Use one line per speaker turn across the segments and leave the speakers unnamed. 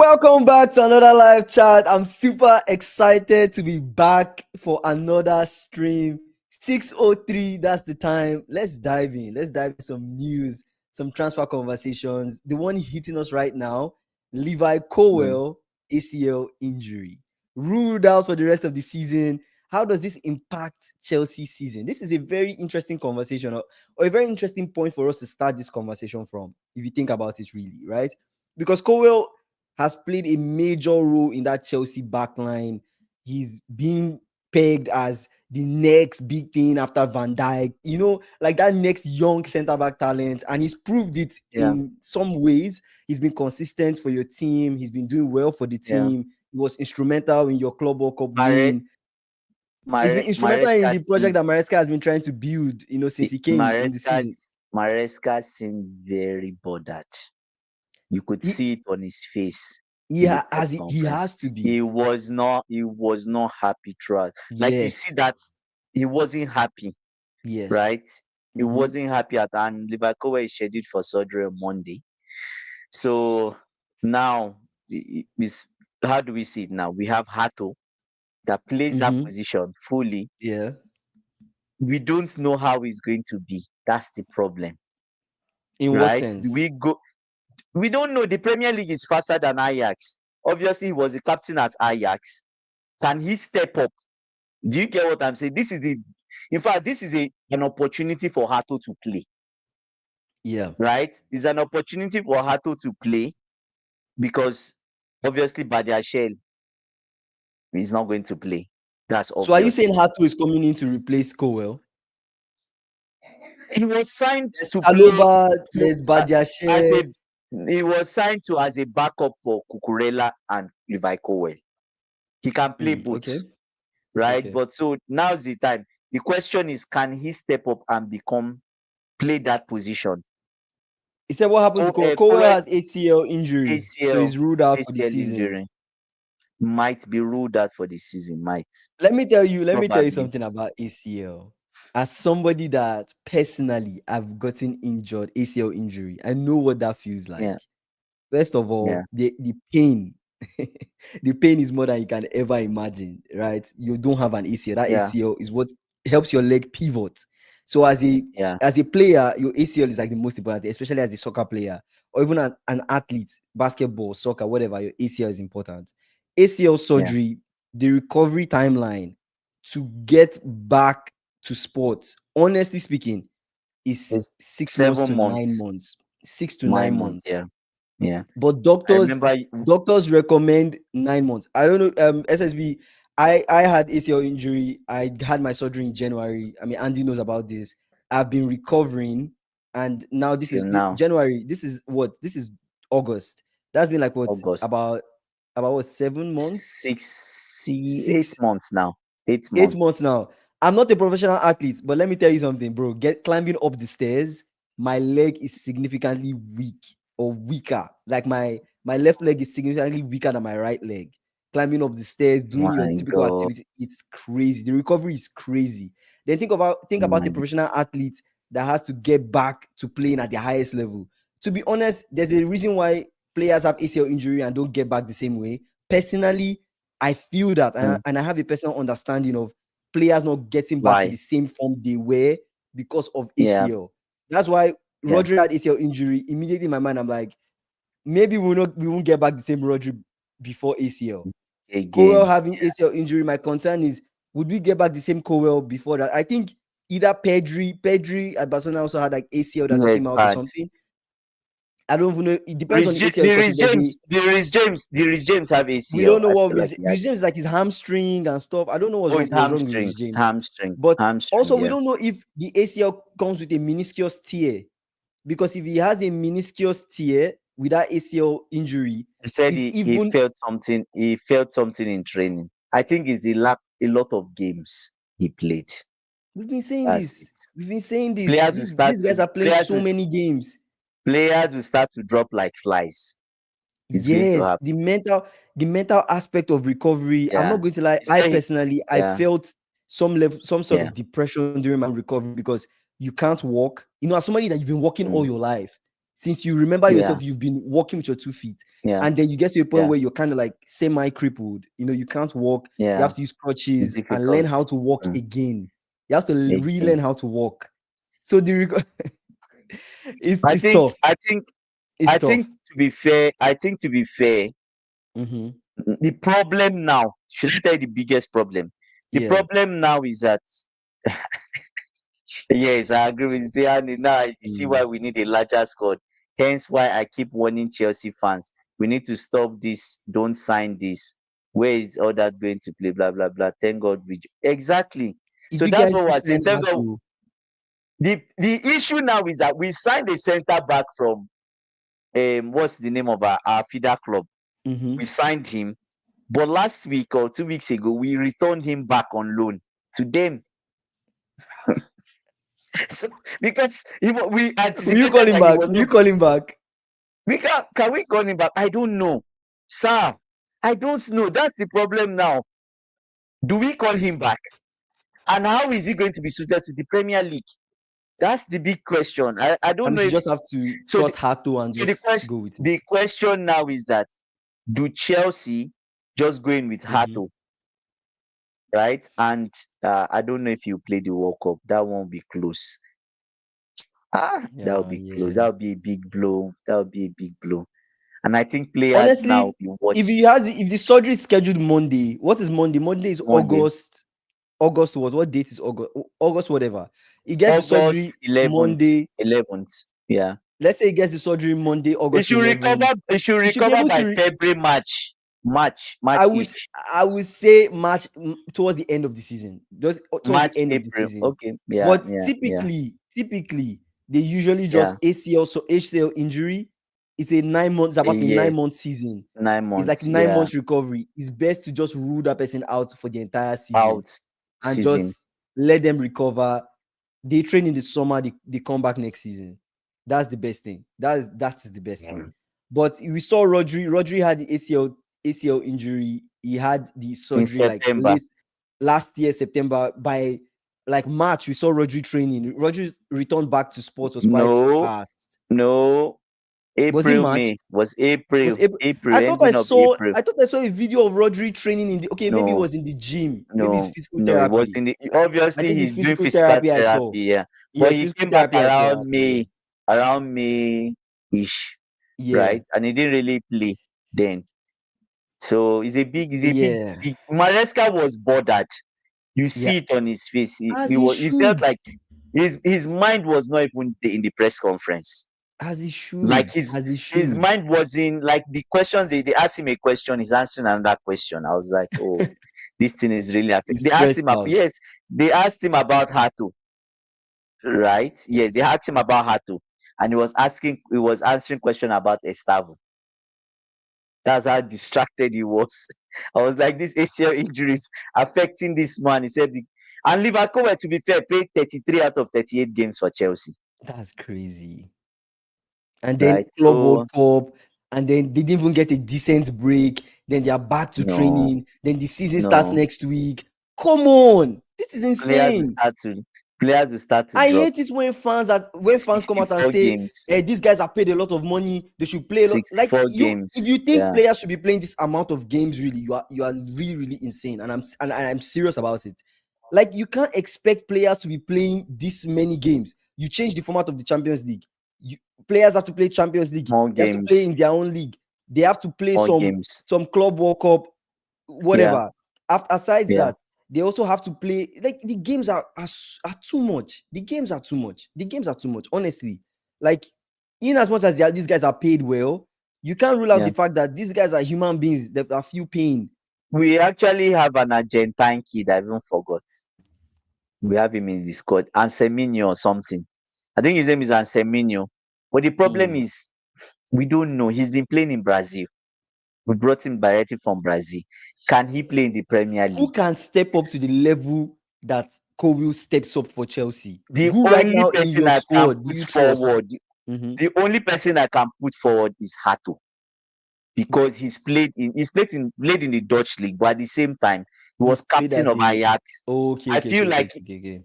Welcome back to another live chat. I'm super excited to be back for another stream. 6:03, that's the time. Let's dive in. Let's dive into some news, some transfer conversations. The one hitting us right now, Levi Colwill, ACL injury. Ruled out for the rest of the season. How does this impact Chelsea's season? This is a very interesting conversation or a very interesting point for us to start this conversation from, if you think about it really, right? Because Colwill has played a major role in that Chelsea backline. He's being pegged as the next big thing after Van Dijk, like that next young centre-back talent. And he's proved it in some ways. He's been consistent for your team. He's been doing well for the team. He was instrumental in your Club World Cup win. He's been instrumental in the project that Maresca has been trying to build, since he came in the season.
Maresca seemed very bothered. You could see it on his face.
Yeah, he has to be.
He was not happy throughout. Like you see that he wasn't happy.
Yes.
Right? He wasn't happy and Levi Colwill is scheduled for surgery on Monday. So now how do we see it now? We have Hato that plays that position fully.
Yeah.
We don't know how he's going to be. That's the problem.
In what sense?
We don't know. The Premier League is faster than Ajax. Obviously, he was the captain at Ajax. Can he step up? Do you get what I'm saying? This is an opportunity for Hato to play.
Yeah.
Right? It's an opportunity for Hato to play because obviously Badiashile is not going to play. That's obvious.
So are you saying Hato is coming in to replace Colwill?
He was signed to
Aloba, there's Badiashile.
He was signed to as a backup for Cucurella and Levi Colwill. He can play both, right? Okay. But so now's the time. The question is, can he step up and play that position?
He said, what happened to Colwill? Colwill has ACL injury, so he's ruled out for the season. Injury.
Might be ruled out for the season. Might.
Let me tell you something about ACL. As somebody that personally I've gotten injured, ACL injury, I know what that feels like. Yeah. First of all, the pain, the pain is more than you can ever imagine, right? You don't have an ACL. That ACL is what helps your leg pivot. So as a player, your ACL is like the most important thing, especially as a soccer player or even an athlete, basketball, soccer, whatever, your ACL is important. ACL surgery, the recovery timeline to get back to sports, honestly speaking, is 6 months to 9 months. 6 to 9 months.
Yeah.
But doctors recommend 9 months. I don't know. SSB, I had ACL injury. I had my surgery in January. I mean, Andy knows about this. I've been recovering, and now this is January. This is August. That's been like what
August.
about what 7 months?
8 months now. 8 months.
8 months now. I'm not a professional athlete, but let me tell you something, bro. Climbing up the stairs, my leg is significantly weaker. Like my left leg is significantly weaker than my right leg. Climbing up the stairs, doing your typical activity, it's crazy. The recovery is crazy. Then think about the professional athlete that has to get back to playing at the highest level. To be honest, there's a reason why players have ACL injury and don't get back the same way. Personally, I feel that, and I have a personal understanding of players not getting back to the same form they were because of ACL. Yeah. That's why Rodrygo had ACL injury. Immediately in my mind, I'm like, maybe we won't get back the same Rodrygo before ACL. Colwill having ACL injury, my concern is, would we get back the same Colwill before that? I think either Pedri at Barcelona also had like ACL that came out or something. I don't even know. It depends on the ACL.
The Reece James have ACL.
We don't know what Reece James is like. His hamstring and stuff. I don't know what's wrong with Reece James.
Hamstring.
But also, we don't know if the ACL comes with a meniscus tear, because if he has a meniscus tear with that ACL injury,
he said he felt something. He felt something in training. I think it's a lot of games he played.
We've been saying this. These guys are playing so many games.
Players will start to drop like flies.
Yes, the mental aspect of recovery. I'm not going to lie. I felt some sort of depression during my recovery because you can't walk. As somebody that you've been walking all your life, since you remember yourself, you've been walking with your 2 feet.
Yeah.
And then you get to a point where you're kind of like semi-crippled. You can't walk.
Yeah.
You have to use crutches and learn how to walk again. You have to relearn how to walk. So it's tough.
I think to be fair, the problem now, should I tell you the biggest problem? The problem now is that yes, I agree with you. And now you see why we need a larger squad. Hence why I keep warning Chelsea fans. We need to stop this. Don't sign this. Where is all that going to play? Blah blah blah. Thank God we exactly. So that's what we're saying. Thank God. The issue now is that we signed a centre back from what's the name of our feeder club? We signed him, but last week or 2 weeks ago, we returned him back on loan to them. So because we anticipated
you call him back? You call him back?
Can we call him back? I don't know, sir. I don't know. That's the problem now. Do we call him back? And how is he going to be suited to the Premier League? That's the big question. I don't know.
You just have to trust Hato and just go with it.
The question now is that do Chelsea just go in with Hato? Right? And I don't know if you play the World Cup. That won't be close. That'll be close. That'll be a big blow. And I think players
honestly,
now
if the surgery is scheduled Monday, what is Monday? Monday is August. August what? What date is August? August whatever. He gets the surgery
11th,
Monday.
11th. Yeah.
Let's say he gets the surgery Monday, August 11th.
He should recover by February, March.
I would say March towards the end of the season. Just towards
March,
the end
April.
of the season.
Okay. Yeah.
But typically they usually just ACL injury. It's a 9 months, about a 9-month season.
9 months.
It's like 9 months recovery. It's best to just rule that person out for the entire season. Just let them recover. They train in the summer, they come back next season. That's the best thing. That is the best thing. But we saw Rodri had the ACL injury. He had the surgery like late last year, September. By like March, we saw Rodri training. Rodri returned back to sports was quite fast.
No. April, May was April.
I thought I saw a video of Rodri training in the maybe it was in the gym. Maybe it's physical therapy.
It was in the obviously he's doing physical therapy. Yeah. But he came back around May-ish. Right? And he didn't really play then. So it's a big Maresca was bothered. You see it on his face. He felt like his mind was not even in the press conference.
As he should.
Like his mind was in like the questions they asked him a question, he's answering another question. I was like, oh, this thing is really affecting. They asked him about Hato. Right? Yes, they asked him about Hato. And he was answering question about Estavo. That's how distracted he was. I was like, this ACL injuries affecting this man. He said, and Levi Colwill, to be fair, played 33 out of 38 games for Chelsea.
That's crazy. And then Club World Cup, and then they didn't even get a decent break. Then they are back to training. Then the season starts next week. Come on, this is insane.
Players will start to
I hate it when fans come out and say, "Hey, these guys are paid a lot of money. They should play a lot." Like if you think players should be playing this amount of games, really, you are really, really insane. And I'm serious about it. Like you can't expect players to be playing this many games. You change the format of the Champions League. Players have to play Champions League. They have to play in their own league. They have to play some Club World Cup, whatever. Aside that, they also have to play. Like the games are too much. The games are too much. Honestly, like in as much as these guys are paid well, you can't rule out the fact that these guys are human beings that are feel pain.
We actually have an Argentine kid. I even forgot. We have him in the squad, Anseminio or something. I think his name is Anseminio. But the problem is, we don't know. He's been playing in Brazil. We brought him directly from Brazil. Can he play in the Premier League?
Who can step up to the level that Colwill steps up for Chelsea?
The only person I can put forward, the only person I can put forward is Hato, because he's played in the Dutch league, but at the same time he was captain of Ajax. I feel like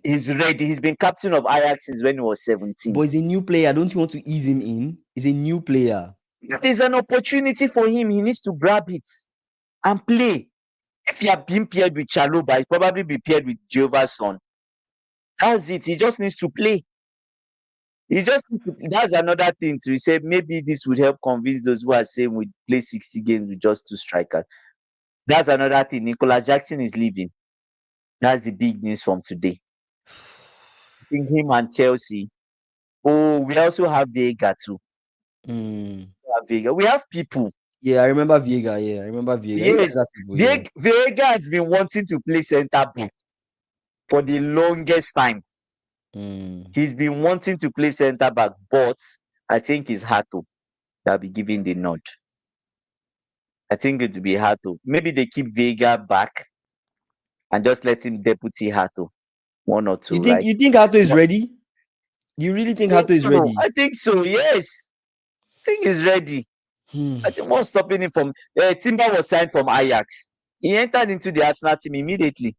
he's ready. He's been captain of Ajax since when he was 17.
But he's a new player. Don't you want to ease him in? He's a new player.
It is an opportunity for him. He needs to grab it and play. If you are being paired with Chaluba, he'll probably be paired with Jehovah's Son. That's it. He just needs to play. He just needs to. That's another thing to say. Maybe this would help convince those who are saying we play 60 games with just 2 strikers. That's another thing. Nicolas Jackson is leaving. That's the big news from today. I think him and Chelsea. Oh, we also have Vega too. We have people.
Yeah, I remember Vega. Yeah, I remember Vega.
Yes, Vega has been wanting to play centre back for the longest time. He's been wanting to play centre back, but I think it's Hato that'll be giving the nod. I think it will be Hato. Maybe they keep Vega back and just let him deputy Hato. 1 or 2, right?
You think Hato is ready? You really think Hato is ready?
I think so, yes. I think he's ready. I think what's stopping him from Timber was signed from Ajax. He entered into the Arsenal team immediately.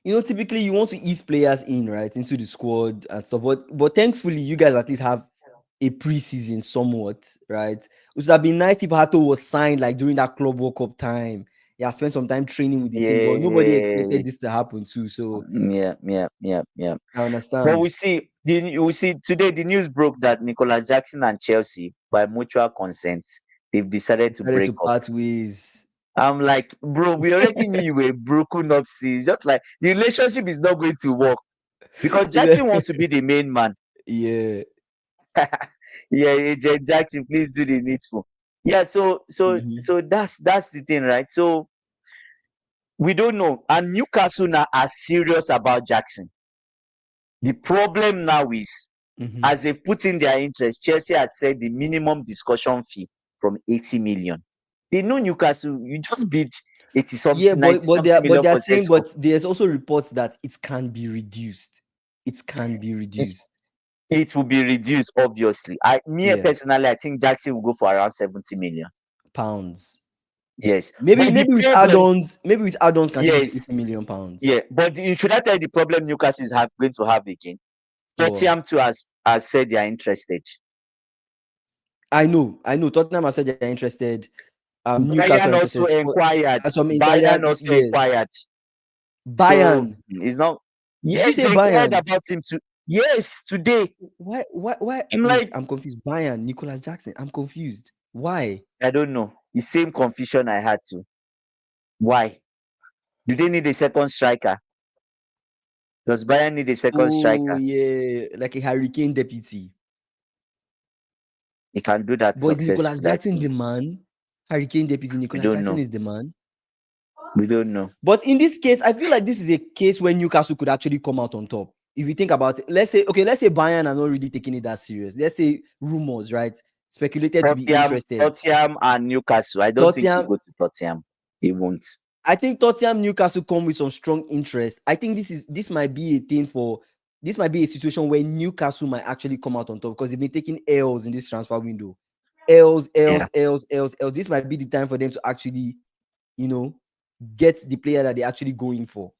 Typically you want to ease players in, right, into the squad and stuff. But thankfully, you guys at least have a preseason somewhat, right? It would have been nice if Hato was signed like during that Club World Cup time. Yeah, spent some time training with the team, but nobody expected this to happen too. So
yeah.
I understand.
But we see today the news broke that Nicolas Jackson and Chelsea, by mutual consent, they've decided to break up.
Part ways.
I'm like, bro, we already knew you were broken up since. Just like the relationship is not going to work because Jackson wants to be the main man.
Yeah.
Yeah, Jackson, please do the needful. Yeah, so that's the thing, right? So we don't know, and Newcastle now are serious about Jackson. The problem now is, as they've put in their interest, Chelsea has said the minimum discussion fee from 80 million. They know Newcastle, you just bid 80 something.
Yeah, but they're saying, but there's also reports that it can be reduced. It
will be reduced, obviously. Personally, I think Jackson will go for around 70 million
pounds.
Yes.
Maybe with add-ons, can take it to 80 million pounds.
Yeah, but should I tell you the problem Newcastle is going to have again? Tottenham too has said they are interested.
I know. Tottenham has said they are interested.
Newcastle also inquired. Bayern also inquired.
Bayern
is not.
Yes, did you say Bayern
about him too? Yes, today.
Why? I'm confused. Bayern, Nicolas Jackson. I'm confused. Why?
I don't know. The same confusion I had too. Why? Do they need a second striker? Does Bayern need a second striker?
Yeah, like a Hurricane deputy.
He can do that.
But is Nicolas Jackson the man? Hurricane deputy Nicolas Jackson is the man.
We don't know.
But in this case, I feel like this is a case where Newcastle could actually come out on top. If you think about it, let's say Bayern are not really taking it that serious. Let's say rumors, right? Speculated to be interested.
Tottenham and Newcastle. I don't think he'll go to Tottenham. He won't.
I think Tottenham, Newcastle come with some strong interest. I think this might be a situation where Newcastle might actually come out on top because they've been taking L's in this transfer window. L's. This might be the time for them to actually, get the player that they're actually going for.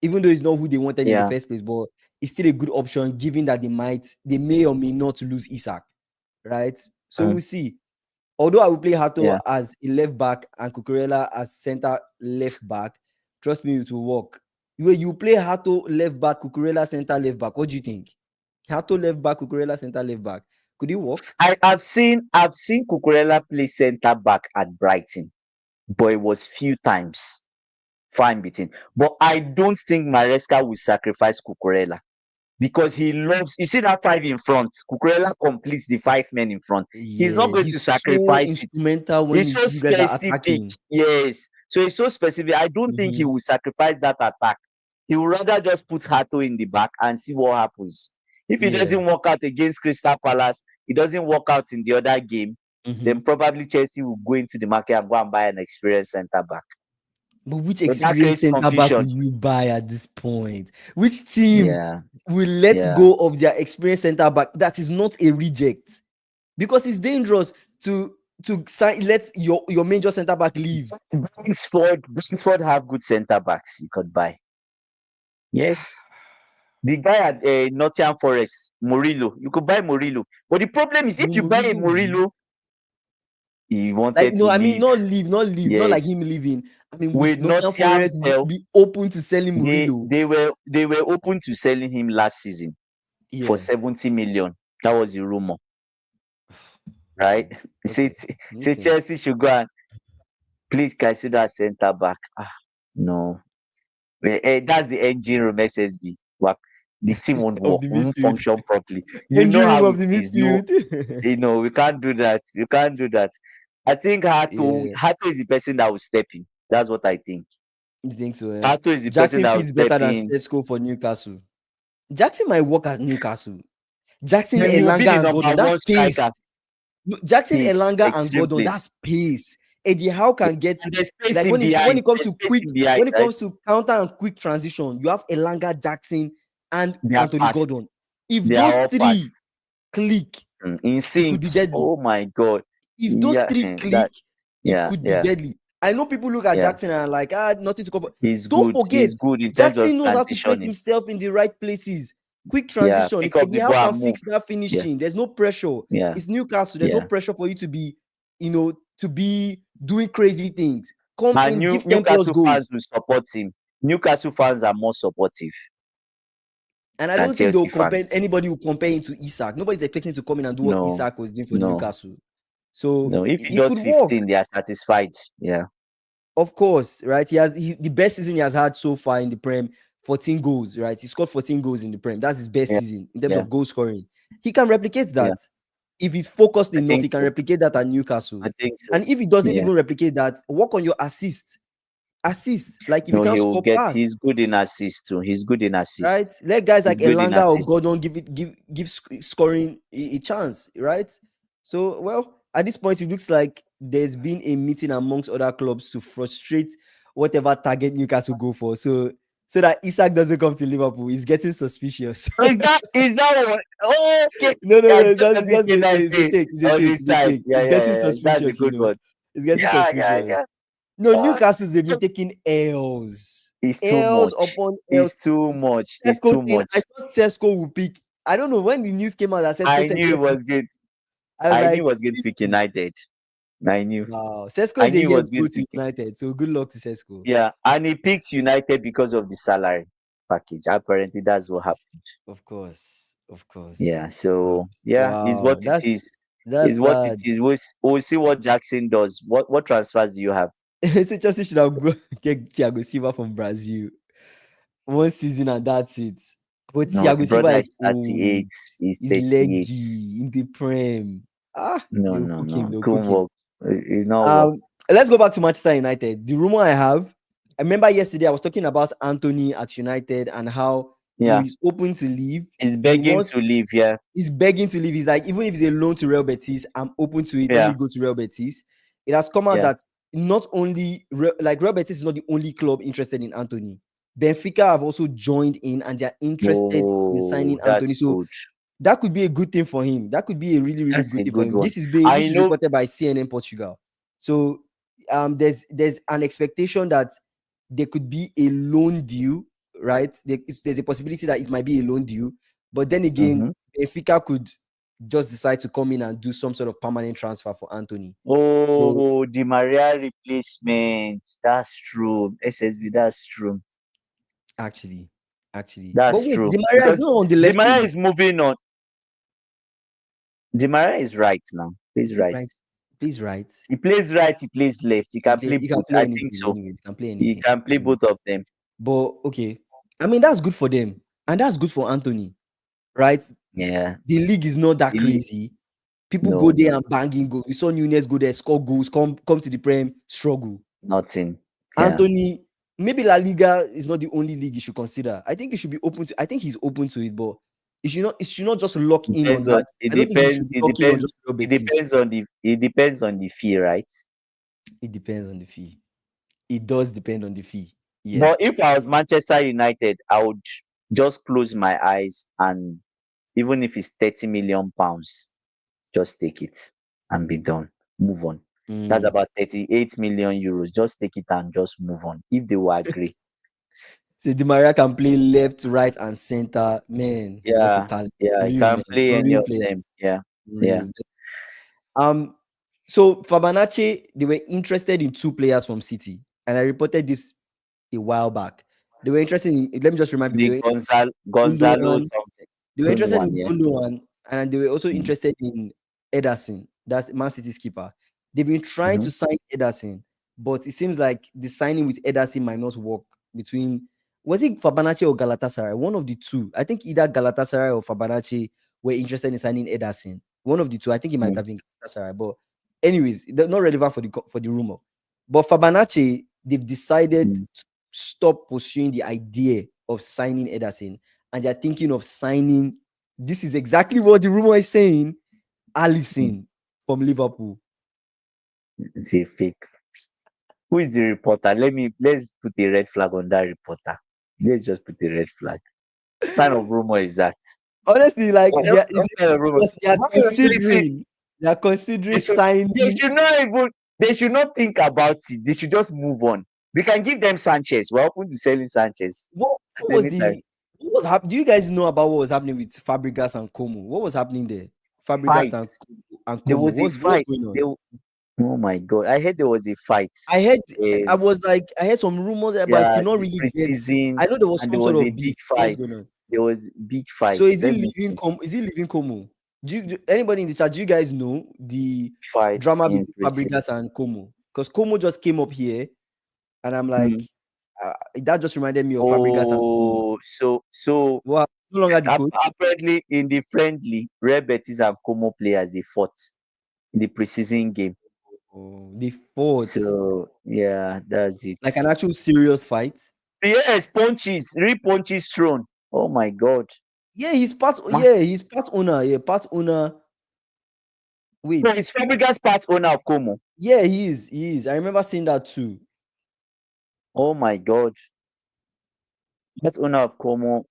Even though it's not who they wanted in the first place, but it's still a good option given that they may or may not lose Isak, right? So we'll see. Although I will play Hato as a left back and Cucurella as center left back, trust me, it will work. You play Hato left back, Cucurella center left back. What do you think? Hato left back, Cucurella center left back. Could it work?
I've seen Cucurella play center back at Brighton, but it was few times. Fine between. But I don't think Maresca will sacrifice Cucurella because he loves. You see that 5 in front. Cucurella completes the 5 men in front. He's not going to sacrifice
so instrumental when
he's so specific. Yes. So he's so specific. I don't think he will sacrifice that attack. He would rather just put Hato in the back and see what happens. If it doesn't work out against Crystal Palace, it doesn't work out in the other game, then probably Chelsea will go into the market and go and buy an experienced centre back.
But which experienced centre back will you buy at this point? Which team will let go of their experienced centre back that is not a reject? Because it's dangerous to let your major centre back leave.
Brentford have good centre backs you could buy. Yes. The guy at Nottingham Forest, Murillo. You could buy Murillo, but the problem is if you buy a
Murillo.
Murillo, he
Like
wanted to
no, I mean
leave.
not like
Yes,
him leaving. I mean, would
with
Nottingham
Nottingham
Forest
sell,
be open to selling
they
Murillo?
they were they were open to selling him last season for
Yeah.
70 million. That was the rumor, right?
Okay.
Say
Okay.
say
Okay.
Chelsea should go and please consider centre back. No. That's the engine room SSB. Work. The team won't
Of
work,
the
won't
midfield.
function properly. You know
Engine room
how
of
it
the
is.
midfield.
We can't do that. You can't do that. I think
Yeah.
Hato is the person that will step in. That's what I think.
You think so? Eh?
Hato is the person
Jackson
that will
fits
step
better than
in.
Sesko for Newcastle. Jackson might work at Newcastle. Jackson,
Then he will be the
Elanga, and
number
Gordon. That's
one
pace.
striker.
No, Jackson,
Pace,
Elanga, and
extreme
Gordon.
pace.
That's pace. Eddie Howe can get
And there's
like
spacing
when
behind.
it comes
There's
to quick
spacing behind,
when it
right?
comes to counter and quick transition, you have Elanga, Jackson, and
They are
Anthony
fast.
Gordon. If
They are
those
all
three
fast.
click,
In
it could
sync.
be deadly.
Oh my god.
If those
Yeah,
three
that
click, it
yeah,
could be
yeah,
deadly. I know people look at
yeah.
Jackson and are like, nothing to cover.
He's
Don't
good.
forget,
He's good in terms of
Jackson knows how to place
transitioning.
himself in the right places. Quick
Yeah,
transition. If
pick up
Eddie
the
Howe
ball
can
and move.
fix that
Yeah,
finishing, there's no pressure.
yeah,
It's Newcastle. There's no
yeah.
pressure for you to be, to be doing crazy things. Come
And
in, give 10 plus
Newcastle fans
goals.
will support him. Newcastle fans are more supportive
And I
than
don't think they'll
Chelsea
compare
fans.
anybody will compare him to Isak. Nobody's expecting to come in and do what
No,
Isak was doing for
no,
Newcastle. So
no. If he
it
does
could work.
15, they are satisfied. Yeah,
Of course, right? The best season he has had so far in the Prem, 14 goals, right? He scored 14 goals in the Prem. That's his best
yeah,
season in terms
yeah,
of goal scoring. He can replicate
yeah.
that. If he's focused
I
enough,
think
he can
so.
replicate that at Newcastle.
I think so.
And if he doesn't
Yeah.
even replicate that, work on your assist. Assist. Like if you
No,
can't
he will
score
get.
pass,
He's good in assist too. He's good in
right?
assist.
Let guys like
He's good in
Elanga or
assist.
Gordon give scoring a chance, right? So well, at this point, it looks like there's been a meeting amongst other clubs to frustrate whatever target Newcastle go for. So that Isak doesn't come to Liverpool. He's getting suspicious.
Is that what? Oh, okay.
No.
Yeah, just
That's
everything I
it's a
say
take. It's a
on
take.
this
It's a
side.
take.
Yeah,
It's
yeah,
getting
yeah, yeah. That's a
suspicious,
good one.
It's getting
Yeah, yeah,
suspicious.
yeah.
No,
Uh,
Newcastle's they've been taking L's.
it's too
L's
much.
upon L's.
It's too much. It's
Sesko
too
thing, I
much.
thought Sesko would pick. I don't know when the news came out that Sesko
I
said
knew it
yes.
was good.
I was
I knew
like,
it was going to pick
really?
United. I knew.
Wow. Sesko
I
is a
knew it
year
was
to
going
go
to
to
pick.
United. So good luck to Sesko.
Yeah, and he picked United because of the salary package. Apparently, that's what happened.
Of course. Of course.
Yeah.
Of
So
course.
yeah, is what
Wow.
it
That's
is.
that's
Is what it
sad.
is. We'll see what Jackson does. What transfers do you have?
So Chelsea should have get Thiago Silva from Brazil. One season and that's it. But
No, the
Thiago Silva
brother
is
is 38.
old.
He's
He's
38.
leggy in the Prem.
No,
They'll
no,
cook him.
no.
They'll cook
Couldn't
him.
work. It not work.
Let's go back to Manchester United. The rumor I remember yesterday I was talking about Antony at United and how
Yeah.
he's open to leave.
He's
He
begging
wants
to leave. Yeah.
He's begging to leave. He's like, even if it's a loan to Real Betis, I'm open to it. Let me
Yeah.
go to Real Betis. It has come out
Yeah.
that not only Real Betis is not the only club interested in Antony. Benfica have also joined in and they're interested in
Oh,
signing
that's
Antony. So
good.
that could be a good thing for him. That could be a really, really
That's
good
a
thing for
good
him.
one.
This
I
is
know.
reported by CNN Portugal. So there's an expectation that there could be a loan deal, right? There's a possibility that it might be a loan deal, but then again,
Mm-hmm.
Benfica could just decide to come in and do some sort of permanent transfer for Antony. So
Oh, the Maria replacement. That's true. SSB. That's true.
actually, but
That's
wait,
true.
Di Maria is
Because
not on the
Di
left
Maria
wing.
is moving on. Di Maria is right now.
Is
He's
he
right.
right? Please right.
He plays right. He plays left. He can play
He can
both.
play
I think
anything.
so.
Anyways, he can play
He
anything.
can play both of them.
But okay, I mean that's good for them, and that's good for Antony, right?
Yeah.
The league is not that
He-
crazy. People go
no,
there
no,
and banging goals. You saw Nunes go there, score goals, come to the Prem, struggle.
nothing. Yeah.
Antony, maybe La Liga is not the only league you should consider. I think he should be open to. I think he's open to it, but it should not just lock in on
Depends on.
that.
It
I don't think he
depends.
should
It
lock in on
depends.
just Real
It
Betis.
depends on the. It depends on the fee, right?
It depends on the fee. It does depend on the fee. Yes.
But if I was Manchester United, I would just close my eyes and even if it's 30 million pounds, just take it and be done. Move on. That's
Mm.
about 38 million euros. Just take it and just move on. If they will agree.
So Di Maria can play left, right, and center. Man, what a
Yeah,
talent!
yeah, I
Real
can't
man,
play any
real
of
player,
them. Yeah, yeah.
real. Um, so Fabanace, they were interested in two players from City, and I reported this a while back. They were interested in. Let me just remind people.
The
They
Gonzalo
were
something.
They were interested
Gundogan,
in
yeah.
Gundogan, and they were also
Mm-hmm.
interested in Ederson. That's Man City's keeper. They've been trying
Mm-hmm.
to sign Ederson, but it seems like the signing with Ederson might not work between. Was it Fabanace or Galatasaray? One of the two. I think either Galatasaray or Fabanace were interested in signing Ederson. One of the two. I think it might have been Galatasaray. But anyways, they're not relevant for the rumor. But Fabanace, they've decided
Mm-hmm.
to stop pursuing the idea of signing Ederson, and they're thinking of signing. This is exactly what the rumor is saying. Alisson from Liverpool.
It's a fake. Who is the reporter? Let's put a red flag on that reporter. Let's just put a red flag. What kind of rumor is that?
Honestly, like
What,
they are,
what kind of rumor?
they are
Why are you listening?
considering
They should, they
signing.
should not even. They should not think about it. They should just move on. We can give them Sanchez. We're open to selling Sanchez
What
at
was
any time.
the what was happening? Do you guys know about what was happening with Fabregas and Como? What was happening there? Fabregas
Fight.
and
There
Como.
was a
What's
fight.
going on?
Oh my god! I heard there was a fight.
I heard I
Um,
was like I heard some rumors, but I
yeah,
could not
the
really get.
preseason,
I know there was
and
some
there
sort
was a
of beef.
big
What was
fight.
going on?
There was big fight.
So is he
Let me
leaving
see.
Com? Is he leaving Como? Anybody in the chat? Do you guys know the
Fights
drama
in
between
preseason.
Fabregas and Como? Because Como just came up here, and I'm like,
Mm.
that just reminded me of Fabregas and Como.
Oh, so
Well, no longer the coach.
apparently in the friendly, Real Betis and Como players they fought in the preseason game.
Oh, they fought
So yeah, that's it.
like an actual serious fight.
Yes, punches, real punches thrown. Oh my god.
Yeah, he's part. Yeah,
Mass.
he's part owner. Yeah, part owner.
No,
Wait.
it's Fabregas part owner of Como.
Yeah, he is. He is. I remember seeing that too.
Oh my god. Part owner of Como.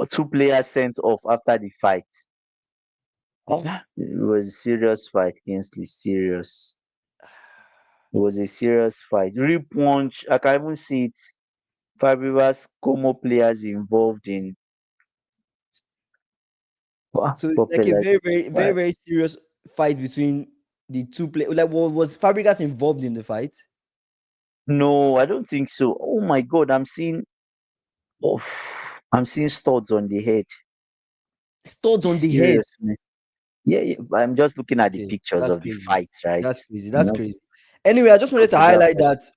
Two players sent off after the fight. It was a serious fight, Kingsley. Serious. It was a serious fight. Real punch. I can even see it. Fabregas Como players involved in
So it's like a
popular
very, very, very,
fight.
very serious fight between the two players. Like, was Fabregas involved in the fight?
No, I don't think so. Oh my god, oh, I'm seeing studs on the head.
Studs on the head.
Serious, man. Yeah, yeah, I'm just looking at the
Okay,
pictures
that's
of the
crazy.
fight, right?
That's crazy.
You
That's
know,
crazy. Anyway, I just wanted to
professional
highlight
fight.
that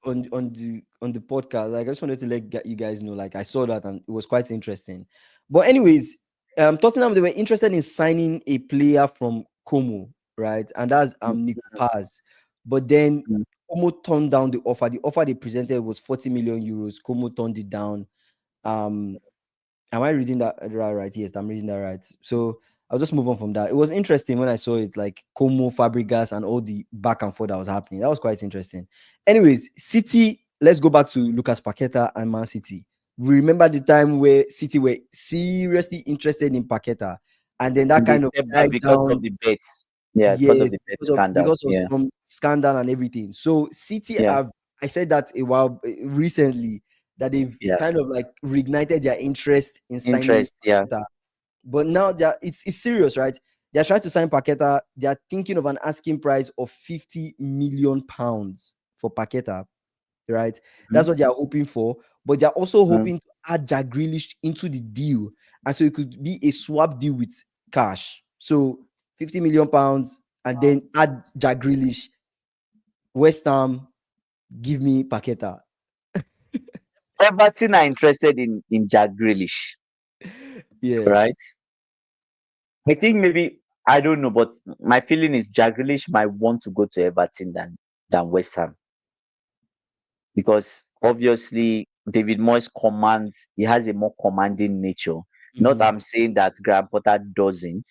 on the podcast. Like, I just wanted to let you guys know. Like, I saw that and it was quite interesting. But anyways, Tottenham, they were interested in signing a player from Como, right? And that's Nico Paz. But then
Mm.
Como turned down the offer. The offer they presented was 40 million euros. Como turned it down. Um, Am I reading that right? Yes, I'm reading that right. So I'll just move on from that. It was interesting when I saw it, like Como, Fabregas, and all the back and forth that was happening. That was quite interesting. Anyways, City. Let's go back to Lucas Paqueta and Man City. We remember the time where City were seriously interested in Paqueta, and then that
And they
kind of
stepped back
died
because of
down.
the bets. Yeah, because of
Yes,
the bet
because
scandals.
of
Yeah,
some scandal and everything. So City
yeah,
have, I said that a while recently, that they've
yeah.
kind of like reignited their interest in signing
Interest. Yeah.
Paqueta. But now it's serious, right? They're trying to sign Paqueta. They are thinking of an asking price of 50 million pounds for Paqueta, right? That's
Mhm.
what they are hoping for. But they're also
Mm.
hoping to add Jack Grealish into the deal. And so it could be a swap deal with cash. So 50 million pounds and then add Jack Grealish. West Ham, give me Paqueta.
Everton are interested in Jack Grealish,
Yeah.
right? I think maybe I don't know, but my feeling is Jack Grealish might want to go to Everton than West Ham because obviously David Moyes commands. He has a more commanding nature. Not
Mhm.
I'm saying that Graham Potter doesn't,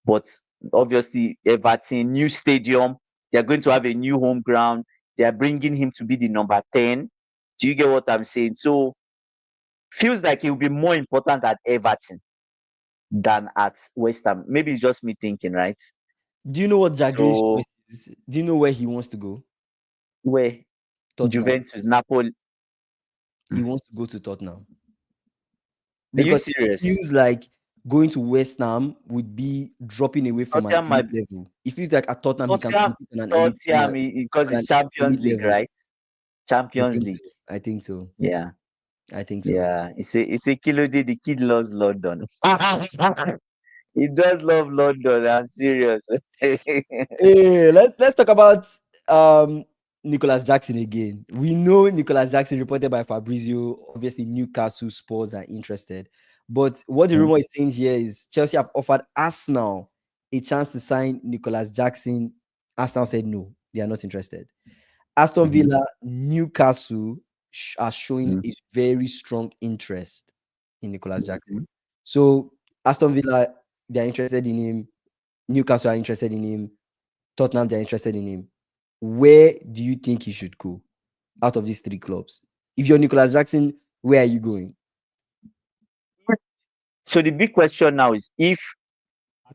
but obviously Everton new stadium. They are going to have a new home ground. They are bringing him to be the number 10. Do you get what I'm saying? So feels like it will be more important at Everton than at West Ham. Maybe it's just me thinking, right?
Do you know what Jack Grealish
So
choice is? Do you know where he wants to go?
where
Tottenham.
Juventus, Napoli,
He wants to go to Tottenham.
Are you
because it
serious?
feels like going to West Ham would be dropping away from an
Tottenham
elite
might
level. It feels like at Tottenham he can
Tottenham
compete on an elite
Tottenham because
on an
it's Champions
elite
League,
level.
right?
I
Champions
think
League.
so. I think so.
Yeah.
I think so.
Yeah. It's a kilo day. The kid loves London. He does love London. I'm serious.
Hey, let's talk about um Nicolas Jackson again. We know Nicolas Jackson reported by Fabrizio. Obviously, Newcastle Spurs are interested. But what the rumor is saying here is Chelsea have offered Arsenal a chance to sign Nicolas Jackson. Arsenal said no, they are not interested. Aston
Mhm,
Villa, Newcastle are showing
mhm,
a very strong interest in Nicolas Jackson.
mhm.
So Aston Villa, they are interested in him. Newcastle are interested in him. Tottenham, they're interested in him. Where do you think he should go out of these three clubs? If you're Nicolas Jackson, where are you going?
So the big question now is if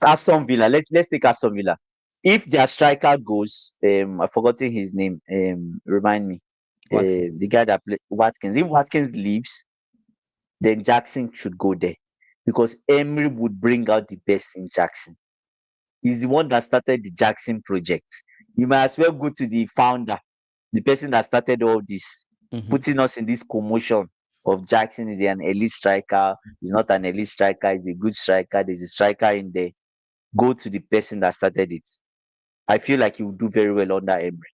Aston Villa, let's take Aston Villa. If their striker goes, I've forgotten his name. Remind me.
Watkins.
The guy that played Watkins. If Watkins leaves, then Jackson should go there because Emery would bring out the best in Jackson. He's the one that started the Jackson project. You might as well go to the founder, the person that started all this,
Mhm.
putting us in this commotion of Jackson is an elite striker. He's not an elite striker. He's a good striker. There's a striker in there. Go to the person that started it. I feel like he will do very well under Emery.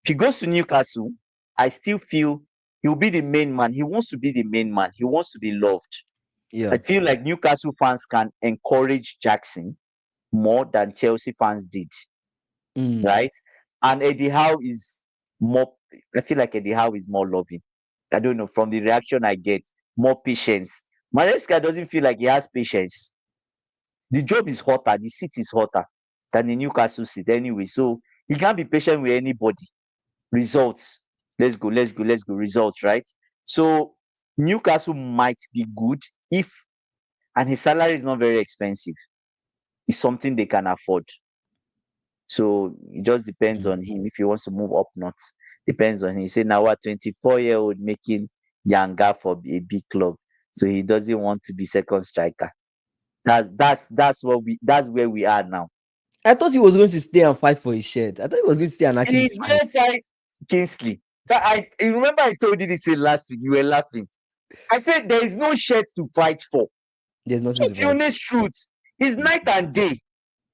If he goes to Newcastle, I still feel he'll be the main man. He wants to be the main man. He wants to be loved.
Yeah.
I feel like Newcastle fans can encourage Jackson more than Chelsea fans did,
Mm.
right? And Eddie Howe is more, I feel like Eddie Howe is more loving. I don't know, from the reaction I get, more patience. Maresca doesn't feel like he has patience. The job is hotter, the seat is hotter than the Newcastle seat anyway. So he can't be patient with anybody. Results. Let's go, let's go, let's go. Results, right? So Newcastle might be good if, and his salary is not very expensive. It's something they can afford. So it just depends
Mm.
on him if he wants to move up north. Depends on him. He said now what 24-year-old making younger for a big club. So he doesn't want to be second striker. That's where we are now.
I thought he was going to stay and fight for his shirt. I thought he was going to stay and actually
He's
fight.
going to Kingsley. So I remember I told you this last week. You were laughing. I said there is no shirt to fight for.
There's nothing to
It's the
fight
honest truth. It's
for.
night and day.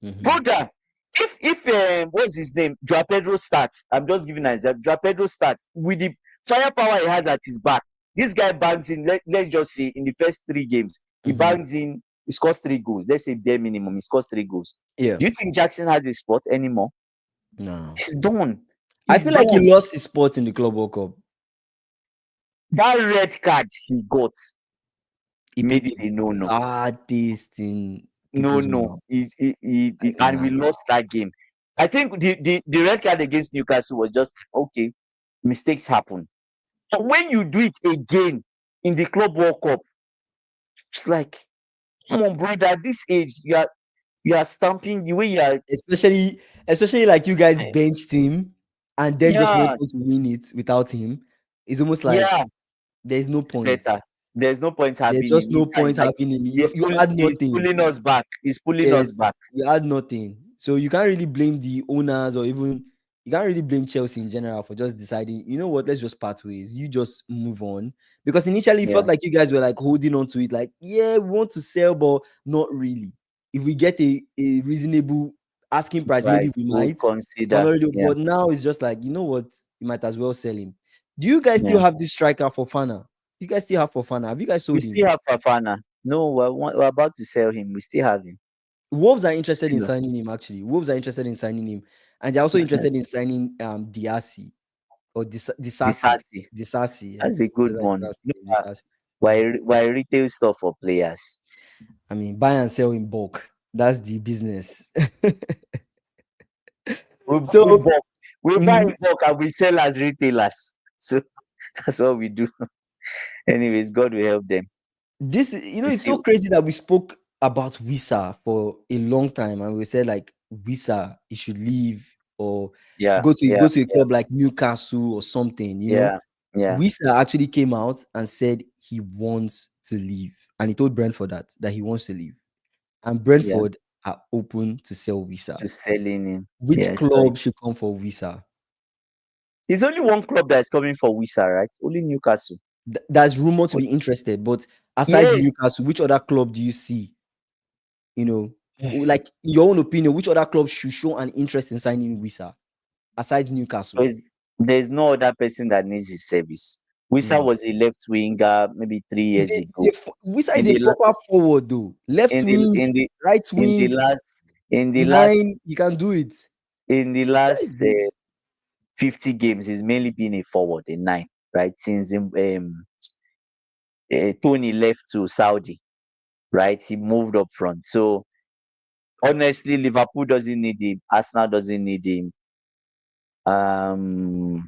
Mhm.
Brother, if what's his name? Joao Pedro starts. I'm just giving an example. Joao Pedro starts with the firepower he has at his back. This guy bangs in, let's just say in the first 3 games, he
Mhm.
bangs in, he scores 3 goals. Let's say bare minimum, he scores 3 goals.
Yeah.
Do you think Jackson has a spot anymore?
No.
He's done.
I
He's
feel like he
done.
lost his spot in the Club World Cup.
That red card he got
He
made
put
it
a
a no-no.
bad taste in
No,
people's
no.
mouth.
And
Nah.
we lost that game. I think the red card against Newcastle was just okay. Mistakes happen. But when you do it again in the Club World Cup, it's like, come on, brother. At this age, you are stamping the way you are.
Especially like you guys benched him and then just went
Yeah,
on to win it without him. It's almost like
yeah.
there's no point.
Better. There's no point
There's
having him.
just no
It's
point
like
having him. You add
he's
nothing.
pulling us back. He's pulling us
Yes,
back.
you add nothing. So you can't really blame the owners or even you can't really blame Chelsea in general for just deciding, you know what, let's just part ways. You just move on. Because initially it
Yeah.
felt like you guys were like holding on to it, like, yeah, we want to sell, but not really. If we get a reasonable asking price, maybe
Right.
we
Would
might. But
consider.
not really.
Yeah.
But now it's just like, you know what, you might as well sell him. Do you guys still
Yeah.
have this striker for Fana? You guys still have for Fana? Have you guys
We
sold him?
still have Fafana. No, we're about to sell him. We still have him.
Wolves are interested in
Still.
signing him. Actually, Wolves are interested in signing him, and they're also interested in signing Diassi or Disasi.
Disasi.
Disasi, yeah.
That's a
Those
good
are
one.
Disasi, Disasi.
Why retail store for players?
I mean, buy and sell in bulk. That's the business.
We buy in
So,
bulk. We buy
mhm,
in bulk and we sell as retailers. So that's what we do. Anyways, God will help them.
this
We
it's
see.
so crazy that we spoke about Wisa for a long time, and we said like Wisa he should leave or
Yeah,
go
yeah,
to a
yeah,
club like Newcastle or something.
yeah, yeah.
Wisa actually came out and said he wants to leave, and he told Brentford that he wants to leave, and Brentford are open to sell Wissa.
To selling him.
Which
Yes,
club should come for Wissa?
There's only one club that is coming for Wissa, right? Only Newcastle.
That's rumored to be interested, but aside
Yes.
Newcastle, which other club do you see? Like in your own opinion, which other club should show an interest in signing Wissa aside Newcastle?
There's no other person that needs his service. Wissa was a left winger maybe 3 years ago.
Wissa is
In
a
the
proper forward though. Left
in the
wing,
in the
right
in the
wing,
last in the last
9, you can do it.
in the
Wissa is
last
good.
50 games, he's mainly been a forward, a 9, right? Since Tony left to Saudi, right? He moved up front. So honestly, Liverpool doesn't need him. Arsenal doesn't need him. And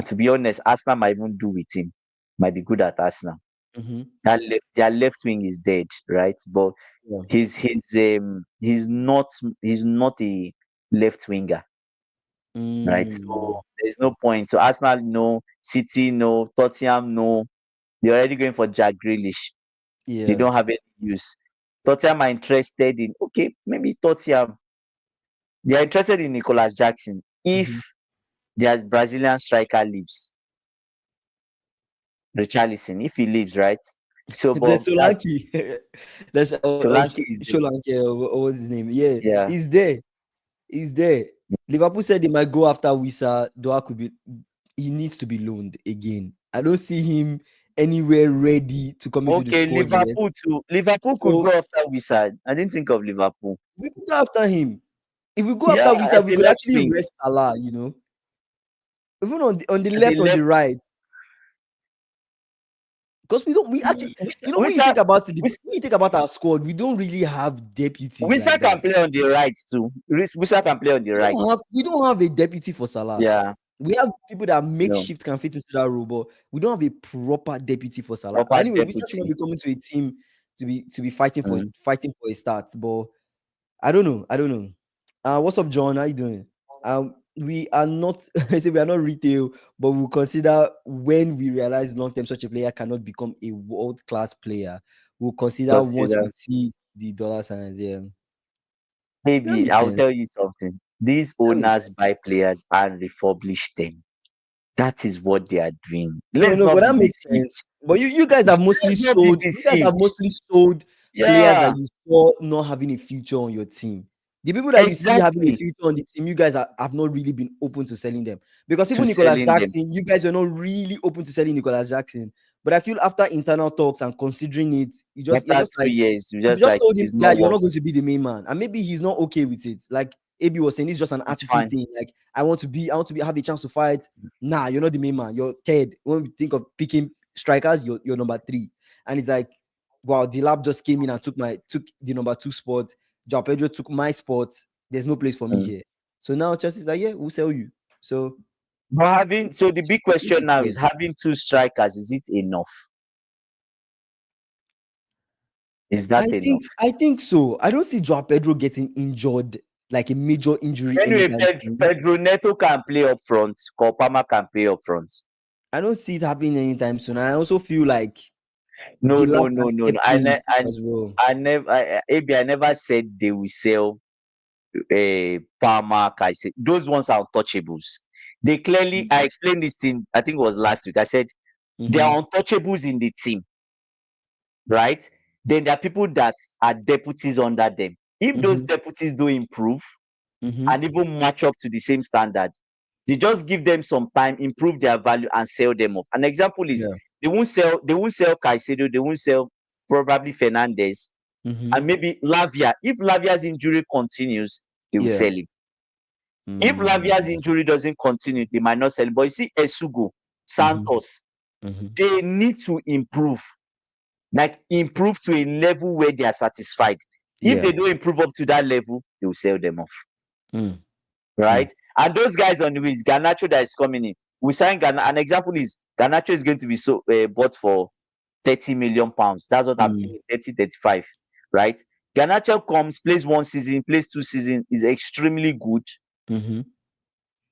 to be honest, Arsenal might even do with him. Might be good at Arsenal.
Mm-hmm.
Their left wing is dead, right? But
Yeah.
he's not a left winger, right? So there's no point. So Arsenal, no. City, no. Tottenham, no. They're already going for Jack Grealish. They
Yeah.
don't have any use. Tottenham are interested in, okay, maybe Tottenham. They are interested in Nicolas Jackson if their Brazilian striker leaves. Richarlison, if he leaves, right? So, but
There's Solanke. There's
Solanke is there.
Solanke, what was his name? Yeah,
Yeah.
he's there. He's there. Liverpool said they might go after Wissa. He needs to be loaned again. I don't see him anywhere ready to come into the
Okay,
squad yet.
Liverpool too. Liverpool could go after Wissa. I didn't think of Liverpool.
We could go after him. If we go after Wissa, we could actually rest Salah, Even on the left, on the right. Because we actually, when you think about it, when you think about our squad, we don't really have deputies.
Wissa can play on the right too. Wissa can play on the right.
We don't have a deputy for Salah.
Yeah.
We have people that makeshift can fit into that role, but we don't have a proper deputy for Salah. Anyway, Wissa should not be coming to a team to be fighting for a start. But I don't know. What's up, John? How you doing? We are not I say we are not retail, but we'll consider when we realize long term such a player cannot become a world-class player. We'll consider once we see the dollar signs. Yeah.
Maybe I'll tell you something. These owners buy players and refurbish them. That is what they are doing.
But that makes sense. But you guys have mostly sold. You guys have mostly sold players that you saw not having a future on your team. The people that you see having a future on the team, you guys have not really been open to selling them. Because even Nicolas Jackson, you guys are not really open to selling Nicolas Jackson. But I feel after internal talks and considering it, you're just like
2 years,
you just told him that you're not going to be the main man, and maybe he's not okay with it. Like AB was saying, it's just an attitude thing. Like I want to have a chance to fight. Nah, you're not the main man. You're third. When we think of picking strikers, you're number 3. And it's like, wow, Dilap just came in and took the number 2 spot. João Pedro took my spot. There's no place for me here. So now Chelsea's like, yeah, we'll sell you. So
the big question now is having 2 strikers, is it enough? Is that enough?
I think so. I don't see João Pedro getting injured, like a major injury.
Anyway, Pedro Neto can play up front. Kopama can play up front.
I don't see it happening anytime soon. I also feel like
no. I never said they will sell Palmer, Kaiser. Those ones are untouchables. They clearly, I explained this thing, I think it was last week. I said they are untouchables in the team, right? Then there are people that are deputies under them. If those deputies do improve and even match up to the same standard, they just give them some time, improve their value, and sell them off. An example is they won't sell Caicedo, they won't sell probably Fernandes, and maybe Lavia. If Lavia's injury continues, they will sell him. If Lavia's injury doesn't continue, they might not sell him. But you see, Esugo, Santos, they need to improve. Like improve to a level where they are satisfied. If they don't improve up to that level, they will sell them off. Right? And those guys on the way, Garnacho that is coming in. We signed Garnacho. An example is Garnacho is going to be bought for 30 million pounds. That's what I'm thinking, 30, 35. Right? Garnacho comes, plays 1 season, plays 2 seasons, is extremely good.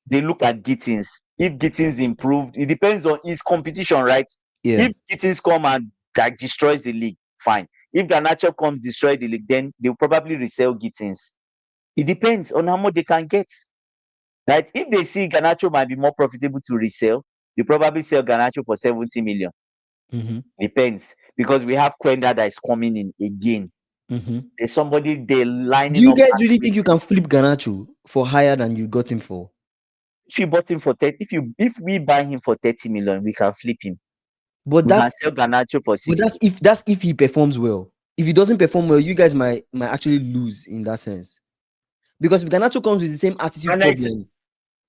They look at Gittins. If Gittins improved, it depends on his competition, right? If Gittins come and like destroys the league, fine. If Garnacho comes destroy the league, then they'll probably resell Gittins. It depends on how much they can get. Right? If they see Garnacho might be more profitable to resell, they probably sell Garnacho for 70 million. Depends, because we have Quenda that is coming in again. There's somebody they're lining up.
Do you guys really think you can flip Garnacho for higher than you got him for?
If you bought him for 30, if we buy him for 30 million, we can flip him.
But
we can sell Garnacho for 60.
But that's if he performs well. If he doesn't perform well, you guys might actually lose in that sense. Because if Garnacho comes with the same attitude problem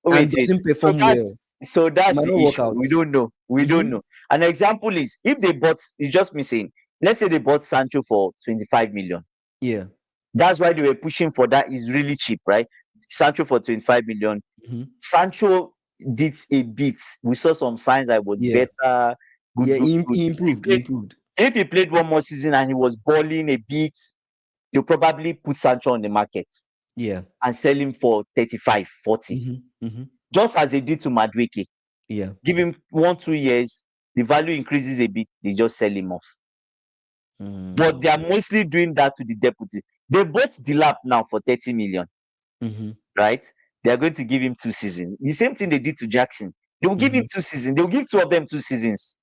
and doesn't perform well,
so that's the issue. We don't know. We don't know. An example is if they bought, it's just me saying, let's say they bought Sancho for 25 million.
Yeah.
That's why they were pushing for that. Is really cheap, right? Sancho for 25 million. Sancho did a bit. We saw some signs that was better.
Good. He improved.
If he played one more season and he was balling a bit, they'll probably put Sancho on the market.
Yeah.
And sell him for 35, 40. Just as they did to Madueke.
Yeah.
Give him 1-2 years, the value increases a bit, they just sell him off. But they are mostly doing that to the deputy. They bought Delap now for 30 million. Right? They are going to give him 2 seasons. The same thing they did to Jackson. They will give him 2 seasons. They will give 2 of them 2 seasons.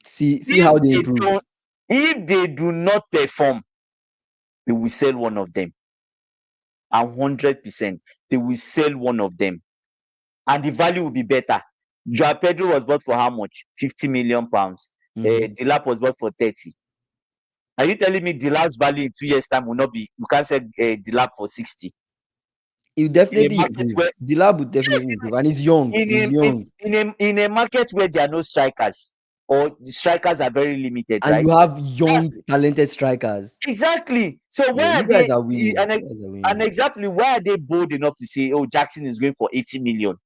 See how they improve.
If they do not perform, they will sell one of them. And 100%, they will sell one of them. And the value will be better. Joao Pedro was bought for how much? 50 million pounds. Delap was bought for 30. Are you telling me Delap's value in 2 years' time will not be, you can't sell Delap for 60?
It definitely improve. Delap would definitely improve. And he's young.
In a market where there are no strikers, or the strikers are very limited,
and
right?
You have young, talented strikers.
Exactly. So why
you guys are winning?
And exactly why are they bold enough to say, "Oh, Jackson is going for 80 million"?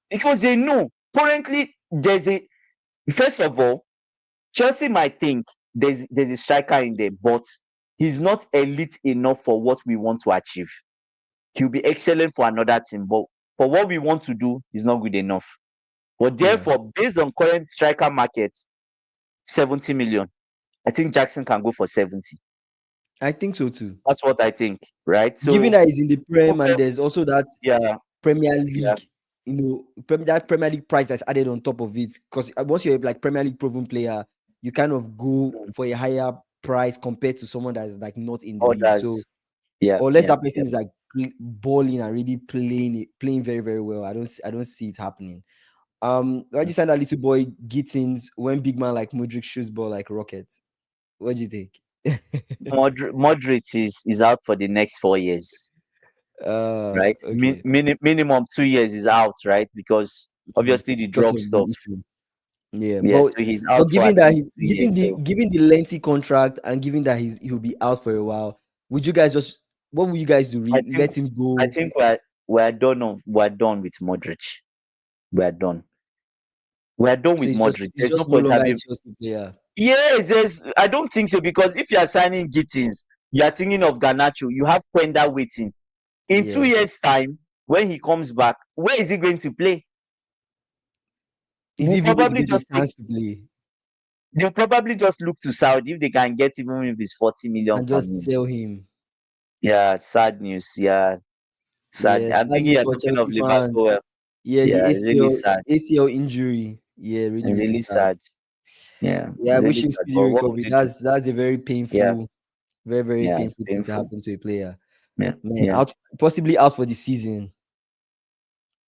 Because they know currently first of all, Chelsea might think there's a striker in there, but he's not elite enough for what we want to achieve. He'll be excellent for another team, but for what we want to do, he's not good enough. But therefore, based on current striker markets, 70 million. I think Jackson can go for 70.
I think so too.
That's what I think, right? So
given that he's in the Prem and there's also that Premier League, that Premier League price that's added on top of it. Because once you're like Premier League proven player, you kind of go for a higher price compared to someone that's like not in the league. So unless that person is like balling and really playing very, very well, I don't see it happening. Why do you sign that little boy Gittins when big man like Modric shoots ball like rockets? What do you think?
Modric is out for the next 4 years. Right? Okay. Minimum 2 years is out, right? Because obviously the drug stuff.
Yeah,
but so he's out.
But given the lengthy contract and given that he'll be out for a while, what would you guys do? Let him go?
I think we're done. We're done with Modric. We're done. We're done with Modric.
There's no point having Chelsea player.
Yes, I don't think so, because if you are signing Gittins, you are thinking of Garnacho. You have Quenda waiting. In 2 years' time, when he comes back, where is he going to play?
Is he probably just chance to play?
They'll probably just look to Saudi if they can get even if it's 40 million
and just sell him.
Yeah, sad news. Yeah, sad. I'm thinking you're talking of Levi Colwill.
Yeah, the ACL injury. Yeah, really sad.
Yeah,
I wish him speedy recovery. That's a very painful, very, very painful thing to happen to a player. Man, possibly out for the season.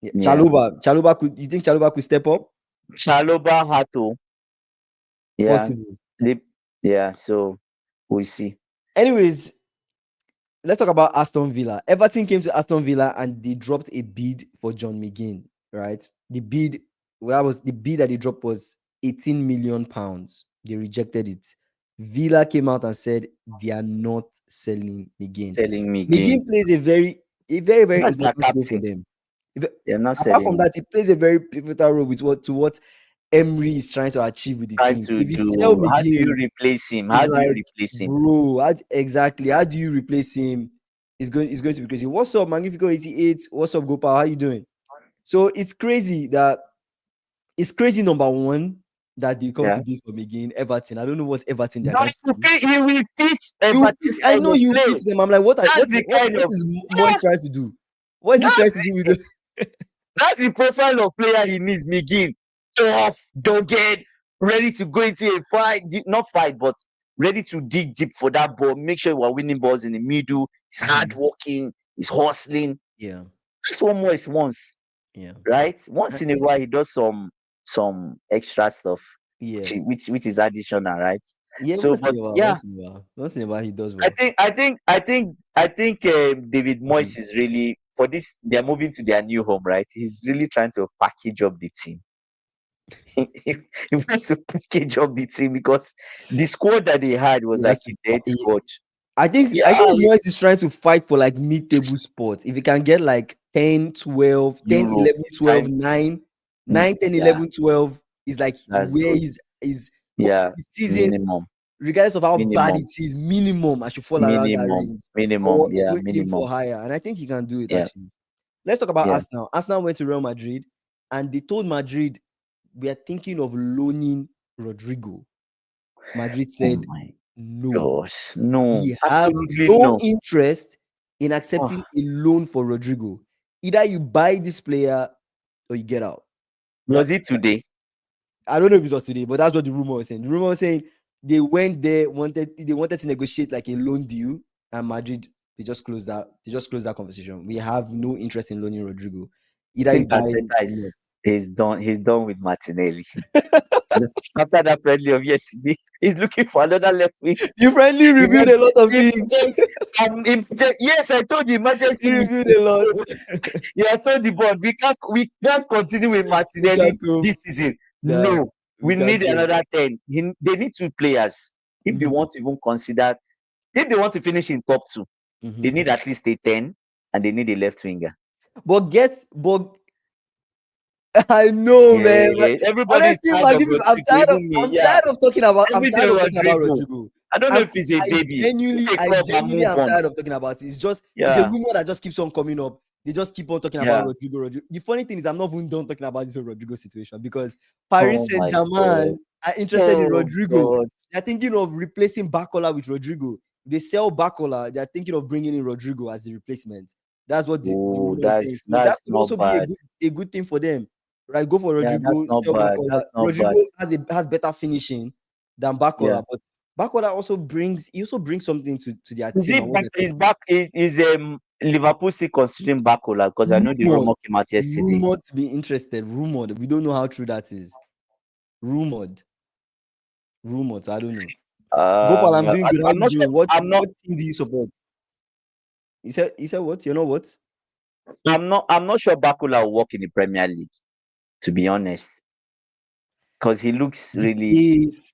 Chalobah you think Chalobah could step up?
Chalobah had to. Yeah.
Possibly.
So we'll see.
Anyways, let's talk about Aston Villa. Everton came to Aston Villa and they dropped a bid for John McGinn, right? The bid that they dropped was 18 million pounds. They rejected it. Villa came out and said they are not selling McGinn. McGinn plays a very, very important role for them. Apart from that, he plays a very pivotal role with what Emery is trying to achieve with the team.
How do you replace him?
Bro, exactly. How do you replace him? It's going to be crazy. What's up, Magnifico 88? What's up, Gopal? How you doing? So it's crazy, number one, that they come
Yeah.
to be from again. Everton. I don't know what Everton they're
No,
trying to do.
he will fit
He will
Everton's
I
kind
know
of
you
play.
fit them. I'm like, what
That's the kind
what
of
is
yeah,
Moyes trying to do? What is he trying
that's
to do with it?
that's the profile of player he needs. McGinn, tough, dogged, ready to go into a fight, not fight, but ready to dig deep for that ball. Make sure we're winning balls in the middle. He's hardworking. He's hustling.
Yeah.
That's what Moyes wants,
Yeah.
right? Once in a while, he does some extra stuff,
Yeah.
which is additional, right?
Yeah,
So,
once
but
in a while,
yeah,
once in a while. Once in a while he does
I
well.
think I think I think I think David Moyes is really for this. They're moving to their new home, right? He's really trying to package up the team. He wants to package up the team because the squad that they had was
He
like
has to
a dead squad. Yeah,
I think Moyes is trying to fight for like mid-table spots. If he can get like 10, 12, 10,
Europe
11, 12, 9, 9, 10,
yeah,
11, 12 is like
that's
where
good.
he's
Yeah,
the season,
minimum,
regardless of how bad
minimum,
it is, minimum I should fall around that range
minimum.
or
Yeah,
even aim
minimum.
for higher. And I think he can do it
Yeah,
actually. Let's talk about
yeah.
Arsenal. Arsenal went to Real Madrid and they told Madrid, we are thinking of loaning Rodrygo. Madrid
Oh
said,
my
no.
gosh, no,
We have
absolutely
no
no.
interest in
Oh,
accepting a loan for Rodrygo. Either you buy this player or you get out. Yeah,
was it today?
I don't know if it was today, but that's what the rumor was saying. The rumor was saying they went there, wanted to negotiate like a loan deal, and Madrid they just closed that. They just closed that conversation. We have no interest in loaning Rodrygo.
I
Either you
think
buy him
Arteta
or not.
is he's done. He's done with Martinelli. After that friendly of yesterday, he's looking for another left wing.
You friendly reviewed a lot of things.
Yes, I told you emergency
You reviewed
meeting.
a lot.
Yeah, I told the board we can't continue with
We
Martinelli
can't go.
this season.
Nah,
No,
we
we
can't
need
go.
another 10. They need two players. If they want to even consider, if they want to finish in top two, they need at least a 10 and they need a left winger.
But I know, man. But
Yeah, everybody is
honestly,
tired
my
of
people,
Rodrigo, even me.
I'm
Yeah,
tired of talking about
every day Rodrigo.
Rodrigo.
I don't know if he's a baby. Pick a
I
club and
genuinely
move
am
on.
tired of talking about it. It's a
Yeah,
rumor that just keeps on coming up. They just keep on talking about
yeah.
Rodrigo. The funny thing is, I'm not even done talking about this whole Rodrigo situation because Paris
Oh my God.
Saint-Germain are interested in
Oh
Rodrigo.
God.
They're thinking of replacing Bacola with Rodrigo. If they sell Bacola, they're thinking of bringing in Rodrigo as the replacement. That's what the
Oh,
rumor is saying.
that's
So that
that's
could
not
also be
bad.
a good thing for them. Right, go for
Yeah, that's
Rodrigo,
not
sell
bad.
Bacola.
That's not bad.
Rodrigo has better finishing than
Yeah.
Bacola, but Bacola also brings something to their
Is
team
he
and what
back?
they're
Is back? Is Liverpool still considering Bakola? Because I know the
rumored,
rumor came out yesterday.
rumored to be interested. Rumored. We don't know how true that is. Rumored. Rumored. I don't know. Gopal, I'm doing good. How
I'm
you
not sure.
doing?
I'm not.
What team do you support? You said what? You know what?
I'm not sure Bakola will work in the Premier League. To be honest, because he looks
The
really.
pace,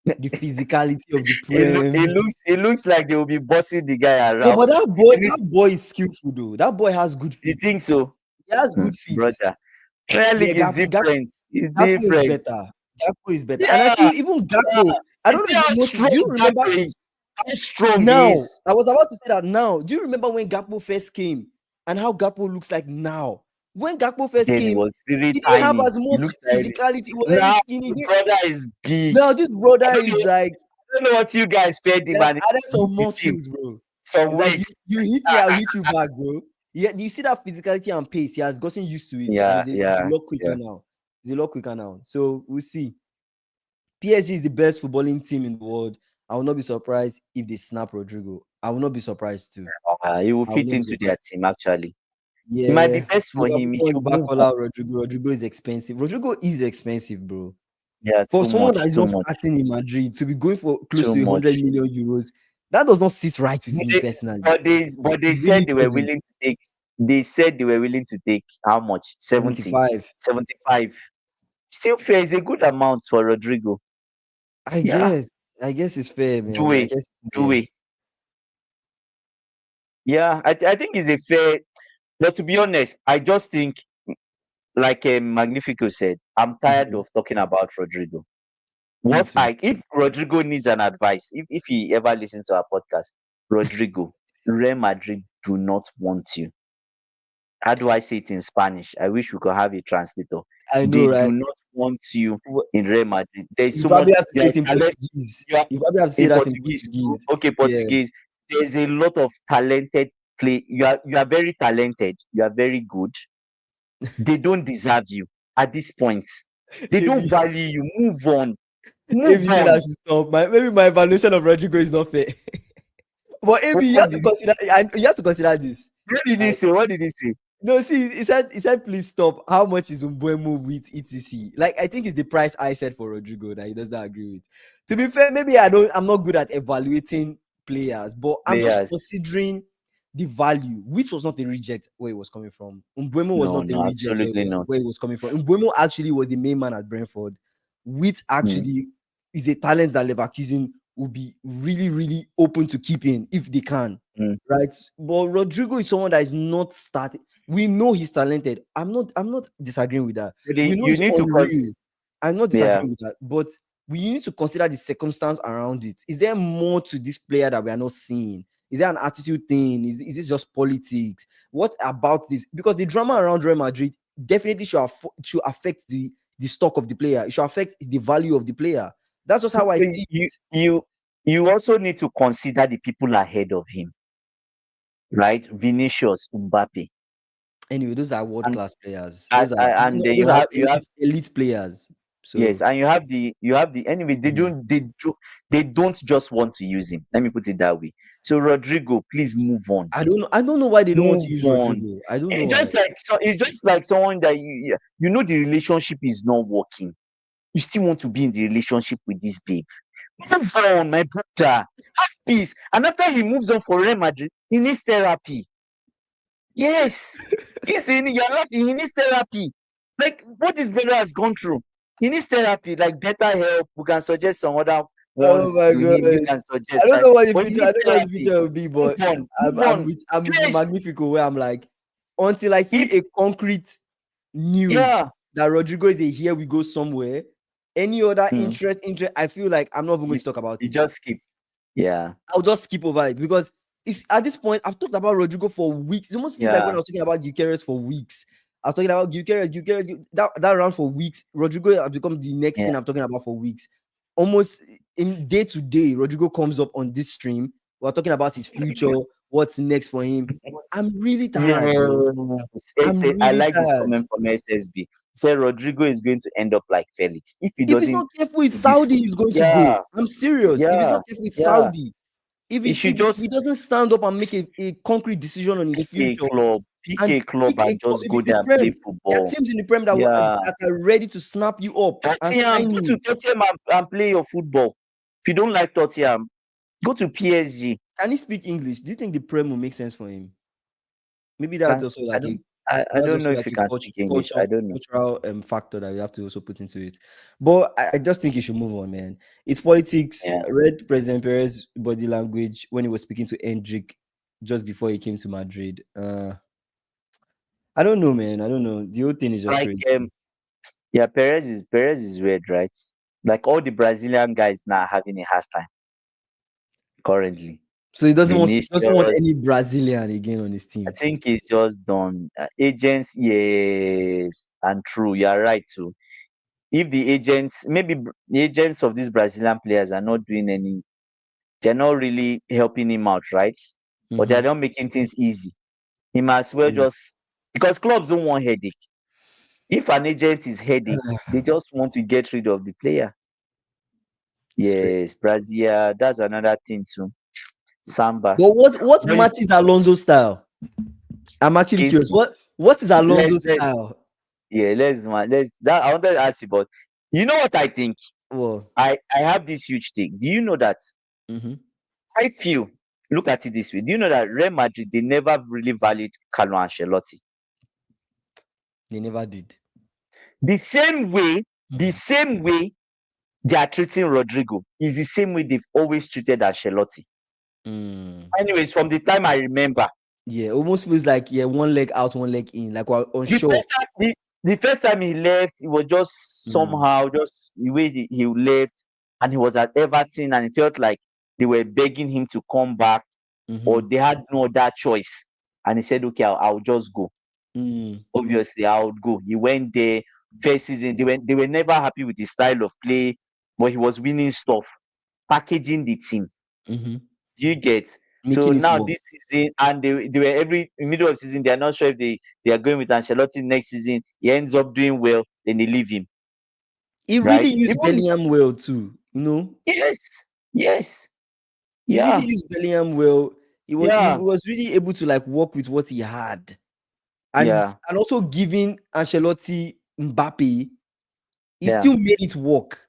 the physicality of the
It, look,
prem.
it looks. It looks like they will be bossing the guy
No,
around.
but
He needs-
that boy is skillful though. That boy has good
You
feet.
think so,
He has good feet.
brother? Premier
Yeah,
League is different. It's
Gakpo is
different.
better. Gakpo is better. And I
Yeah.
feel even
Yeah.
Gakpo, I
You
don't know
see
if you
how
noticed. Do
strong
you remember
Gakpo is? How strong he
now?
is.
I was about to say that now. Do you remember when Gakpo first came and how Gakpo looks like now? When Gakpo first
Then he
came,
was really
he didn't have
tiny.
as
He
much
looked tiny.
physicality. He was very
Now
skinny.
the brother is big.
Now this brother
I don't
is
know,
like
I don't know what you guys fed
he
him
has
and
added
he
some
the gym
muscles, bro.
some
It's like
weight.
you hit me, I'll hit you back, bro. Yeah, do you see that physicality and pace? He has gotten used to it, and
Yeah,
it's a
yeah,
lot quicker
yeah.
now. It's a lot quicker now. So we'll see. PSG is the best footballing team in the world. I will not be surprised if they snap Rodrigo. I will not be surprised too.
He will
I will
fit
not be
into their
surprised.
team actually. It might be
Yeah.
best for him.
Liverpool
He
want
should move on.
Bacola, Rodrigo. Rodrigo is expensive. Rodrigo is expensive, bro.
Yeah,
For
too
someone
much,
that is
too
not
much,
starting in Madrid to be going for close
too
to 100
much.
million euros, that does not sit right with
But
me
they,
personally.
but they
It
said
really
they were
doesn't.
willing to take. They said they were willing to take how much? 70,
75.
75. Still fair. Is a good amount for Rodrigo.
I
Yeah,
guess. I guess it's fair, man. I
Due,
guess it's fair.
Due. Yeah, I think it's a fair. But to be honest, I just think, like Magnifico said, I'm tired
Mhm.
of talking about Rodrigo.
Me
What
too.
I if Rodrigo needs an advice, if he ever listens to our podcast, Rodrigo, Real Madrid do not want you. How do I say it in Spanish? I wish we could have a translator.
I know,
They
right?
do not want you in Real Madrid. There's
You
so much.
probably have to say
You're
it in
talent.
Portuguese.
You are
You probably have to say
in
that in
Portuguese.
Portuguese.
Okay,
Yeah.
Portuguese. There's a lot of talented play. You are very talented. You are very good. They don't deserve you at this point. They don't
If
value you. Move on.
if
Move
you said I
on.
should stop, maybe my evaluation of Rodrygo is not fair. But maybe you
What
have to
did
consider. You have to consider this.
what did he
Right?
say? What did he say?
No, see, he said, please stop. How much is Umbuemo with etc? Like, I think it's the price I said for Rodrygo that he does not agree with. To be fair, maybe I'm not good at evaluating players, but I'm just
Players.
considering the value, which was not a reject where it was coming from. Umbuemo was
No,
not a
no,
reject
absolutely not.
where it was coming from. Umbuemo actually was the main man at Brentford, which
Mm,
actually is a talent that Leverkusen will be really, really open to keeping if they can.
mm.
Right, but Rodrygo is someone that is not starting. We know he's talented. I'm not disagreeing with that.
But
We know
you
he's
need to
unreal. I'm not
yeah.
disagreeing with that. But we need to consider the circumstance around it. Is there more to this player that we are not seeing? Is there an attitude thing? Is this just politics? What about this? Because the drama around Real Madrid definitely should affect the stock of the player. It should affect the value of the player. That's just how I see
You
it.
you you also need to consider the people ahead of him, right? Vinicius, Mbappe,
Anyway, those are world
and
class players.
and,
Those are
and then
those
you
are
have
elite players.
yes,
So
and you have the anyway.
mhm.
They don't just want to use him. Let me put it that way. So Rodrigo, please move on.
I don't know why they don't want to
Move
use
on.
Rodrigo. I don't know
It's
why.
just like it's just like someone that you know the relationship is not working. You still want to be in the relationship with this babe. Move on, my brother. Have peace. And after he moves on for Real Madrid, he needs therapy. Yes. He's in you're laughing, he needs therapy. Like what this brother has gone through. He needs therapy, like better help. We can suggest some other
Oh
ones
my
to him. You
god.
can
I
suggest,
don't
right?
know what the
But he
future. I
needs
don't know what the
therapy.
future will be,
Move
but
on.
I'm
Move
I'm
on.
with I'm with the
Yes.
Magnifico where I'm like, until I see
If
a concrete news
yeah.
that Rodrigo is a here we go somewhere. Any other
Mm,
interest, I feel like I'm not even going
you,
to talk about
you
it.
just skip. Yeah.
I'll just skip over it because it's at this point I've talked about Rodrigo for weeks. It almost feels like when I
Yeah.
was talking about Gyökeres for weeks. I was talking about Gyökeres, that round for weeks. Rodrigo has become the next
Yeah.
thing I'm talking about for weeks. Almost in day to day, Rodrigo comes up on this stream. We're talking about his future, what's next for him. I'm really tired, bro. I'm
I
really
like this
tired.
comment from SSB. Say Rodrigo is going to end up like Felix if he
If he's
doesn't
not careful, it's
put this
Saudi
foot.
he's going to go.
Yeah,
I'm serious. If he's
yeah,
not careful, it's
yeah.
Saudi. If
He
he
should
if he
just
doesn't stand up and make a concrete decision on his
pick a
future
club, pick
and
a club,
pick a
and
club,
just
if
go
it's the
there and play
Prem, there are
football.
teams in the Prem that
Yeah,
that are ready to snap you up and
Tottenham,
sign
go to
you.
Tottenham and play your football. If you don't like Tottenham, go to PSG.
Can he speak English? Do you think the Prem will make sense for him? Maybe that's
Can
also
I
like
don't I don't know if you
a
can speak English.
culture
I don't know.
cultural factor that we have to also put into it. But I just think he should move on, man. It's politics.
Yeah.
I read President Perez body language when he was speaking to Hendrick just before he came to Madrid. I don't know, man. I don't know. The whole thing is just
Like
crazy.
yeah, Perez is weird, right? Like all the Brazilian guys now having a hard time currently.
So he doesn't want
Vinicius,
any Brazilian again on his
I
team.
think it's just done. Agents, yes, and true. You are right too. If the agents, maybe the agents of these Brazilian players are not doing any, they're not really helping him out, right? Or they're
Mhm.
not making things easy. He might as well just because clubs don't want headache. If an agent is headache, they just want to get rid of the player.
It's crazy.
Yes, Brazil, that's another thing too. Samba.
But what
But
matches Alonso's style? I'm actually
it's,
curious. What is
let's
Alonso's
let
style?
yeah, let's that I wanted to ask you about. You know what I think?
Well,
I have this huge thing. Do you know that
mhm.
I feel look at it this way? Do you know that Real Madrid they never really valued Carlo Ancelotti?
They never did.
The same way, the
Mhm.
same way they are treating Rodrigo is the same way they've always treated Ancelotti.
Mm.
Anyways, from the time I remember,
Yeah, almost feels like one leg out, one leg in, like we're
the
unsure.
first time the first time he left, it was just
Mm.
somehow just the way he left, and he was at Everton, and it felt like they were begging him to come back, or
Mhm.
they had no other choice. And he said, "Okay, I'll just go."
Mm.
Obviously, I would go. He went there, first season, they were never happy with his style of play, but he was winning stuff, packaging the team.
Mm-hmm.
Do you get? So
Making it
now
work.
this season, and they were every in middle of season, they are not sure if they are going with Ancelotti next season. He ends up doing well, then they leave him.
He really
Right?
used
Even
Bellingham well too. You know,
yes, yes,
he really
yeah,
used Bellingham well. He
yeah,
was really able to like work with what he had, and
yeah,
also giving Ancelotti Mbappe, he
yeah.
still made it work.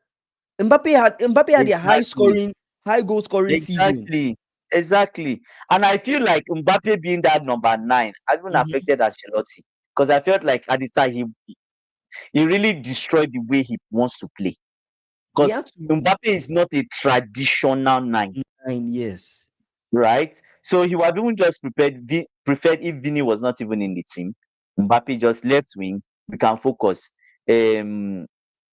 Mbappe had a
Exactly.
high goal scoring season.
Exactly. Exactly. And I feel like Mbappe being that number 9 has even
Mhm.
affected Ancelotti, because I felt like at the start he really destroyed the way he wants to play.
He
Because
had to
Mbappe is not a traditional 9,
9 years.
right? So he would have even just preferred if Vini was not even in the team. Mbappe just left wing. We can focus. Um,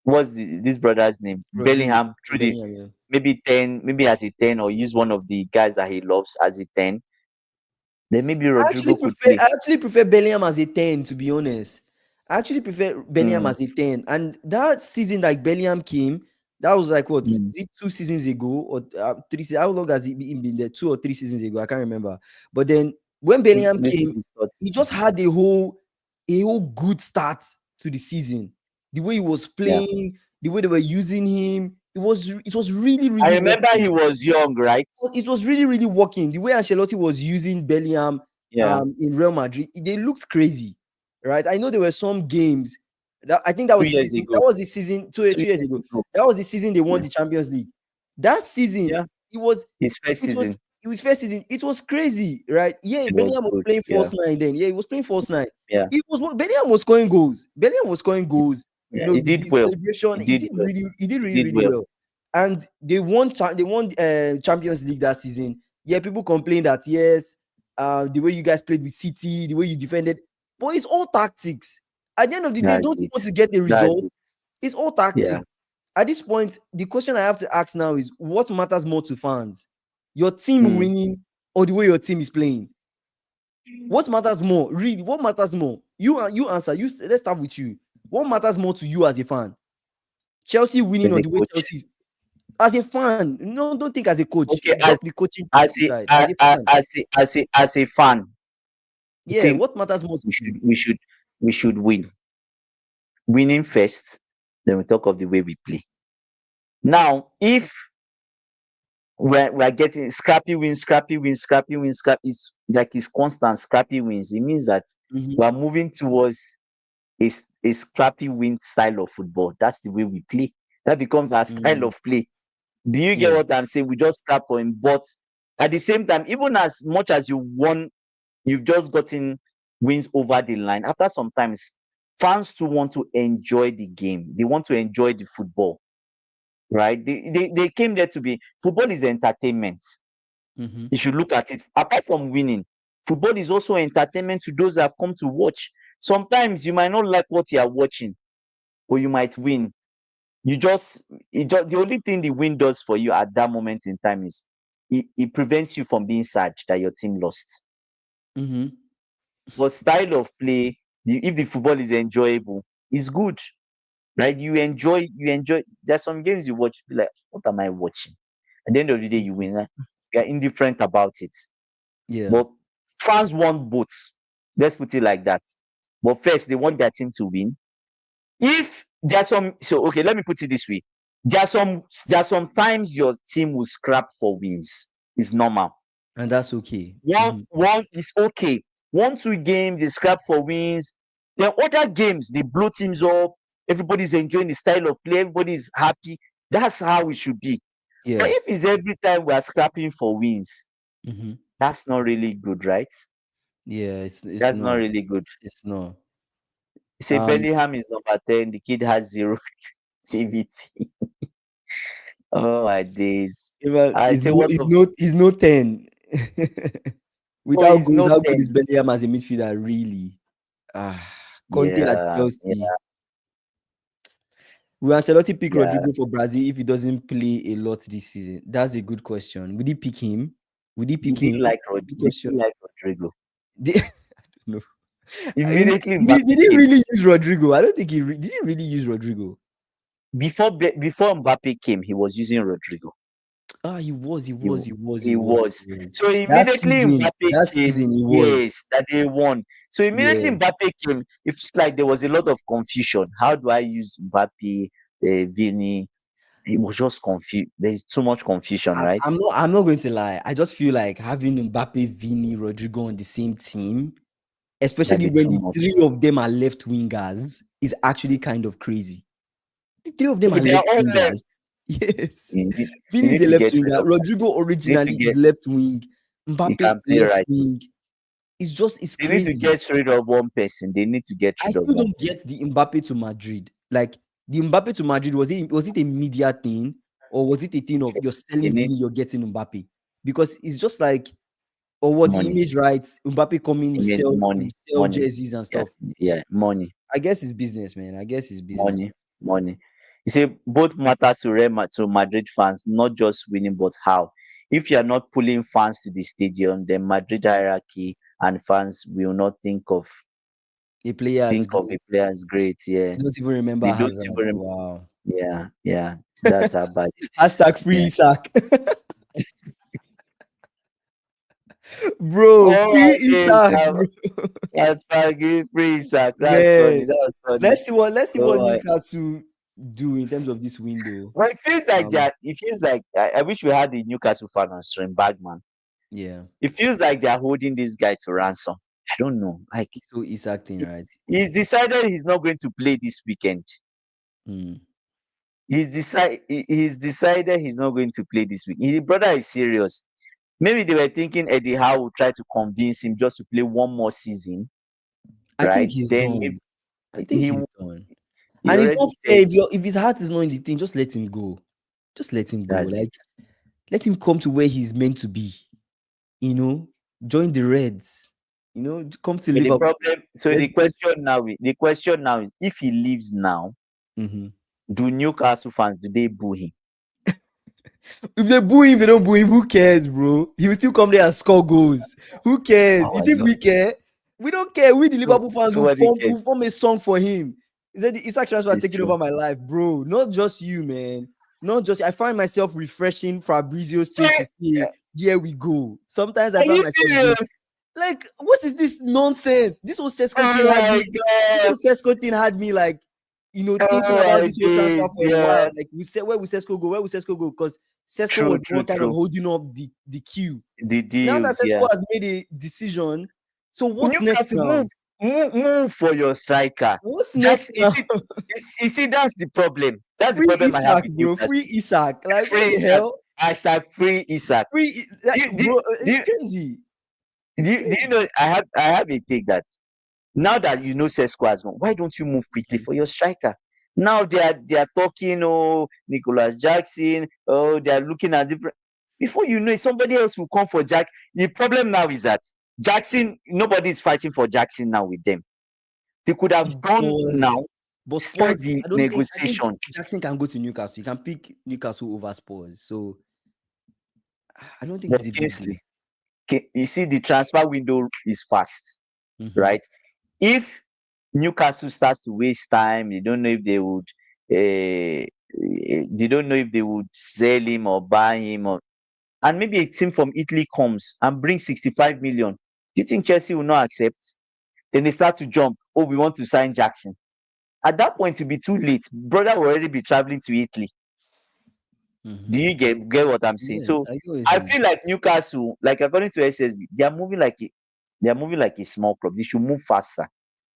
what's this brother's name?
Rodrygo,
Bellingham through the
Bellingham. Yeah.
maybe 10, maybe as a 10, or use one of the guys that he loves as a 10. Then maybe Rodrygo could play.
I actually prefer Bellingham as a 10, to be honest. I actually prefer Bellingham
Mm,
as a 10. And that season like Bellingham came, that was like what? Is
mm.
it 2 seasons ago or 3 seasons? How long has he been there? 2 or 3 seasons ago? I can't remember. But then when Bellingham
Maybe
came,
this thought.
he just had a whole good start to the season. The way he was
Yeah.
playing, the way they were using him, it was really,
I
really
remember
working.
he was young, right?
It was really, really working. The way Ancelotti was using Bellingham
Yeah.
in Real Madrid, they looked crazy, right? I know there were some games that I think that
Two
was the
years
season. That
ago.
was the season 2,
Two
2 years
years
ago.
ago.
That was the season they won
Yeah.
the Champions League. That season,
Yeah.
it was
His first
it
season.
was it was first season. It was crazy, right? Yeah,
It was
Bellingham was
good.
playing
Yeah.
false nine then. Yeah, he was playing false nine.
Yeah.
Bellingham was scoring goals. Bellingham was scoring goals.
Yeah.
With
He did
his
well.
celebration,
He did well.
he did
He
really,
did
really
well.
well. And they won Champions League that season. Yeah, people complain that yes, the way you guys played with City, the way you defended, but it's all tactics. At the end of the day,
That's
don't you
it.
want to get a
That's
result?
it.
It's all
Yeah.
tactics. At this point, the question I have to ask now is what matters more to fans? Your team
Mm.
winning or the way your team is playing? What matters more? Really, what matters more? You answer. Let's start with you. What matters more to you as a fan? Chelsea winning
As
or
a
the way
coach.
Chelsea's as a fan? No, don't think as a coach.
Okay,
Drop the coaching
as a
aside. As a fan,
as a fan, I
yeah.
think
What matters more to
we
you?
should we should we should win. Winning first, then we talk of the way we play. Now, if we're getting scrappy wins, scrappy wins, scrappy wins, it's constant scrappy wins. It means that
Mhm.
we're moving towards a scrappy win style of football. That's the way we play. That becomes our style
Mm,
of play. Do you get
yeah.
what I'm saying? We just scrap for him, but at the same time, even as much as you won, you've just gotten wins over the line. After sometimes, fans too want to enjoy the game. They want to enjoy the football, right? They came there to be. Football is entertainment.
Mhm.
You should look at it. Apart from winning, football is also entertainment to those that have come to watch. Sometimes you might not like what you are watching, but you might win. The only thing the win does for you at that moment in time is it prevents you from being sad that your team lost.
Mhm.
But style of play, if the football is enjoyable, it's good, right? You enjoy. There's some games you watch, be like, what am I watching? At the end of the day, you
Mhm.
win. You're indifferent about it.
Yeah.
But fans want both. Let's put it like that. But first, they want their team to win. If there's some, so okay, let me put it this way: there's some times your team will scrap for wins. It's normal.
And that's okay. Mhm.
One is okay. 1, 2 games they scrap for wins. Then other games they blow teams up. Everybody's enjoying the style of play. Everybody's happy. That's how it should be. But
Yeah.
if it's every time we are scrapping for wins,
Mhm.
that's not really good, right?
Yeah. It's
That's not
not.
really good.
It's not.
Say
Um.
Bellingham is number 10. The kid has zero activity. Oh my days.
Well,
I
it's
say
no.
what
It's
of
no. It's no 10.
oh
Without
he's
goals,
no
how good is
10.
Bellingham as a midfielder? Really? Ah, Conte at
Yeah,
Chelsea.
yeah,
Will Ancelotti pick
yeah.
Rodrigo for Brazil if he doesn't play a lot this season? That's a good question. Would he pick him? Would he pick him? It's a good
Do
question.
you like Rodrigo?
I don't know.
Immediately
Did
Mbappe
he
came.
really use Rodrygo? I don't think did he really use Rodrygo.
Before Mbappe came, he was using Rodrygo.
He was.
He was. So
That
immediately
season,
Mbappe came,
he was.
yes, that they won. So immediately
Yeah.
Mbappe came, it's like there was a lot of confusion. How do I use Mbappe, Vini? It was just confused. There's too much confusion, right?
I'm not going to lie. I just feel like having Mbappe, Vini, Rodrygo on the same team,
That'd
especially
be
when
too
the
much.
3 of them are left wingers, is actually kind of crazy. The 3 of them
Oh,
are
they are
left
all
wingers.
left.
Yes.
You
Vini is
need
a
to
left
get rid
winger.
of that.
Rodrygo
You need to
originally is
get.
left wing.
He
Mbappe
can play
left
right.
wing. It's
They need to
crazy.
get rid of one person. They need to get
I
rid of
still
one
don't
person.
get the Mbappe to Madrid. Like the Mbappe to Madrid, was it a media thing, or was it a thing of you're
They
selling
need
Vini, you're getting Mbappe? Because it's just like, or what the
money.
image rights, Mbappe coming
They
to
need money.
sell
Money.
jerseys and
Yeah,
stuff.
yeah, money.
I guess it's business, man. I guess it's business.
Money. You see, both matters to to Madrid fans, not just winning, but how. If you are not pulling fans to the stadium, then Madrid hierarchy and fans will not
A player is
think of a
great.
player as great. Yeah,
You don't even remember
they don't
Hazard.
even.
Wow.
Yeah, yeah. That's how bad it is.
Hashtag free
Yeah.
Isak. Bro,
Oh
free
my days,
Isak, bro.
that's fucking free, Isak. That's funny.
Man.
That was funny.
Let's see what
Oh my.
Newcastle do in terms of this window.
Well, it feels like
Um,
that. It feels like I wish we had the Newcastle fan on stream, Bagman.
yeah.
It feels like they're holding this guy to ransom. I don't know. Like
So Isak thing, right?
he's decided he's not going to play this weekend.
Mm.
He's decided he's not going to play this week. His brother is serious. Maybe they were thinking Eddie Howe would try to convince him just to play one more season,
I think
right?
he's
Then
done. I think
he
he's done.
he
And it's
already
not
said
fair if his heart is not in the thing, just let him go. Just let him go.
that's
Like,
it.
let him come to where he's meant to be. You know, join the Reds. Come to
But the
Liverpool.
problem, so
Let's
the question now is if he leaves now,
Mhm.
do Newcastle fans do they boo him?
If they boo him, they don't boo him. Who cares, bro? He will still come there and score goals. Who cares?
Oh
You
my
think
god.
we care? We don't care. We, the
So
Liverpool fans,
so what do you care?
will form a song for him. He said the Isak transfer has
It's
taken
true.
over my life, bro. Not just you, man. Not just I find myself refreshing Fabrizio's
So,
page to say, here we go. Sometimes I
are
find
you
myself doing
serious?
like, what is this nonsense? This whole Sesko thing
Oh
had
my
me. This
god.
whole Sesko thing had me like, thinking
Oh
about
my
this whole transfer
days.
for a
Yeah.
while. Like, we said, where will Sesko go? Where will Sesko go? Because Sesko
True,
was the
true,
one kind of
true.
holding up the queue.
The
Now that
deals, yeah.
Sesko has made a decision, so what's next
Newcastle
now?
move for your striker.
What's next
Jackson,
now?
you see, that's the problem. That's the
Free
problem I have
Isak,
with
bro.
Newcastle.
Free Isak. Like, what
Free
the
Isak.
hell?
Hashtag free Isak.
Like,
Do you, do,
bro,
you- do,
it's
you,
crazy.
do,
It's
you, do you
crazy.
know I have a take that now that you know Sesko has gone, why don't you move quickly for your striker? Now they are talking, oh, Nicolas Jackson, oh, they are looking at different. Before you know it, somebody else will come for Jack. The problem now is that Jackson, nobody is fighting for Jackson now with them. They could have gone
Spurs.
now,
But
start
Spurs,
the
I think
negotiation.
Jackson can go to Newcastle. You can pick Newcastle over Spurs. So I don't think
But
it's a big deal.
Kingsley, you see, the transfer window is fast,
Mhm.
right? If Newcastle starts to waste time, they don't know if they would they don't know if they would sell him or buy him, and maybe a team from Italy comes and brings 65 million. Do you think Chelsea will not accept? Then they start to jump. Oh, we want to sign Jackson. At that point, it'll be too late. Brother will already be traveling to Italy. Do
Mhm.
you get what I'm saying?
Yeah,
So
I get what you're
I
saying.
feel like Newcastle, like according to SSB, they are moving like a small club. They should move faster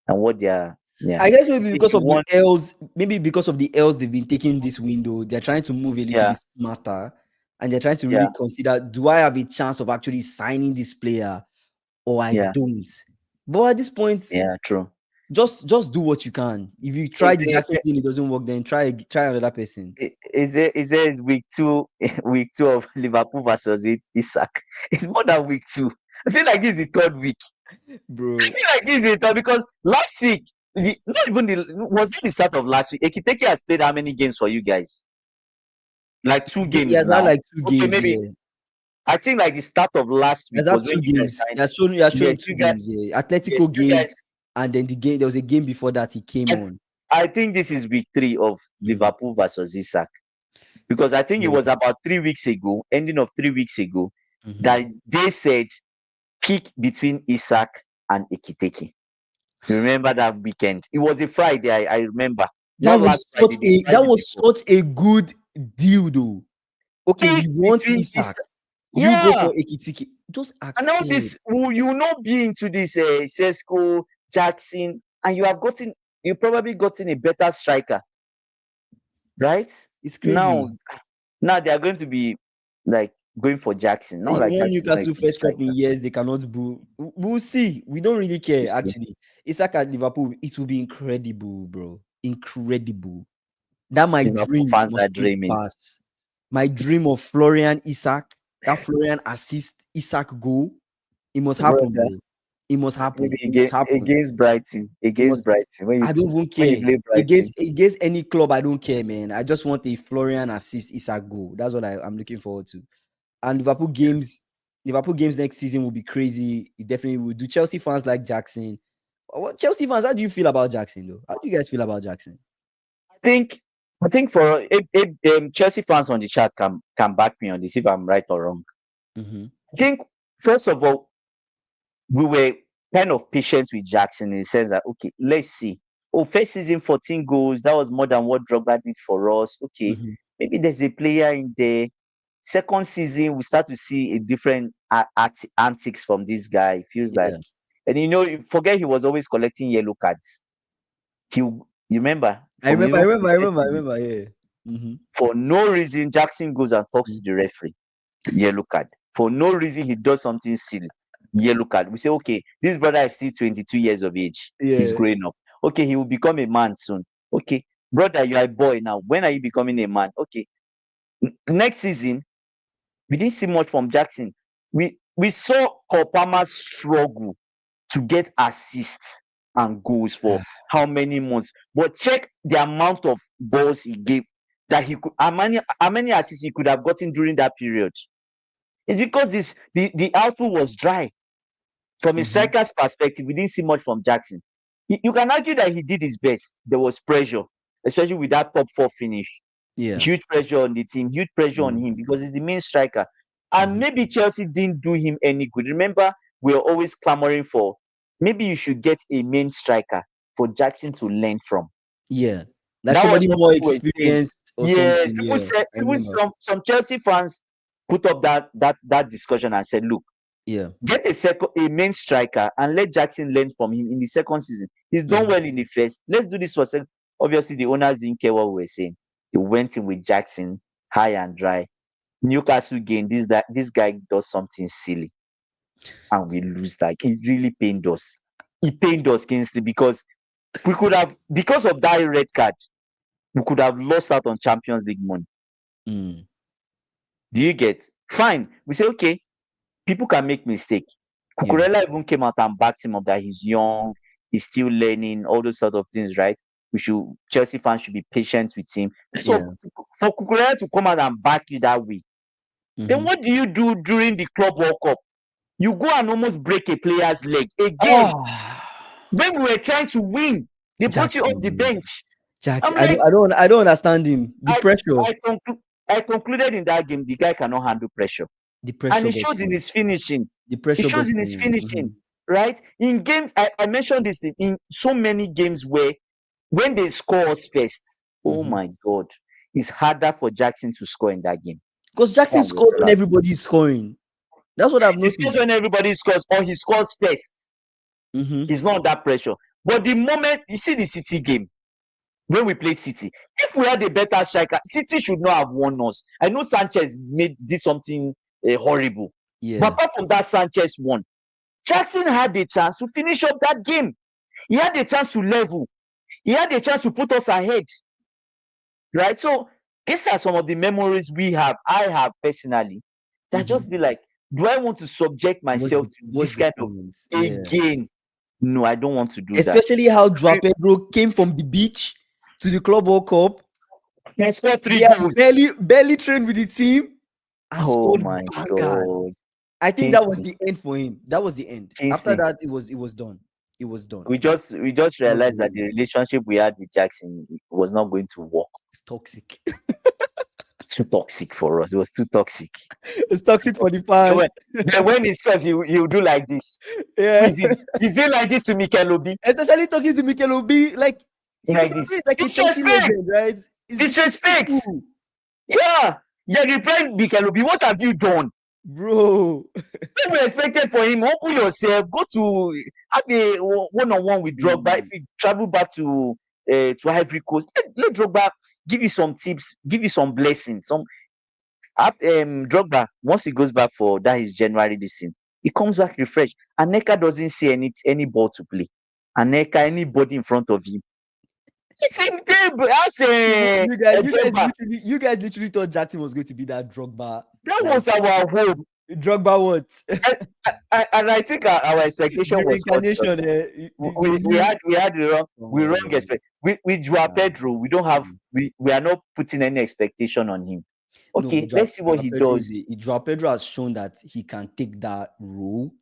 than what they are. Yeah.
I guess maybe
If
because
you
of the
want,
L's, maybe because of the L's they've been taking this window, they're trying to move a little
yeah,
bit smarter, and they're trying to
yeah,
really consider: do I have a chance of actually signing this player, or I
yeah,
don't? But at this point,
yeah, true.
just do what you can. If you try
Is
the
it
Jackson thing, it doesn't work, then try another person.
is week two week two of Liverpool versus Isak? It's more than week two. I feel like this is the third week. I
Bro,
feel like this is the third because last week, not even was it the start of last week? Ekiteke has played how many games for you guys? Like two
he
games
has had
now.
like two
Okay,
games,
maybe
yeah.
I think like the start of last
He
week
has had
was when
two
you guys
games.
signed.
He has shown
Yes,
two
you guys.
games, yeah. Atletico
Yes, you guys.
game. and then there was a game before that he came on.
I think this is week 3 of Liverpool versus Isak, because I think it was about 3 weeks ago, ending of 3 weeks ago, that they said pick between Isak and Ekitike. You remember that weekend? It was a Friday. I remember.
That was such a good deal, though. Okay, we want Isak. You go for Ekitike. Just accept.
And all this, you will not be into this Sesko, Jackson, and you probably gotten a better striker, right?
It's crazy.
Now they are going to be like going for Jackson. Not like
Newcastle first cup in years, they cannot boo. We'll see. We don't really care, actually. Isak at Liverpool, it will be incredible, bro. Incredible. That my dream
fans are dreaming.
Pass. My dream of Florian Isak, that Florian assist Isak goal, it must happen, bro. It must happen.
Against Brighton. Brighton.
I don't even care. Against any club, I don't care, man. I just want a Florian assist Isak goal. That's what I'm looking forward to. And Liverpool games next season will be crazy. It definitely will. Do Chelsea fans like Jackson? What Chelsea fans? How do you feel about Jackson, though? How do you guys feel about Jackson?
I think for Chelsea fans on the chat can back me on this if I'm right or wrong. I think first of all, we were kind of patient with Jackson in the sense that, okay, let's see. First season 14 goals, that was more than what Drogba did for us. Okay, maybe there's a player in there. Second season, we start to see a different antics from this guy. It feels like, and forget he was always collecting yellow cards. You remember?
I remember. Yeah.
For no reason, Jackson goes and talks to the referee. Yellow card. For no reason, he does something silly. Yellow card. We say, okay, this brother is still 22 years of age. Yeah. He's growing up. Okay, he will become a man soon. Okay, brother, you are a boy now. When are you becoming a man? Okay. Next season, we didn't see much from Jackson. We saw Kopama struggle to get assists and goals for how many months? But check the amount of balls he gave that he could. How many assists he could have gotten during that period? It's because the output was dry. From a striker's perspective, we didn't see much from Jackson. You can argue that he did his best. There was pressure, especially with that top 4 finish.
Yeah,
huge pressure on the team, huge pressure on him because he's the main striker. And maybe Chelsea didn't do him any good. Remember, we are always clamoring for maybe you should get a main striker for Jackson to learn from.
Yeah, like somebody more experienced.
Yes, some Chelsea fans put up that discussion and said, look, get a main striker and let Jackson learn from him in the second season. He's done well in the first. Let's do this for second. Obviously, the owners didn't care what we were saying. They went in with Jackson, high and dry. Newcastle game, this guy does something silly, and we lose. Like, it really pained us. It pained us, Kingsley, because we could have, because of that red card, we could have lost out on Champions League money. Do you get? Fine. We say, okay, people can make mistakes. Cucurella even came out and backed him up that he's young, he's still learning, all those sort of things, right? Chelsea fans should be patient with him. So for Cucurella to come out and back you that way, then what do you do during the Club World Cup? You go and almost break a player's leg again. When we were trying to win, they brought you off the bench.
Jackson, I don't understand him. The pressure.
I concluded in that game, the guy cannot handle pressure. And it shows in his finishing. Right? In games, I mentioned this thing, in so many games where when they score us first, oh my God, it's harder for Jackson to score in that game.
Because Jackson scores when everybody's scoring. That's what I've noticed.
He scores when everybody scores, or he scores first. He's not under pressure. But the moment you see the City game, when we played City, if we had a better striker, City should not have won us. I know Sanchez did something horrible. But apart from that, Sanchez won. Jackson had the chance to finish up that game. He had the chance to level. He had the chance to put us ahead. Right? So these are some of the memories I have personally, that just be like, do I want to subject myself to this kind of again? No, I don't want to do that.
Especially how Joao Pedro came from the beach to the Club World Cup.
He scored 3 goals.
Barely trained with the team.
Oh my God.
I think that was the end for him. That was the end. After that, it was done. It was done.
We just realized that the relationship we had with Jackson was not going to work.
It's toxic.
Too toxic for us. It was too toxic.
It's toxic for the fans.
Then when he scores, he'll do like this.
Yeah.
Is it like this to Mikel Obi?
Especially talking to Mikel Obi, like
this.
Like a legend, right?
Disrespect. Yeah. You reply Mikel Obi. What have you done?
Bro.
What we expected for him, humble yourself, go to have a one-on-one with Drogba. If you travel back to Ivory Coast, let Drogba give you some tips, give you some blessings. Drogba, once he goes back for that is January this thing, he comes back refreshed. Aneka doesn't see any ball to play. Aneka, anybody in front of him. It's him
you guys literally thought Jackson was going to be that Drogba.
That was our hope.
Drogba what?
and I think our expectation was we had the wrong expect. With Joao Pedro, we don't have we are not putting any expectation on him. Okay, let's see what he does.
Joao Pedro has shown that he can take that role.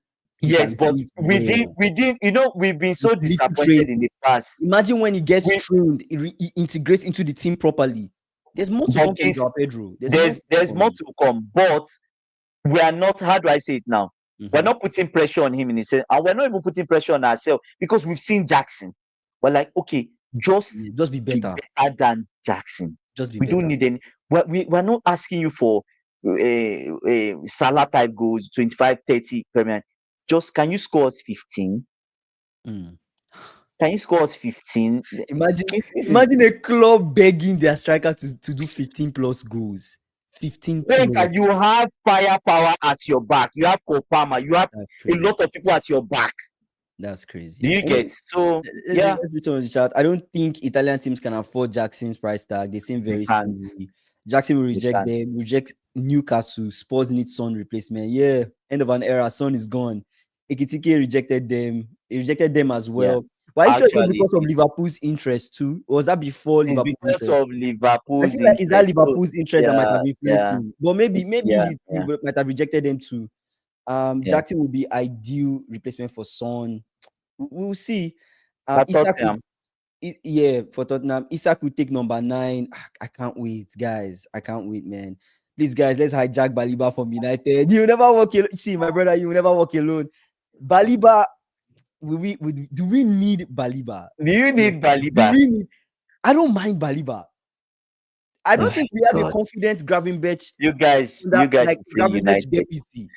Yes, but we didn't, we've been so disappointed in the past.
Imagine when he gets trained, he integrates into the team properly. There's more to come from Joao Pedro.
There's more to come, but we are not, how do I say it now? We're not putting pressure on him in his sense, and we're not even putting pressure on ourselves because we've seen Jackson. We're like, okay, just
be better
than Jackson.
We
don't need any. We're not asking you for a Salah type goals, 25, 30 per minute. Just can you score us 15? Can you score us 15?
Imagine a club begging their striker to do 15 plus goals. 15
plus. You have firepower at your back. You have Kopama. You have a lot of people at your back.
That's crazy.
Do you get? So yeah.
I don't think Italian teams can afford Jackson's price tag. They seem very stingy. Jackson will reject them. Reject Newcastle. Spurs need Son replacement. Yeah, end of an era. Son is gone. Ekitike rejected them. He rejected them as well. Yeah. But I'm sure it was because of Liverpool's interest too. Or was that before Liverpool?
Because of Liverpool's
I feel like it's that Liverpool's interest that might have influenced him. But maybe he might have rejected them too. Jackson will be ideal replacement for Son. We'll see. Isak for Tottenham. Isak will take number 9. I can't wait, guys. I can't wait, man. Please, guys, let's hijack Baliba from United. You never walk alone. See, my brother, you never walk alone. Baliba, do we need Baliba?
Do you need Baliba?
I don't mind Baliba. I don't think we have a confident Gravenberch.
You guys like
Gravenberch deputy.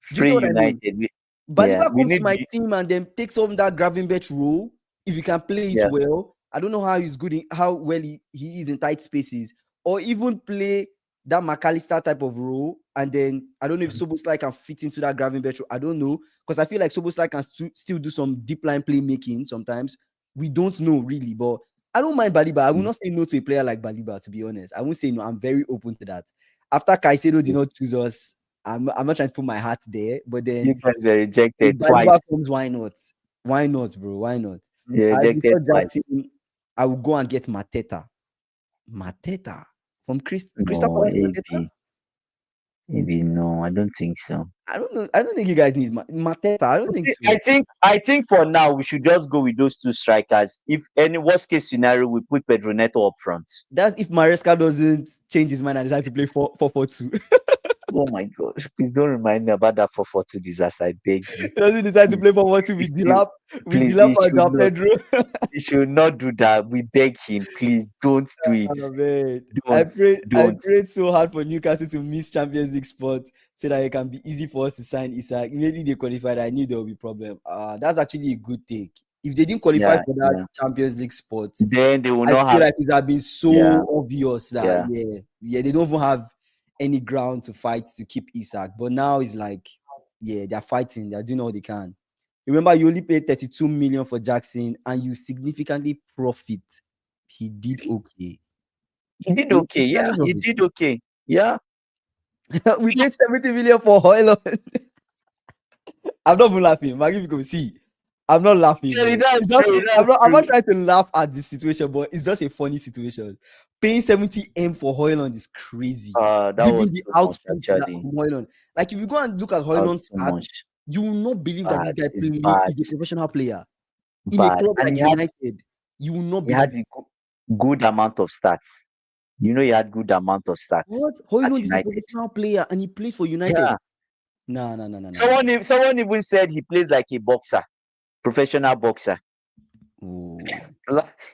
Free United.
Baliba comes to my team and then takes on that Gravenberch role. If he can play it well, I don't know how well he is in tight spaces, or even play that McAllister type of role. And then I don't know if Szoboszlai can fit into that Gravenberch role. I don't know, because I feel like Szoboszlai can still do some deep line playmaking sometimes. We don't know really, but I don't mind Baliba. I will not say no to a player like Baliba, to be honest. I won't say no. I'm very open to that. After Caicedo did not choose us, I'm not trying to put my heart there, but then
you guys were rejected twice.
Comes, why not? Why not, bro? Why not?
Rejected twice.
I will go and get Mateta from Crystal Palace.
Maybe no, I don't think so.
I don't know. I don't think you guys need Mateta. I don't think so.
I think for now we should just go with those two strikers. If any worst case scenario, we put Pedro Neto up front.
That's if Maresca doesn't change his mind and decide to play 4-4-2.
Oh my gosh! Please don't remind me about that 4-4-2 disaster. I beg you.
He doesn't decide to play 4-4-2 with Dilap and Pedro.
He should not do that. We beg him, please don't do it.
I prayed so hard for Newcastle to miss Champions League spot so that it can be easy for us to sign Isak. Immediately they qualified, I knew there will be problem. That's actually a good take. If they didn't qualify for that Champions League spot,
then they will not have.
I feel like it has been so obvious that they don't even have any ground to fight to keep Isak. But now it's like, they're fighting. They're doing all they can. Remember, you only paid 32 million for Jackson and you significantly profit. He did okay.
He did okay. Yeah.
We paid 70 million for Højlund. I'm not even laughing. Maggie, you can see. I'm not laughing.
I'm
not trying to laugh at this situation, but it's just a funny situation. Paying 70M for Højlund is crazy.
That was
the output from Højlund. Like if you go and look at Højlund's act, you will not believe that this guy is a professional player. in a
bad.
club
And
like United, you will not
he had
believe.
a good amount of stats. You know, he had good amount of stats
What? Højlund
at
is a
United.
professional player and he plays for United.
Yeah.
No, no, no, no, no, no.
Someone even said he plays like a boxer, professional boxer.
Oh.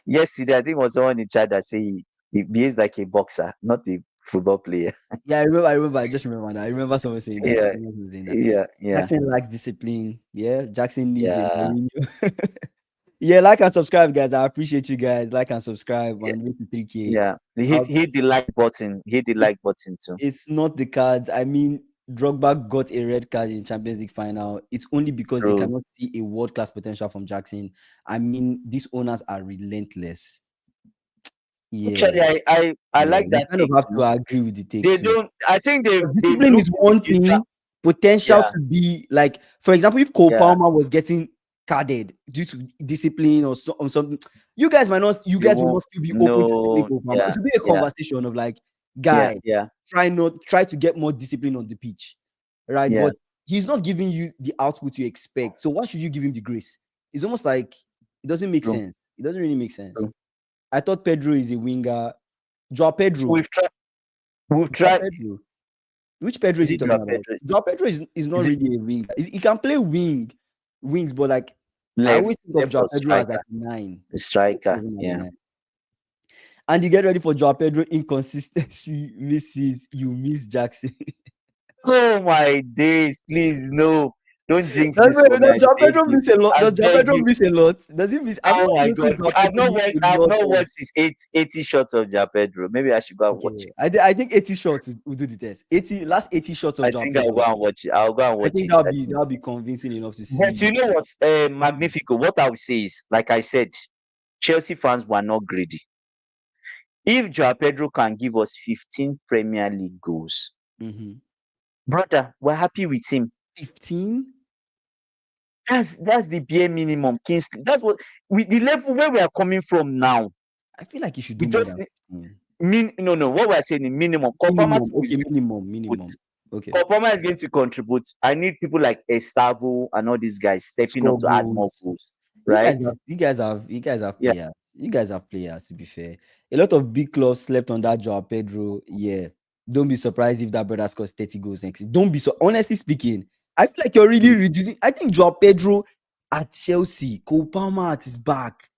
Yesterday, I think it was someone in chat that said he behaves like a boxer, not a football player.
Yeah, I remember. I just remember that. I remember someone saying that.
Yeah,
Someone saying that.
yeah.
Jackson lacks discipline. Yeah, Jackson needs a
Yeah.
Mourinho. Yeah, like and subscribe, guys. I appreciate you guys. Like and subscribe
Yeah.
and wait to 3K.
Yeah. Hit the like button. Hit the like button too.
It's not the cards. I mean, Drogba got a red card in Champions League final. It's only because they
True.
cannot see a world-class potential from Jackson. I mean, these owners are relentless.
Actually,
Yeah.
I like
We
that
kind of
take
have
too.
to agree with the take
They
too.
don't. I think they've
Discipline is
looked in the
one
future.
thing. Potential
Yeah.
to be like, for example, if Cole
Yeah.
Palmer was getting carded due to discipline or something, you guys might not. You guys will not still be open to selling Cole Palmer.
Yeah.
It will be a
Yeah.
conversation of like,
Yeah.
guy,
Yeah.
try to get more discipline on the pitch, right?
Yeah.
But he's not giving you the output you expect. So why should you give him the grace? It's almost like it doesn't make
True.
sense. It doesn't really make sense.
True.
I thought Pedro is a winger. Joao Pedro.
We've tried. We've
Joao
tried.
Pedro. Which Pedro is
Is
he
it
talking
Joao
about?
Pedro?
Joao Pedro is not
Is it
really a winger. He can play wings, but like I always think of
left
Joao
or
Pedro as
striker?
like a 9.
The striker.
Even as a
Yeah.
9. And you get ready for Joao Pedro inconsistency misses. You miss Jackson.
Oh my days! Please no, don't jinx
Does
this for me. I
Joao
beg
Pedro
you.
miss a lot?
I
Does Joao
beg
Pedro
you.
miss a lot? Does he miss? I've
Oh
not
my
noticed
God!
Joao
I've
Pedro
not
miss
watched.
a
I've
lot.
not watched his 80 shots of Joao Pedro. Maybe I should go and watch
Okay.
it.
I think 80 shots will do the test. 80 shots of
I
Joao
think I'll
Pedro.
go and watch it. I'll go and
I
watch
think
it.
that'll be convincing enough to
But
see.
you know what? Magnifico. What I would say is, like I said, Chelsea fans were not greedy. If Joao Pedro can give us 15 Premier League goals, brother, we're happy with him.
15?
That's the bare minimum, Kingsley. That's what with the level where we are coming from now.
I feel like you should
We
do more
just
than 15.
no. What we're saying is minimum.
Minimum. Okay, minimum. Okay.
Kopama is going to contribute. I need people like Estavo and all these guys stepping up
Score
to add more
goals.
goals,
You
right?
guys have
Yeah.
players. You guys have players, to be fair. A lot of big clubs slept on that Joao Pedro. Yeah. Don't be surprised if that brother scores 30 goals next season. Don't be so honestly speaking. I feel like you're really reducing. I think Joao Pedro at Chelsea, Cole Palmer at his back,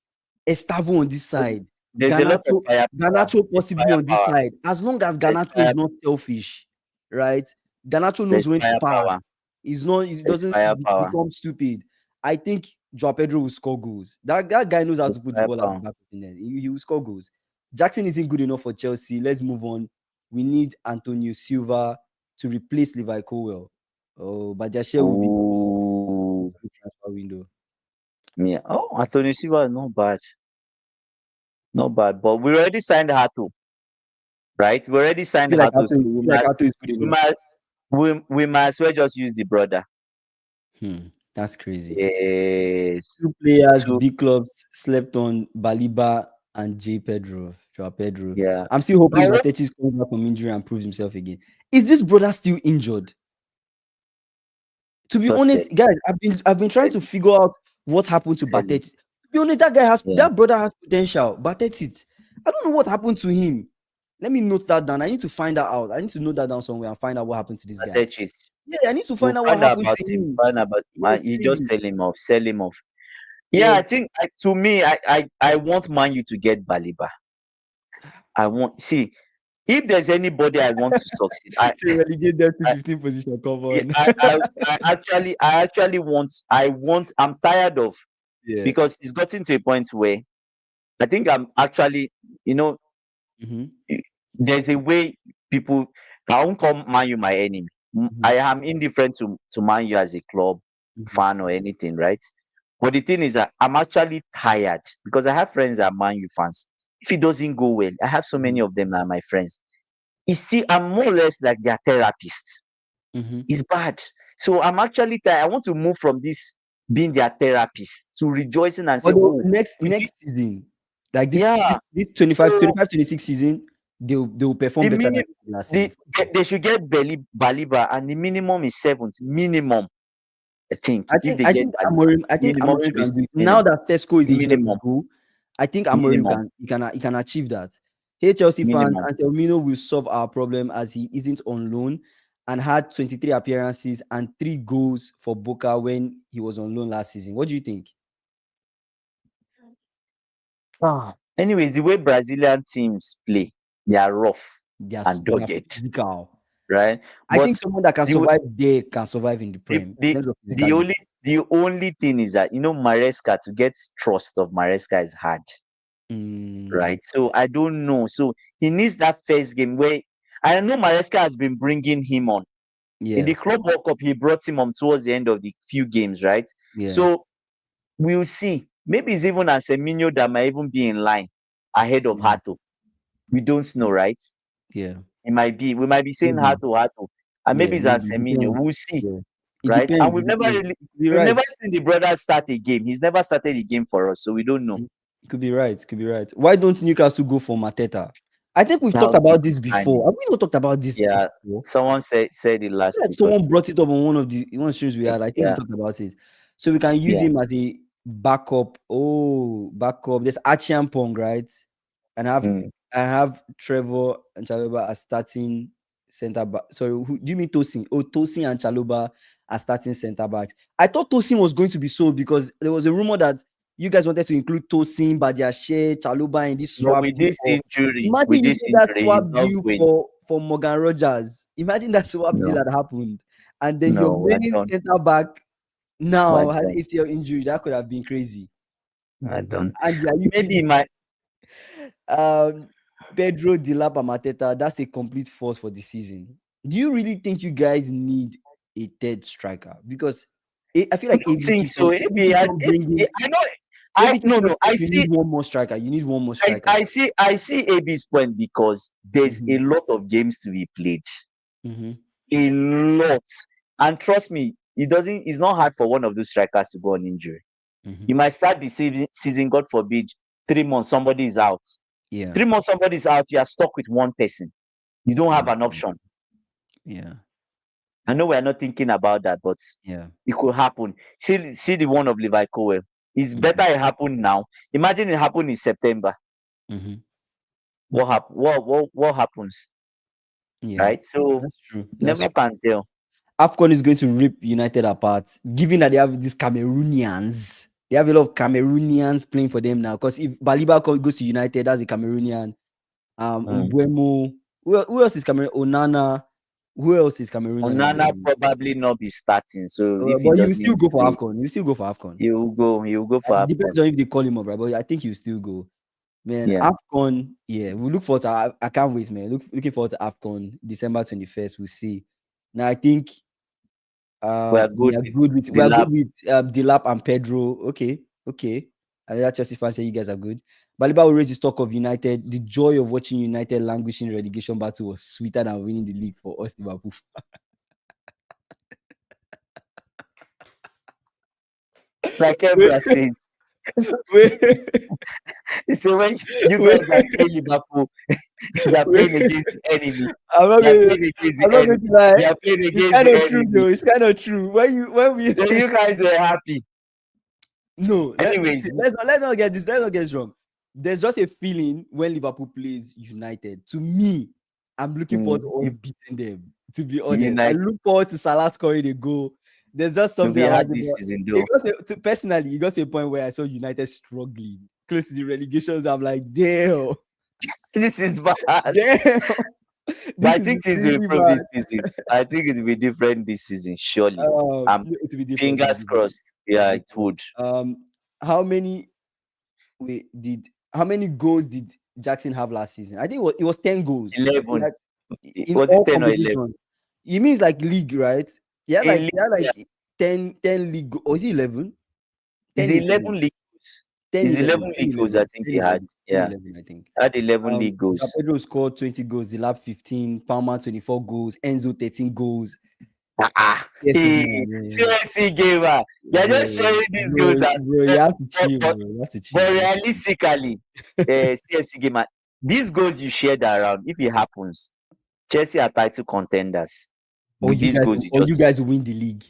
Estavo on this side,
There's a lot of firepower.
Garnacho possibly on this
firepower.
side. As long as
There's
Garnacho is not selfish, right? Garnacho knows
There's
when to pass.
firepower.
He doesn't
firepower.
become stupid. I think Joao Pedro will score goals. That guy knows how to put the ball at the back of the net. He will score goals. Jackson isn't good enough for Chelsea. Let's move on. We need Antony Silva to replace Levi Colwill. Oh, but their share will be transfer window.
Yeah. Oh, Antony Silva is not bad. Not bad. But we already signed Hato. Right? We already signed Hato. So we might as well just use the brother.
That's crazy.
Yes.
2 players, big clubs slept on Baliba and Joao Pedro.
Yeah.
I'm still hoping Batechi's comes back from injury and proves himself again. Is this brother still injured? To be honest, guys, I've been trying to figure out what happened to Batechi. To be honest, that brother has potential. Batechi, I don't know what happened to him. Let me note that down. I need to find that out. I need to note that down somewhere and find out what happened to this guy. Yeah, I need to find out what happened to him.
Find about him. You just sell him off. Yeah, I think to me, I want Man U to get Baliba. If there's anybody I want to succeed, I
relegate them to 15th position. Come on.
I'm tired of because it's gotten to a point where I think I'm actually, there's a way people. I won't call Man U my enemy. I am indifferent to Man U as a club fan or anything, right? But the thing is that I'm actually tired because I have friends that are Man U fans. If it doesn't go well, I have so many of them that are my friends. I'm more or less like their therapists. It's bad. So I'm actually tired. I want to move from this being their therapist to rejoicing and say,
next season, like this 25-26 season, they will perform better than last season.
They should get Baliba, and the minimum is 7th. Minimum. I think
I
if
think
they
I
get
think
that, minimum
Amorim
should be
can do it.
16.
Now that Sesko is a year
Minimum,
ago, I think Amorim
minimum,
he can achieve that. Hey Chelsea fans,
minimum.
Anselmino will solve our problem as he isn't on loan and had 23 appearances and 3 goals for Boca when he was on loan last season. What do you think?
Anyways, the way Brazilian teams play, they are rough and
They are
dogged,
physical.
right?
I think
But
someone that can
the
survive there can survive in the
the
Prem in
the,
terms of
the
physicality.
only thing is that Maresca, to get trust of Maresca is hard,
Mm,
right? So I don't know. So he needs that first game where I know Maresca has been bringing him on. In
yeah,
the Club World Cup, he brought him on towards the end of the few games, right?
yeah,
So we'll see. Maybe it's even Anselmino that might even be in line ahead of
yeah,
Hato. We don't know, right?
yeah.
It might be. We might be saying
Maybe.
Hato, and
Yeah,
maybe it's
maybe. It
Anselmino.
depends.
We'll see,
Yeah. It
right? And
depends. It depends. It could be
we've
right.
never seen the brother start a game. He's never started a game for us, so we don't know.
It could be right. It could be right. Why don't Newcastle go for Mateta? I think we've
That
talked
would be
about
good
this
timing.
before. Have we not talked about this
Yeah,
before?
someone said it
I feel
last
like
week or
someone
so.
brought it up on one of the streams we had. I think we
Yeah,
talked about it. So we can use
yeah.
him as a backup. Oh, backup. There's Achian Pong, right? And
Mm.
I have Trevor and Chaloba as starting center back. Sorry, who do you mean Tosin? Oh, Tosin and Chaloba are starting center backs. I thought Tosin was going to be sold because there was a rumor that you guys wanted to include Tosin, Badiashile, Chaloba in this
But
swap
with
deal.
this injury,
Imagine you did that swap
he's not
deal
going.
for Morgan Rogers. Imagine that swap deal
No,
that happened, and then your
no, we're
main
done.
center back
We're
now has
done.
ACL injury. That could have been crazy.
We're done.
And are you
Maybe
kidding?
my
Um, Pedro Dilap and Mateta, that's a complete force for the season. Do you really think you guys need a third striker? Because I feel
I
like
don't think so.
AB keeps on bringing.
I know.
AB keeps
No,
on
no.
saying you need one more striker. You need one more striker.
I see AB's point because there's
Mm-hmm.
a lot of games to be played.
Mm-hmm.
A lot. And trust me, it's not hard for one of those strikers to go on injury.
Mm-hmm.
You might start the season, God forbid, 3 months, somebody is out.
Yeah.
3 months, somebody is out, you are stuck with one person. You don't have an
Mm-hmm.
option.
Yeah.
I know we're not thinking about that, but
Yeah.
it could happen. See the one of Levi Colwill. It's
Mm-hmm.
better it happen now. Imagine it happened in September.
Mm-hmm.
What happens?
Yeah.
Right? So
That's true.
you
That's
never
true.
can tell.
AFCON is going to rip United apart, given that they have these Cameroonians. They have a lot of Cameroonians playing for them now. Because if Baliba goes to United, that's a Cameroonian.
Mm.
Mbuemo. Who else is Cameroon? Onana. Who else is Cameroonian
Onana
again?
probably not be starting. So if he
But you will
doesn't
still
even
go for
play,
AFCON. You still go for AFCON.
he will go for
It
AFCON.
depends on if they call him up, right? But I think he'll still go. Man,
Yeah.
AFCON, yeah, we look forward to. I can't wait, man. Looking forward to AFCON, December 21st. We'll see. Now, I think
We are good with
we
the
are
lab.
good with Dilap and Pedro. Okay, okay. And that Chelsea fans say you guys are good. Baliba will raise the stock of United. The joy of watching United languishing relegation battle was sweeter than winning the league for us, Liverpool.
Like
wait,
Ebra says.
wait,
So when you
wait,
guys are playing Liverpool, you are
wait.
playing against the enemy.
I'm not
You are
going.
playing against the
I'm not going
enemy.
to lie.
You are playing
It's
against
kind
the
of true,
enemy.
though. It's kind of true. When we
So you guys were happy.
no,
Anyways,
let's not get this. Let's not get this wrong. There's just a feeling when Liverpool plays United. To me, I'm looking forward to us beating them. To be honest, I
United
look forward to Salah scoring a goal. There's just
will
something
be
about
hard
it.
this
But
season
it
though.
personally, it got to a point where I saw United struggling close to the relegations. I'm like, damn,
This is bad.
damn,
But
this
I
is
think things will
really
improve
bad.
this season. I think it will be different this season, surely.
It will be different. It will
Fingers
be different.
crossed.
It will
Yeah,
be
it
different.
would.
How many wait did how many goals did Jackson have last season? I think it was 10 goals. He
11.
had in
Was it
all
10 or 11?
competitions. It means like league, right?
In league,
He had
yeah.
like 10 league or is it 11?
It's
10 is
11 league goals.
10
It's
11
11
10
league goals, I
11
think
10
he had.
11 10
Yeah.
11 I think.
Had 11 league
Joao
goals.
Pedro scored 20 goals, the lab 15, Palmer 24 goals, Enzo 13 goals. Yes,
Hey,
man.
CSC gamer. You're just sharing these goals.
Bro, you have to chill,
But,
bro. You have to chill.
but realistically, CFC gamer, these goals you shared around, if it happens, Chelsea are title contenders with these goals you
Or you
just
guys will win the league.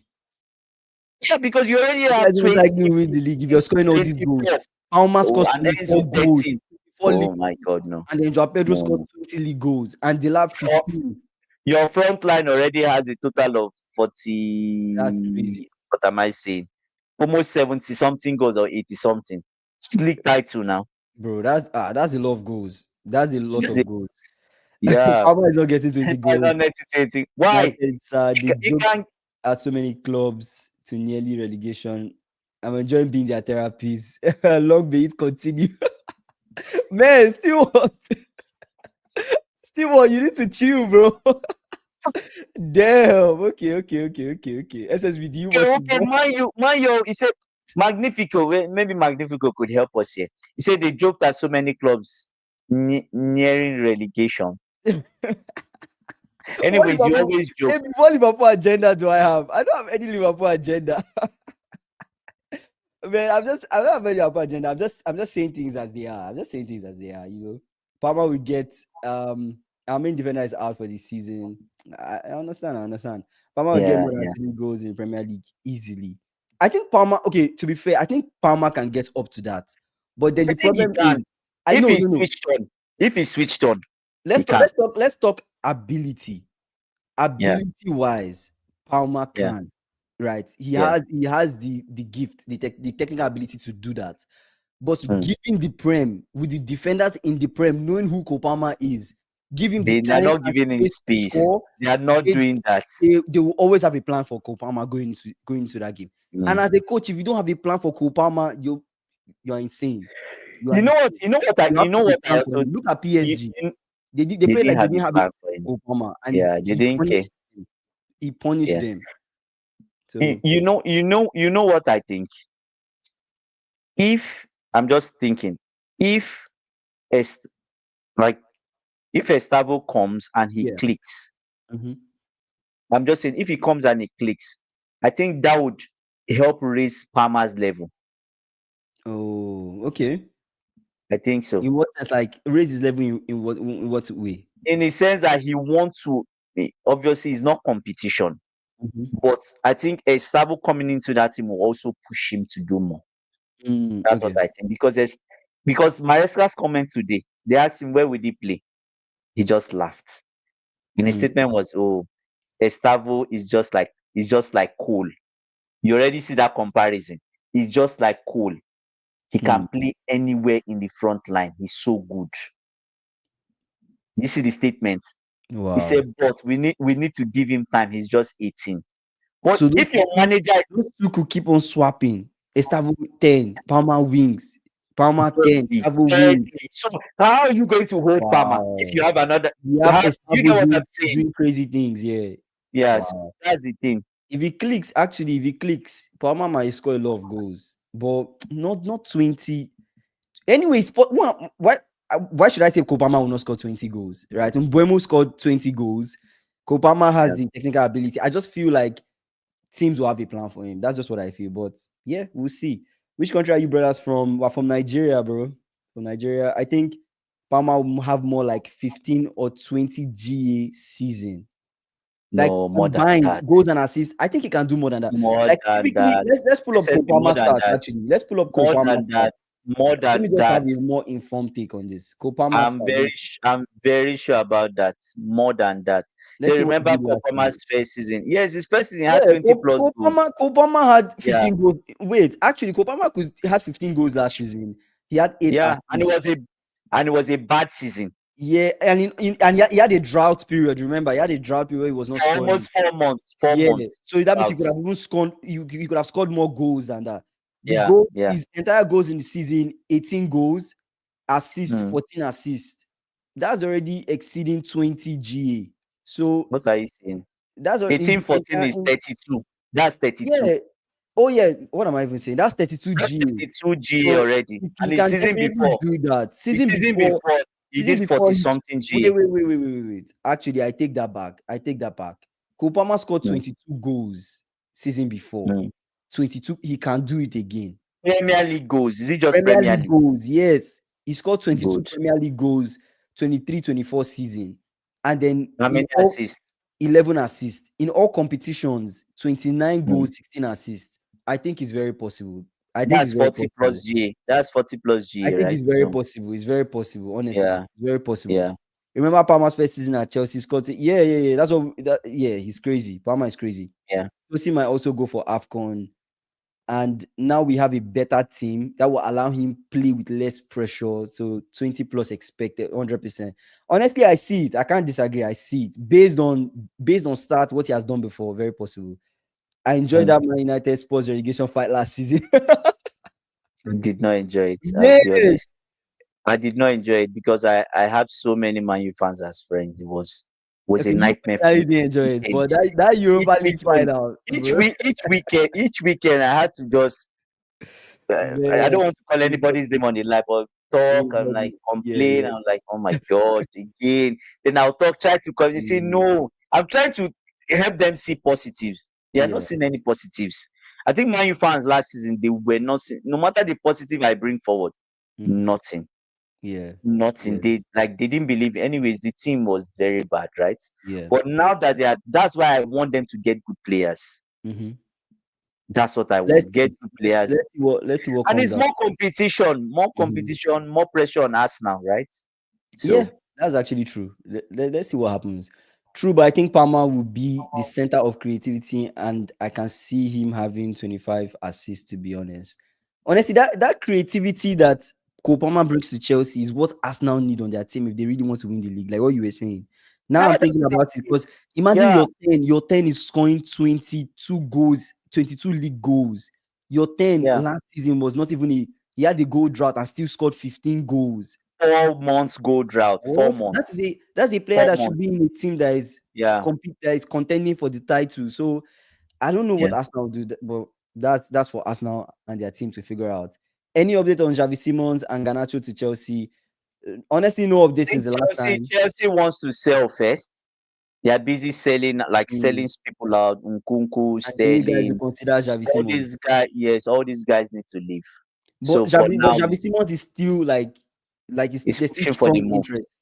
Yeah, because you already
You
have
guys don't
20,
like me win the league if you're scoring all these goals.
24.
Palmer
Oh,
scores
and
24
Enzo
goals,
13.
24
Oh
league,
my God, no.
and then Joao Pedro
No,
scored
no.
20 league goals, and Delap
For,
15.
your front line already has a total of
That's crazy,
40. What am I saying? Almost 70 something goals or 80 something. It's league title now.
bro. That's a lot of goals. That's a lot
That's it.
of goals.
Yeah.
Palmer is not getting 20 goals.
Final 1920. Why?
United,
You,
they
you
broke
can't.
at so many clubs to nearly relegation. I'm enjoying being their therapists. Long may it continue. Man, still what? Still what? You need to chill, bro. Damn. Okay. SSB, do you
Okay,
want to
okay.
go?
Man, he said Magnifico. Maybe Magnifico could help us here. He said they joked at so many clubs nearing relegation.
What
Anyways, you
Liverpool?
always joke.
Hey, what Liverpool agenda do I have? I don't have any Liverpool agenda. Man, I'm not very Liverpool agenda. I'm just saying things as they are. I'm just saying things as they are, you know. Palmer will get our main defender is out for the season. I understand. Palmer will get
Yeah,
more than
yeah.
20 goals in Premier League easily. I think Palmer, okay, to be fair, I think Palmer can get up to that. But then
I
the
think he
problem is,
can.
I
If
know,
he
no, no.
switched on. If he switched on,
Let's
he
talk,
can.
let's talk, let's talk ability.
Yeah,
Ability wise, Palmer
yeah.
can, right? He
Yeah.
has the gift, the technical ability to do that. But
Mm.
giving the prem with the defenders in the prem, knowing who Kopama is, give him the
They are
time
not
and
giving him
space to
space.
score.
They are not
They,
doing that.
they will always have a plan for Kopama going into that game. And
Mm.
as a coach, if you don't have a plan for Kopama, you're insane. You are
You know what?
insane.
You know what?
You
You
have to
know
have a
what I
plan for
also
him. Look at
you,
PSG.
you,
They
they
played
didn't
like they
have
didn't
a
have a
plan
plan
for him.
for Kopama, and
Yeah, they didn't care.
he punished
Yeah.
them.
You,
So
you know, you know, you know what I think. If I'm just thinking, if es, like if Estavo comes and he
yeah.
clicks,
Mhm.
I'm just saying if he comes and he clicks, I think that would help raise Palmer's level.
Oh, okay.
I think so.
In what sense? Like raise his level in what way?
In the sense that he wants to, obviously, it's not competition, but I think Estavo coming into that team will also push him to do more. That's what
Okay.
I think. Because Maresca's comment today, they asked him where would he play. He just laughed. And his
Mm,
statement was, "Oh, Estavo is just like cool." You already see that comparison. He's just like cool. He
mm.
can play anywhere in the front line. He's so good. You see the statement. He
Wow.
said, "But we need to give him time. He's just 18." But
So
if your manager
those two could keep on swapping. Estavo 10, Palmer wings. Palmer 10,
is
Estavo wings.
30, so how are you going to hold Palmer if
Wow.
you have another?
You have
You get
Estavo
what
doing
I'm saying?
doing crazy things, yeah.
Yes,
Wow.
that's the thing.
If he clicks, Palmer might score a lot of goals, but not 20. Anyways, but why should I say Kopama will not score 20 goals? Right? Mbuemo scored 20 goals. Kopama has
Yes.
the technical ability. I just feel like teams will have a plan for him. That's just what I feel. But yeah, we'll see. Which country are you brothers from? We're from Nigeria, bro. From Nigeria. I think Palmer will have more like 15 or 20 GA season. Like
No, more than
combined
that.
goals and assists. I think he can do more than that.
More
Like
than
typically,
that.
let's pull up
SSB, more
Kopama
than
stats
that.
actually. Let's pull up
More
Kopama
than
stats.
that. More
Let me
than
just have
that.
a more informed take on this. Kopama stats.
I'm very sure about that. More than that. So
Let's see what he
remember
did last
Kopama's
season.
first season. Yes, his first season had
Yeah,
20 plus goals.
Kopama had
Yeah,
15 goals. Wait, actually, had 15 goals last season. He had 8
yeah. And it
assists.
was a bad season.
Yeah, and he had a drought period. Remember, he had a drought period. He was not
For
scoring.
almost 4 months. Four
Yeah,
months
so that means he
out.
could have even scored. You could have scored more goals than that. The
Yeah,
goals,
yeah.
his entire goals in the season, 18 goals, assists,
Hmm.
14 assists. That's already exceeding 20 GA. So
What are you saying?
that's in
18,
the
14
entire
is 32. That's 32.
yeah. Oh yeah, what am I even saying? That's 32
That's
GA.
32 GA
So
already.
he
And
can definitely do that.
the season before, he
Season
did
before
40
he
something
wait,
GA.
wait, wait, wait, wait, wait, wait. Actually, I take that back. Kopama scored
Hmm.
22 goals season before.
Hmm.
22, he can do it again.
Premier League goals. Is it just
Premier
Premier
League
League?
goals, yes. He scored 22
Good.
Premier League goals, 23-24 season. And then
How
in
many
all
assists?
11 assists. In all competitions, 29
Hmm.
goals, 16 assists. I think it's very possible. I think it's
That's
very
40 plus
possible.
GA. That's 40 plus
I
GA,
think
right?
it's very
So
possible. It's very possible. Honestly,
yeah,
it's very possible.
yeah,
Remember Palmer's first season at Chelsea? Scott, yeah. That's what. Yeah, he's crazy. Palmer is crazy.
yeah.
Chelsea might also go for AFCON, and now we have a better team that will allow him play with less pressure. So 20 plus expected, 100%. Honestly, I see it. I can't disagree. I see it based on start what he has done before. Very possible. I enjoyed that Man United Sports relegation fight last season.
I did not enjoy it. I'll be
Yes.
honest. I did not enjoy it because I have so many Man U fans as friends. It was a
Okay, you
nightmare for
personally
me
didn't enjoy
each
it,
weekend.
but that
Each
Europa League
weekend,
final, bro.
each weekend, I had to just. I
Man,
don't want to call
it was,
anybody's name on the line, but
it
talk and
was,
like
yeah,
complain.
yeah,
I'm like, oh my god, again. Then I'll talk, try to come and say
mm,
no. I'm trying to help them see positives. They are not
yeah,
seeing any positives. I think Man U fans last season they were not seeing. No matter the positive I bring forward,
mhm,
nothing.
yeah,
Nothing.
yeah,
They didn't believe. Anyways, the team was very bad, right?
yeah.
But now that that's why I want them to get good players.
Mhm.
That's what I
Let's
want.
see.
Get good players.
Let's see what
And
comes
it's
out.
more
Mhm.
competition, more pressure on us now, right?
Yeah,
So
that's actually true. Let's see what happens. True, but I think Palmer will be the center of creativity, and I can see him having 25 assists, to be honest. Honestly, that creativity that Cole Palmer brings to Chelsea is what Arsenal need on their team if they really want to win the league, like what you were saying. Now
yeah,
I'm
that's
thinking
what I'm
about it
saying.
because imagine
Yeah,
your 10 is scoring 22 goals, 22 league goals. Your 10
yeah.
last season was not even he had a goal drought and still scored 15 goals.
4 months goal drought. four
What? That's
months.
a player
Four
that should
months.
be in a team that is
Yeah,
contending for the title. So I don't know
yeah.
what Arsenal will do, but that's for Arsenal and their team to figure out. Any update on Xavi Simons and Garnacho to Chelsea? Honestly, no update
I
since
think
the last time.
Chelsea wants to sell first. They are busy selling, like
Mm.
selling people out. Nkunku,
And do you guys will
Sterling,
consider Xavi
all
Simons?
these guys. Yes, all these guys need to leave.
But
So for now,
Xavi Simons is still
he's
there's still
pushing for the
strong
move.
interest.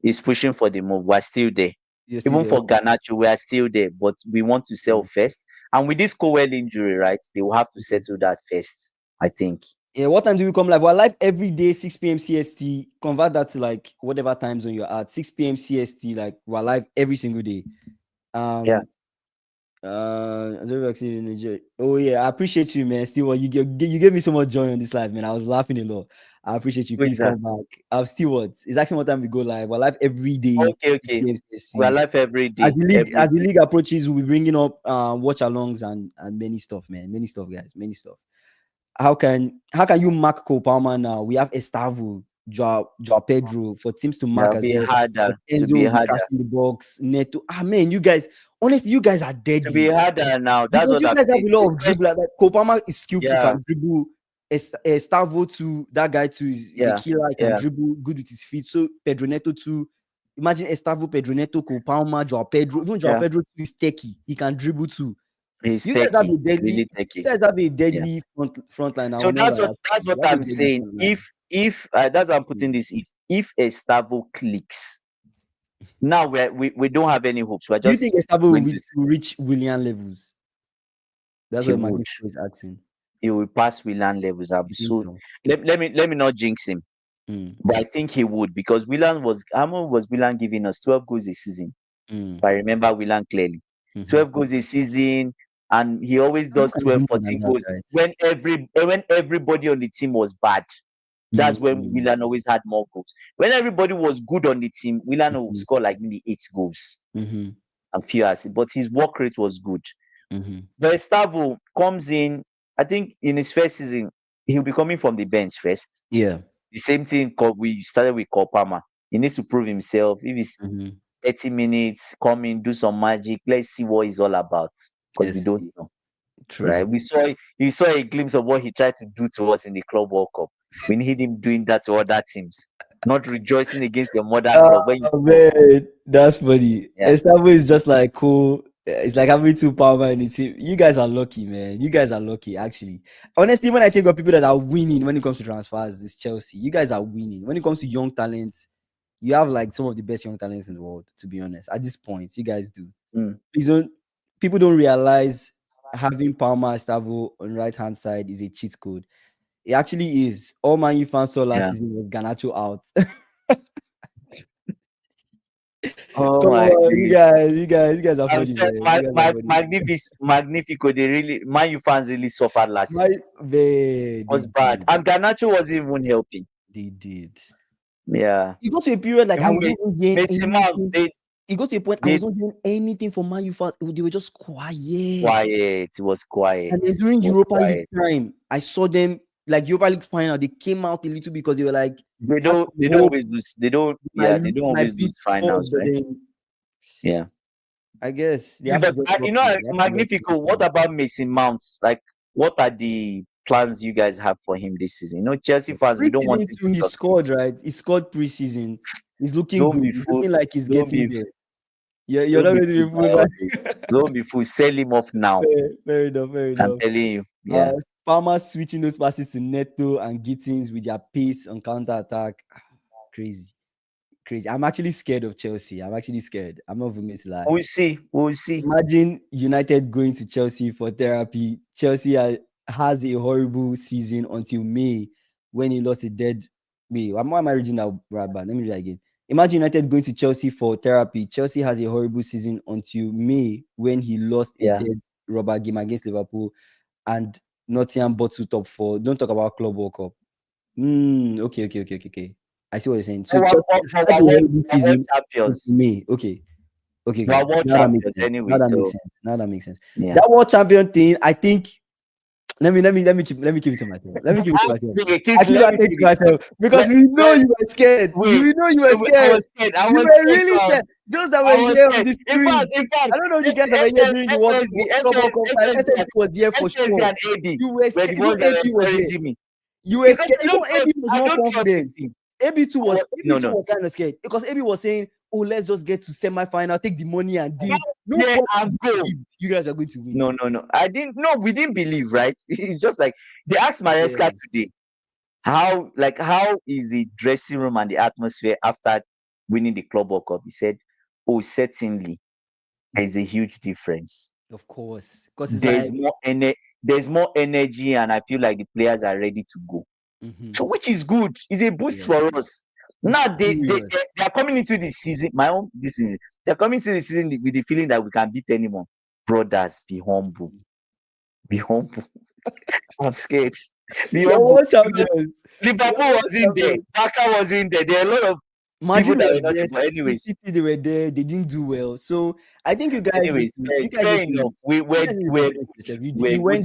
He's pushing for the move. We're still there.
You're still
Even
there.
for
Okay.
Garnacho, we are still there, but we want to sell
Mm.
first. And with this Cowell injury, right, they will have to
Mhm.
settle that first, I think.
Yeah, what time do we come live? We're live every day, 6 p.m. CST. Convert that to like whatever time zone you're at. 6 p.m. CST, like we're live every single day.
Yeah.
Um oh yeah, I appreciate you, man. Still, you gave me so much joy on this live, man. I was laughing a lot. I appreciate you.
Who is
Please
that?
come back. I'm still what? It's actually what time we go live. We're live every day,
Okay,
6
okay.
p.m.
We are
CST.
live every
As
day.
the league
Every
as the
day.
league approaches, we'll be bringing up watch alongs and many stuff, man. Many stuff, guys. Many stuff. How can you mark Cole Palmer now? We have Estavo, Joao Pedro for teams to
Yeah,
mark
it'll
as
be
well.
harder. To
Enzo
be
will be
harder.
crashing the box. Neto, man, you guys, honestly, you guys are
To be
deadly
harder now. That's
because
what
you
I'm
guys have
saying.
a lot of dribble.
Especially,
Like Cole Palmer is skillful,
yeah,
can dribble. Estavo too, that guy too is a
yeah,
killer. He can
yeah,
dribble, good with his feet. So Pedro Neto too. Imagine Estavo, Pedro Neto, Cole Palmer, Joao Pedro. Even Joao
yeah.
Pedro too is techie. He can dribble too.
He's
You guys have
techie.
a
He's
deadly.
really
You
techie.
guys have a
Yeah.
deadly front line. I
So
will not lie.
that's what
You have a
I'm
deadly
saying.
front line.
If that's how I'm
Mm.
putting this. If Estavo clicks, now we don't have any hopes. We're
Do you think
just
Estavo
going to.
will reach William levels? That's
He
what
would.
Magnifico is asking.
He will pass Willian levels. I'm
You think
so.
so?
Let me not jinx him,
Mm,
but I think he would because Willian was. How much was Willian giving us? 12 goals a season.
mm,
If I remember Willian clearly.
mhm.
12 goals a season, and he always
Estavo
does
can do
12,
more than
14
that,
goals
right?
when everybody on the team was bad. That's when
Mm,
Willian always had more goals. When everybody was good on the team, Willian will
mhm,
score like maybe 8 goals
mhm,
and few assists, but his work rate was good.
mhm.
Gustavo comes in, I think in his first season, he'll be coming from the bench first.
Yeah.
The same thing we started with Kopama. He needs to prove himself. If it's
Mhm.
30 minutes, come in, do some magic. Let's see what he's all about. Because we
Yes.
don't know.
True.
Right? We saw a glimpse of what he tried to do to us in the Club World Cup. We need him doing that to other teams, not rejoicing against your mother club when you
Oh
score.
man, that's funny.
Yeah.
Estavo is just like cool. It's like having two power in the team. You guys are lucky, man. You guys are lucky, actually. Honestly, when I think of people that are winning when it comes to transfers, this Chelsea. You guys are winning. When it comes to young talents, you have like some of the best young talents in the world, to be honest. At this point, you guys do.
Mm.
Please don't people don't realize having Palmer Estavo on right hand side is a cheat code. It actually is. All Man U fans saw last season was Garnacho out.
Oh
Come
my
on,
days.
you guys are
I'm
funny,
sure
man. You guys are funny.
Magnifico, they really, Man U fans really suffered last season.
They
It was bad.
did.
And Garnacho wasn't even helping.
They did.
Yeah.
It got to a period like I
Even
wasn't even doing
Mason Mount,
anything. It got to a point I
they
was not doing anything for Man U fans. They were just quiet.
quiet. It was quiet.
And then during
It was
Europa
quiet.
League time, I saw them like Europa League final. They came out a little because they were like
They don't always lose. They don't always lose finals, right? Yeah.
I guess they
Yeah,
have to
but
just work on it. They have to just
Magnifico, what about Mason Mount? Like, what are the plans you guys have for him this season? You know, Chelsea fans, we don't want
Preseason
him
too,
to
he
succeed.
scored, right? He scored preseason. He's looking
Don't
good.
be
He's
fool.
looking like he's
Don't
getting
be
there. You're not
don't be
going to be
fooled by
fooled by
all this. Don't be fooled. Sell him off now.
fair enough, fair
I'm
enough.
telling you. Yeah.
Palmer switching those passes to Neto and Gittins with their pace on counter attack. Crazy. I'm actually scared of Chelsea. I'm actually scared. I'm not even going to lie.
We'll see.
Imagine United going to Chelsea for therapy. Chelsea has a horrible season until May when he lost a dead. Wait, why am I reading that right back? Let me read that again. Imagine United going to Chelsea for therapy. Chelsea has a horrible season until May when he lost a dead rubber game against Liverpool and Nottingham bottled top 4. Don't talk about Club World Cup. Okay. I see what you're saying. So Chelsea has a horrible season until May. Okay.
We're world
Now that makes
champions
sense.
anyway.
Now that makes sense.
Yeah.
That world champion thing, I think. Let me keep it to myself. I keep it to myself because we know you were scared. We know you were scared.
I
You
was
were really scared. Those that were here on the screen.
In fact,
I don't know if you guys were here during the World Cup time. SSB was there for sure.
and AB
You were scared. Even
that
AB
were
was there.
encouraging me.
You were scared. Even
I
AB was more confident. AB2 was kind of scared because AB was saying, "Oh, let's just get to semi-final, take the money and deal."
And go.
You guys are going to win.
No. I didn't. No, we didn't believe. Right? It's just like they asked Maresca today, how is the dressing room and the atmosphere after winning the Club World Cup? He said, "Oh, certainly, there's a huge difference.
Of course, because
there's more energy, and I feel like the players are ready to go." So, which is good. It's a boost for us. Now they are coming into the season. They're coming to the season with the feeling that we can beat anyone. Brothers, be humble. Be humble. I'm scared. Be humble. Liverpool was in there. Barca was in there. There are a lot of
Madrid
people that
was
were not.
there.
Anyways,
City, they were there. They didn't do well. So I think you guys.
Fair enough. We went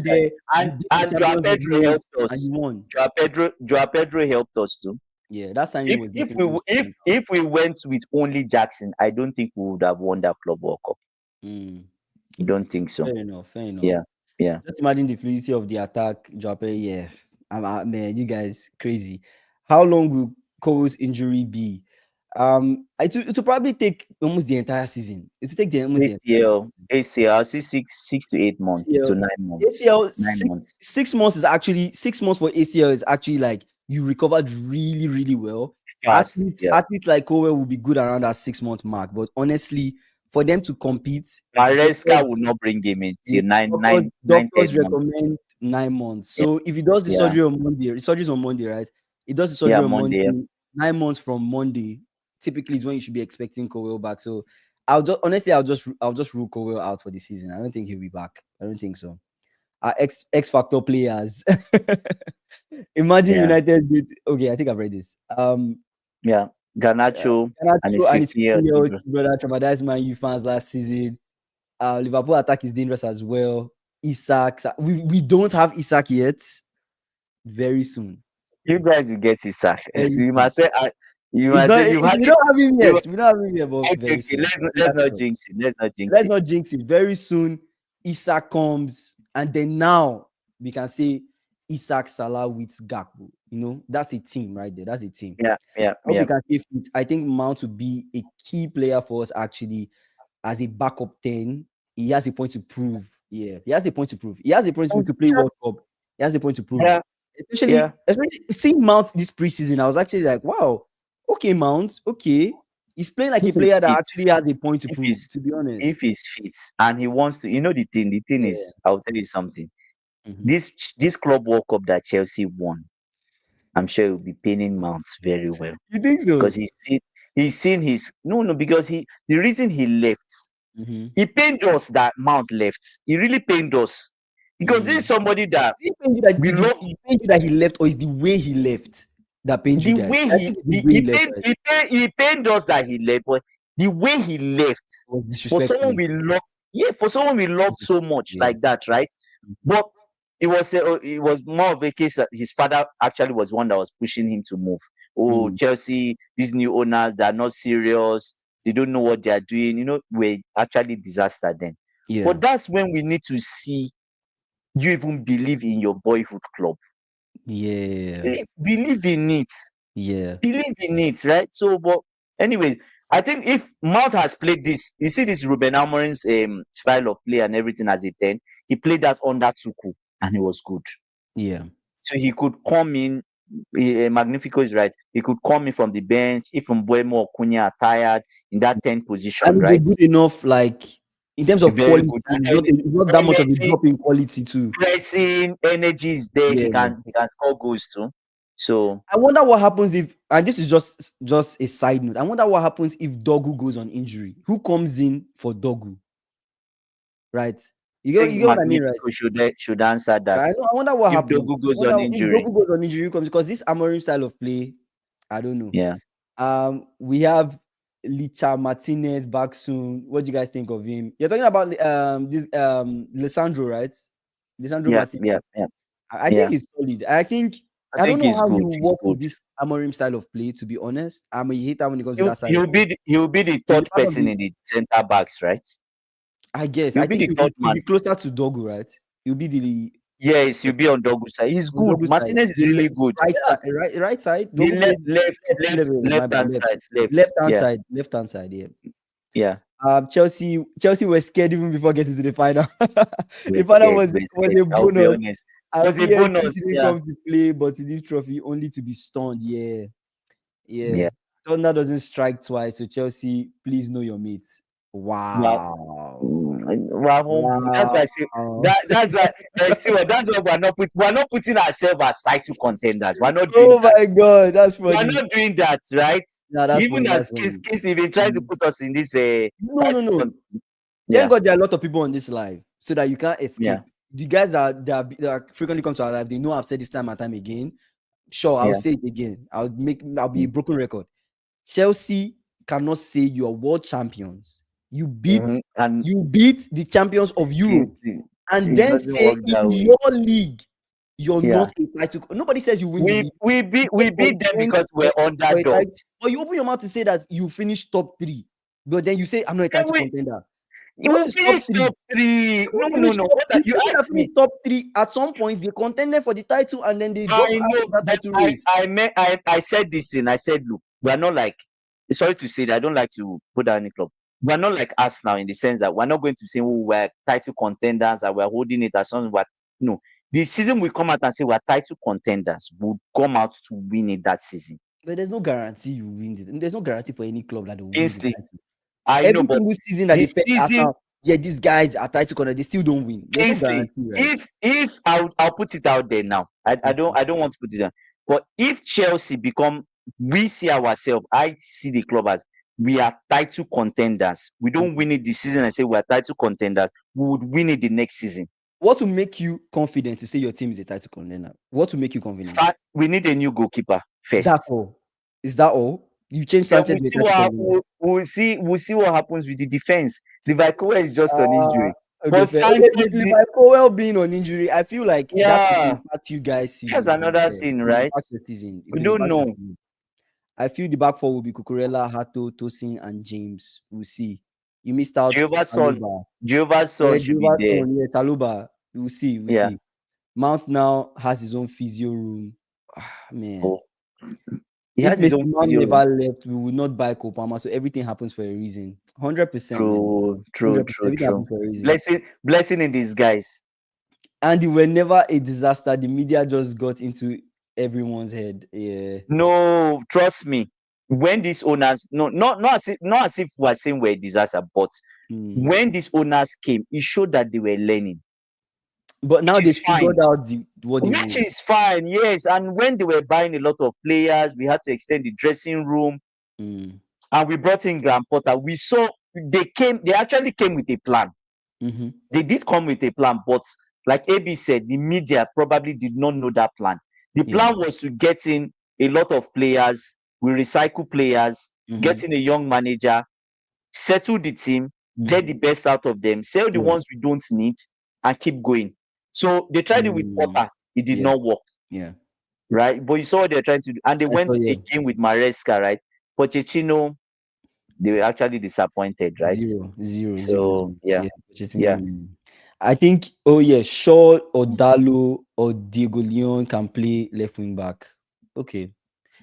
there, and Joao Pedro helped us.
And you won.
Joao Pedro helped us too.
Yeah, that's time.
If we went with only Jackson, I don't think we would have won that Club World Cup. I don't think so.
Fair enough.
Yeah.
Just imagine the fluidity of the attack, Joao Pedro. Yeah, man, you guys crazy. How long will Cole's injury be? It will probably take almost the entire season. It will take the
ACL. I'll say 6 to 8 months to 9 months.
ACL 9 months. 6 months is actually 6 months for ACL is actually like you recovered really, really well. Athletes like Colwill will be good around that 6-month mark, but honestly, for them to compete,
Maresca will not bring him until 9
doctors recommend 9 months. So if he does the surgery on Monday, the surgery is on Monday, right? He does the surgery on Monday. 9 months from Monday typically is when you should be expecting Colwill back. So I'll just rule Colwill out for the season. I don't think he'll be back. I don't think so. Our X Factor players. Imagine United with I think I've read this.
Garnacho and his 50-year-old
brother traumatized Man U fans last season. Liverpool attack is dangerous as well. Isak, we don't have Isak yet. Very soon.
You guys will get Isak. You must say
we don't have him yet. We don't have him yet, but
okay, let's not jinx it.
Let's not jinx it. Very soon, Isak comes, and then now we can say Isak, Salah with Gakpo. You know, that's a team right there. That's a team.
Yeah.
I think Mount will be a key player for us actually as a backup 10. He has a point to prove. Yeah, he has a point to prove. He has a point to play World Cup. He has a point to prove.
Yeah.
Especially seeing Mount this preseason, I was actually like, wow, okay, Mount, okay. He's playing like a
If he's
player that
fit,
actually has a point to
if
prove.
he's
To be honest,
if he's fit and he wants to, the thing
yeah.
is, I'll tell you something.
Mhm.
This Club World Cup that Chelsea won, I'm sure it will be paining Mount very well
You think
because
so?
he's seen his no because the reason he left,
Mm-hmm.
he pained us that Mount left. He really pained us because this is
Mm.
somebody that
Did it pain you that
we love.
it pained you that he left, or is the way he left that pained you
The
guys?
way
I think it's the way he left, right?
he pained us that he left, but the way he left
It was
for someone
disrespectful.
we love, yeah, for someone we love so much
Yeah.
like that, right? But it was more of a case that his father actually was one that was pushing him to move. Oh,
Mm.
Chelsea, these new owners, they are not serious. They don't know what they are doing. We're actually disaster then.
Yeah.
But that's when we need to see you even believe in your boyhood club.
Yeah.
Believe in it.
Yeah.
Believe in it, right? So, but anyways, I think if Mount has played this, you see this Ruben Amorim's style of play and everything as a 10, he played that under Tuchel and he was good.
Yeah.
So he could come in. Magnifico is right. He could come in from the bench if Mbuemo or Cunha are tired in that 10 position,
And it's
right?
good enough, like in terms of
Very
quality.
good.
It's not that much of a
Energy,
drop in quality too.
pressing, energy is there.
Yeah.
He can score goals too. So
I wonder what happens if, and this is just a side note. I wonder what happens if Dogu goes on injury. Who comes in for Dogu? Right?
I think
You get what I mean, right?
Magnifico should answer that.
I know. I wonder what
If
happens.
Dogu
I
goes on
wonder if
injury,
Dogu goes on injury, who comes, because this Amorim style of play, I don't know.
yeah.
We have Licha Martinez back soon. What do you guys think of him? You're talking about this Lisandro, right? Lisandro
Yeah,
Martinez.
yeah, yeah,
I think
yeah.
he's solid. I think
I
I don't
think
know
he's
how he
good.
will
He's
work with
good.
this Amorim style of play. To be honest, I'm a hater when it comes to
He'll,
that side of
he'll
play.
be he'll be the
He'll be
third
part of
person
the.
in the center backs, right?
I guess.
He'll
I
be
think
the
he'll
third
he'll
man.
be closer to Dogu, right? He'll be the
Yes, he'll be on Dogu's side. He's
on
good.
Dogu side.
Martinez is really good.
Right
Yeah.
side, right side.
The
Dogu plays
left
my bad,
hand side. Left.
left hand
Yeah.
side, left hand side. Yeah.
Yeah.
Chelsea were scared even before getting to the final. The
We're
final
scared.
was
We're
was
scared.
a
I'll be
bonus.
honest. It
And
was a
PSG
bonus.
didn't
Yeah.
come to play, but the trophy only to be stunned. Yeah, yeah.
Yeah.
Thunder doesn't strike twice, so Chelsea, please know your mates.
Wow.
Wow,
We're humble. That's why I say
wow.
that's why see what that's why we're not putting ourselves as title contenders. We're not doing
Oh
that.
my god, that's
We're
funny.
not doing that, right?
Yeah, that's
Even
funny. That's
as
funny.
Kingsley been trying to
Mm.
put us in this
No, no,
title
no.
yeah,
Thank God there are a lot of people on this live so that you can't
yeah,
escape. The guys that frequently come to our live, they know I've said this time and time again. Sure, I'll
yeah.
say it again. I'll be a broken record. Chelsea cannot say you are world champions. You beat
And
the champions of Europe,
Kingsley,
and
it
then
doesn't
say
work
in
that way.
your league you're
Yeah.
not a title. Nobody says you win the
We
league.
we
You
beat
say
we beat them
contend
because we're
for a title,
underdogs.
or you open your mouth to say that you finish top 3, but then you say I'm not a
And
title contender. What
we
is top
finished
3?
top three.
Who
No, no,
finished
no.
top?
What are,
The
you
people that
asked me?
finished top 3 at some point they contended for the title and then they dropped
I
out
know,
of that
but
title
I
race.
I meant I said this thing. I said, look, we're not like. Sorry to say that I don't like to put down any club. We're not like us now in the sense that we're not going to say, oh, we're title contenders and we're holding it as something. But no, the season we come out and say we're title contenders, we'll come out to win it that season.
But there's no guarantee you win it. There's no guarantee for any club that will win the
Instantly,
title.
I know,
Every
but
single season that
the
they pet
season
Arsenal, yeah, these guys are title contenders, they still don't win. There's no
Kingsley,
guarantee, right?
if I'll put it out there now. I don't want to put it down. But if Chelsea become, we see ourselves, I see the club as we are title contenders. We don't win it this season and say we are title contenders. We would win it the next season.
What will make you confident to say your team is a title contender? What will make you confident?
We need a new goalkeeper
That's
first.
all. Is that all? You change
Then
Sanchez to a title contender.
we'll see what happens with the defense. Levi Colwill is just on injury.
Okay,
But
fair. Okay,
Sanchez,
Levi Colwill being on injury, I feel like that could
yeah,
impact you guys'
that's
season. To be
another
fair.
thing,
It could
right?
impact the season. It
We
could
don't
impact the
know.
season. I feel the back four will be Cucurella, Hato, Tosin, and James. We'll see. You missed out Taluba.
Jehovah's
Yeah,
son should be there.
Taluba. We'll see. We'll
Yeah.
see. Mount now has his own physio room. Man.
Oh. He
If
has his
Mr.
own
Mount
physio.
never left, we would not buy Kopama. So everything happens for a reason. 100%.
True.
100%. Everything happens for a reason.
Blessing in disguise.
And they were never a disaster. The media just got into everyone's head. Yeah.
No, trust me. when these owners, not as if we're saying we're a disaster, but when these owners came, it showed that they were learning.
But now they figured out what they
which
want.
is fine, yes. And when they were buying a lot of players, we had to extend the dressing room, and we brought in Graham Potter. We saw they actually came with a plan. They did come with a plan, but like AB said, the media probably did not know that plan. The plan was to get in a lot of players, we recycle players, get in a young manager, settle the team, get the best out of them, sell the ones we don't need, and keep going. So they tried it with Potter, it did not work.
Yeah.
Right? But you saw what they're trying to do, and they went again with Maresca, right? Pochettino, they were actually disappointed, right?
Zero.
Yeah.
I think Shaw or Dalo or Diego Leon can play left wing back. Okay.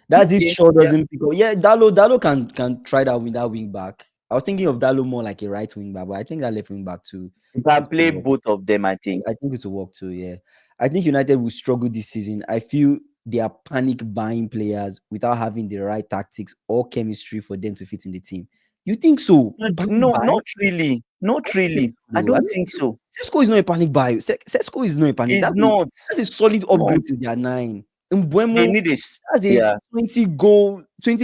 That's if Shaw doesn't pick up. Yeah, Dalo can try that with that wing back. I was thinking of Dalo more like a right wing back, but I think that left wing back too.
You can play both of them, I think.
I think it will work too, yeah. I think United will struggle this season. I feel they are panic buying players without having the right tactics or chemistry for them to fit in the team. You think so?
No, not really. Not really. I don't think so.
Sesko is not a panic buy. Sesko is not a panic. That's a solid upgrade to their 9. Mbeumo,
they need this.
That's a 20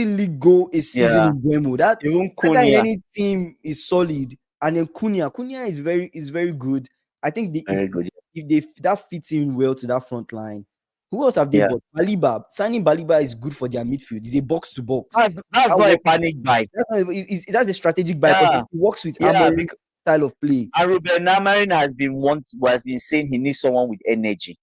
league goal a season. Mbeumo. That guy in any team is solid. And then Cunha is very good. I think if that fits in well to that front line. Who else have they bought? Baliba. Signing Baliba is good for their midfield. It's a box to box.
That's not a panic buy.
That's a strategic buy because it works with Amorim's style of play.
And Ruben Amorim has been saying he needs someone with energy,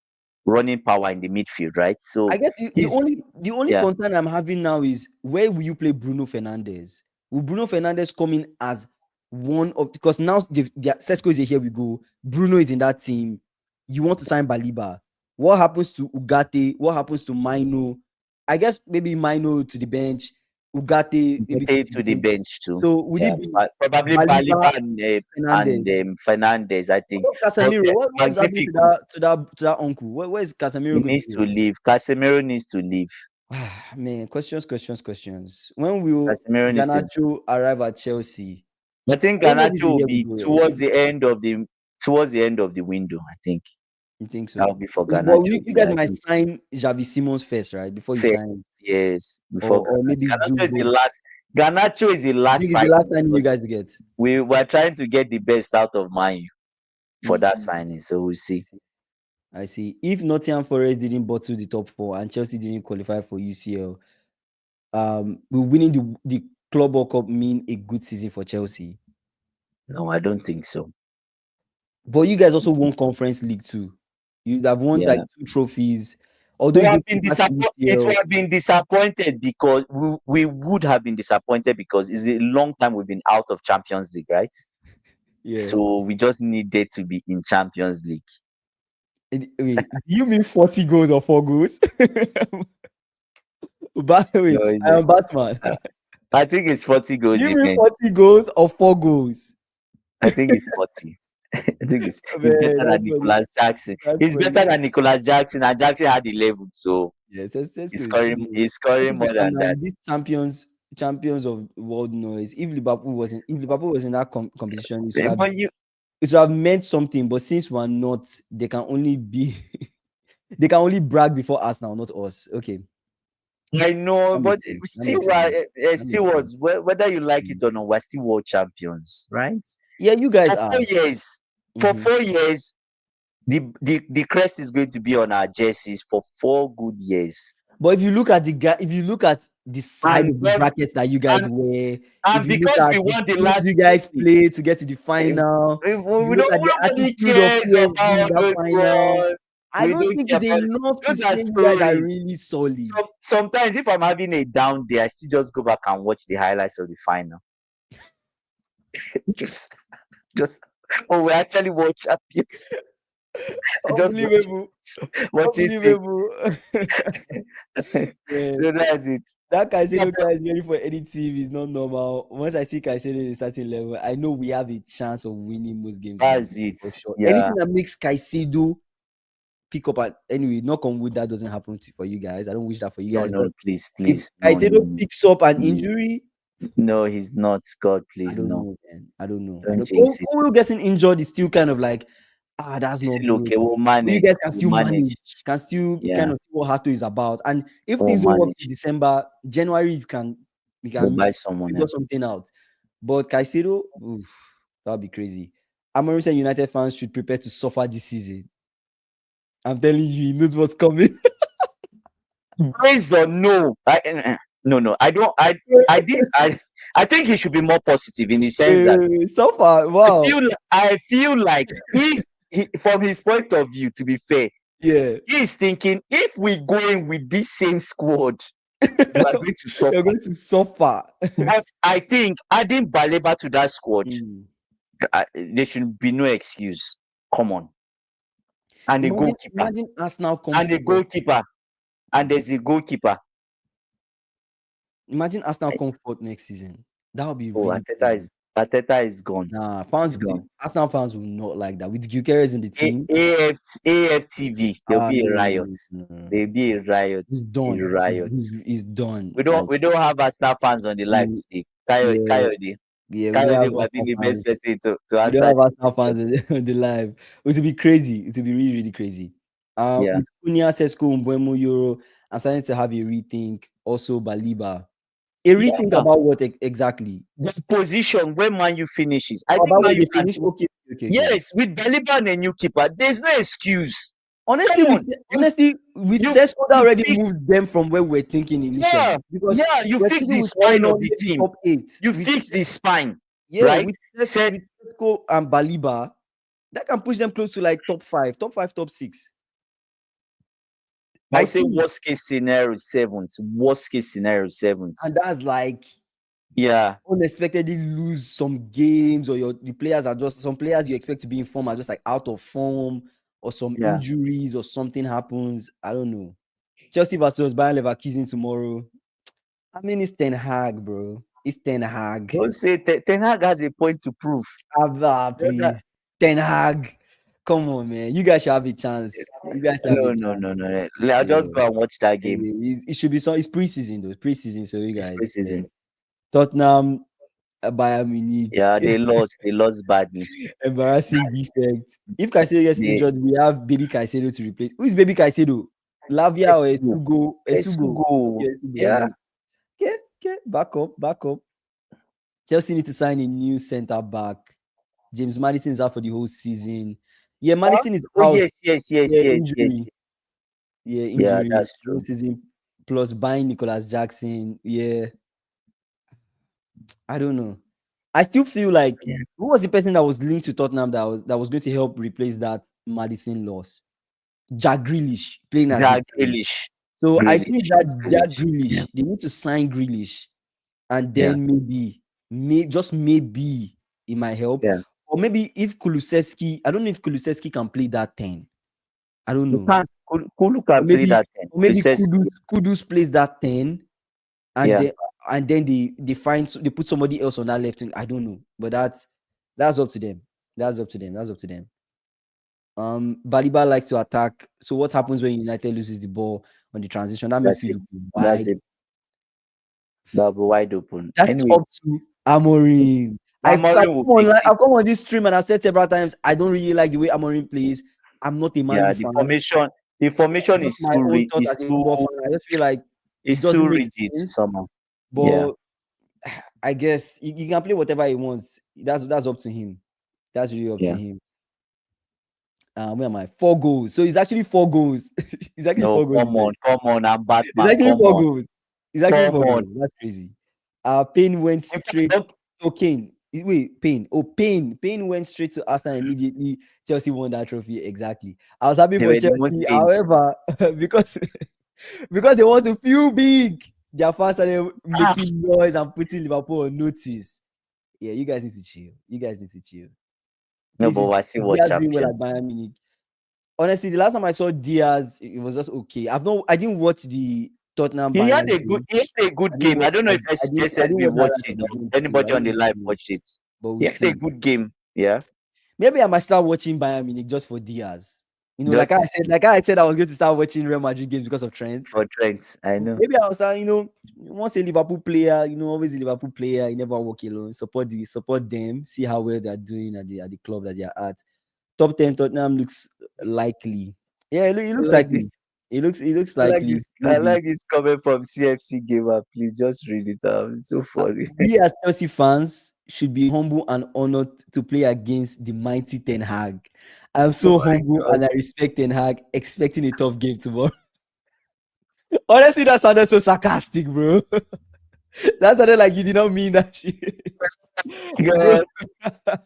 running power in the midfield, right? So
I guess the only concern I'm having now is where will you play Bruno Fernandes? Will Bruno Fernandes come in as one of, because now Sesko is a here we go. Bruno is in that team. You want to sign Baliba. What happens to Ugarte? What happens to Maino? I guess maybe Maino to the bench. Ugarte maybe
to the bench too.
So would it be
probably Baliba and Fernandes? I think.
Casemiro. What's happening to that uncle? Where is Casemiro?
He needs to leave. Casemiro needs to leave.
Man, questions. When will Garnacho arrive at Chelsea?
I think Garnacho will be towards the end of the window. I think.
You think so?
That will be for Garnacho.
You guys might sign Xavi Simons first, right? Before you sign.
Yes. Before
or maybe
Garnacho is the last. Garnacho is the last signing.
The last signing you guys get.
We were trying to get the best out of Man U for that signing, so we'll see.
I see. If Nottingham Forest didn't bottle the top 4 and Chelsea didn't qualify for UCL, will winning the Club World Cup mean a good season for Chelsea?
No, I don't think so.
But you guys also won Conference League too. You have won like 2 trophies. Although
it would have been disappointed because we would have been disappointed because it's a long time we've been out of Champions League, right? Yeah. So we just needed to be in Champions League.
Wait, do you mean 40 goals or 4 goals? I am Batman.
I think it's 40 goals.
You mean 40 goals or 4 goals?
I think it's 40. I think it's better than Nicolas Jackson. He's better than Nicolas Jackson, and Jackson had 11. So
yes,
he's scoring more than that.
These champions of world noise. If Liverpool was in that competition, it would have meant something. But since we're not, they can only brag before Arsenal, not us. Okay.
I know, but whether you like it or not, we're still world champions, right?
Yeah, you guys are.
4 years. For 4 years, the crest is going to be on our jerseys for 4 good years.
But if you look at the side of the brackets that you guys wear,
and because we won the last,
you guys play to get to the final.
We don't care about those final.
I don't think it's enough to say you guys are really solid.
Sometimes if I'm having a down day, I still just go back and watch the highlights of the final. just we actually watch champions.
Unbelievable. Unbelievable.
So that's it.
That Caicedo guy is ready for any team is not normal. Once I see Caicedo at a certain level, I know we have a chance of winning most games.
That's it.
For sure.
Yeah.
Anything that makes Caicedo pick up. And anyway, knock on wood, that doesn't happen for you guys. I don't wish that for you
No,
guys.
no,
But
please,
if
please. No, no,
Caicedo
no.
picks up an
No,
injury,
no, he's not. God,
I
please,
don't
no.
know, man. I don't know.
Don't jinx it.
Colwill getting injured is still kind of like, that's not
Still
good.
okay. We'll
But you
manage.
guys can
We'll
still
manage.
manage, can still
Yeah,
kind of see what Hato is about. And if
we'll
things don't work in
manage.
December, January, you can
We'll buy someone
figure
else.
something out. But Caicedo, that'll be crazy. Amorim said United fans should prepare to suffer this season. I'm telling you, he knows what's coming.
Based on no, no. I don't. I think he should be more positive in the sense that
So far, wow.
I feel like if from his point of view, to be fair,
Yeah.
he's thinking if we go in with this same squad, we are going to suffer.
You're going to suffer.
But I think adding Baleba to that squad, there should be no excuse. Come on. And a goalkeeper.
Imagine Arsenal
and a goalkeeper. And there's a goalkeeper.
Imagine Arsenal comfort next season. That would be really
Arteta is gone.
Nah, Arsenal fans will not like that. With Gyökeres in the team.
AFTV, there'll be a riot. There'll be a riot.
He's done.
A riot.
He's done.
We don't have Arsenal fans on the live today. Coyote. Coyote might be the best person to answer.
We don't have Arsenal fans on the live. It will be crazy. It will be really, really crazy. With Cunha, Sesko, Mbeumo, Euro, I'm starting to have a rethink. Also, Baleba. A rethink about what exactly?
The position where Man U finishes. I think
about
Man
when
U
they finish. Okay.
Yes, with Baleba and a new keeper, there's no excuse.
Honestly, with Sesko that already moved them from where we're thinking initially.
You fix the spine of the team.
Top 8.
You fix the spine.
Yeah,
right?
with Sesko and Baleba, that can push them close to like top 5, top 6.
I say worst case scenario 7th. Worst case scenario 7th.
And that's like,
unexpectedly
lose some games, or the players are just, some players you expect to be in form are just like out of form, or some injuries or something happens. I don't know. Chelsea versus Bayern Leverkusen tomorrow. I mean, it's Ten Hag, bro. It's Ten Hag.
Don't say Ten Hag has a point to prove.
Please. Ten Hag. Come on, man. You guys should have a chance. You guys should have a chance.
No. I'll just go and watch that game.
It should be it's preseason though. Preseason, so you guys.
It's preseason.
Tottenham, Bayern Munich.
Yeah, they lost. They lost badly.
Embarrassing defect. If Caicedo gets injured, we have Baby Caicedo to replace. Who is Baby Caicedo? Lavia or Esugo?
Yeah.
Okay. Back up. Chelsea need to sign a new centre back. James Maddison is out for the whole season. Yeah, Maddison is out.
Yes.
Injury.
Yeah, that's true.
Season, plus buying Nicolas Jackson. Yeah. I don't know. I still feel like who was the person that was linked to Tottenham that was going to help replace that Maddison loss? Jack Grealish playing as
Jack Grealish.
So I think that Jack Grealish, they need to sign Grealish, and then maybe it might help.
Yeah.
Or maybe if Kulusevski, I don't know if Kulusevski can play that 10. I don't know.
Kulu can play that 10.
Or maybe Kudus plays that 10, and then they put somebody else on that left wing. I don't know, but that's up to them. That's up to them. Baleba likes to attack. So what happens when United loses the ball on the transition? That makes you wide.
That'll be wide open.
That's up to Amorim. I've come on this stream and I've said several times, I don't really like the way Amorim plays. I'm not a Man U fan.
The formation is too rigid.
I just feel like
it's too rigid somehow.
But I guess he can play whatever he wants. That's up to him. That's really up to him. Where am I? 4 goals. So it's actually 4 goals. It's actually 4 goals.
Come on, I'm Batman.
It's actually 4 goals. It's actually 4 goals. That's crazy. Payne went straight. Payne. Payne went straight to Arsenal immediately. Chelsea won that trophy. Exactly. I was happy for Chelsea. However, because they want to feel big, their fans started making noise and putting Liverpool on notice. Yeah, you guys need to chill.
No, but I see what champions.
Honestly, the last time I saw Diaz, it was just okay. I didn't watch the Tottenham.
He had a good game. I don't know if SSB watched it or anybody on the live watched it. But he had a good game. Yeah.
Maybe I might start watching Bayern Munich just for Diaz. You know,
Just to
like I said, I was going to start watching Real Madrid games because of Trent.
for Trent. I know.
Maybe I was, once a Liverpool player, always a Liverpool player. You never walk alone. Support them. See how well they're doing at the club that they're at. Top 10 Tottenham looks likely. Yeah, it
I
looks
like this.
likely. It looks
I like
likely.
this. I
Maybe.
like this comment from CFC gamer. Please just read it out. It's so funny.
We as Chelsea fans should be humble and honored to play against the mighty Ten Hag. I'm
Oh
so
my
humble
god.
and I respect Ten Hag, expecting a tough game tomorrow. Honestly, that sounded so sarcastic, bro. That sounded like you did not mean that shit. Bro,
God.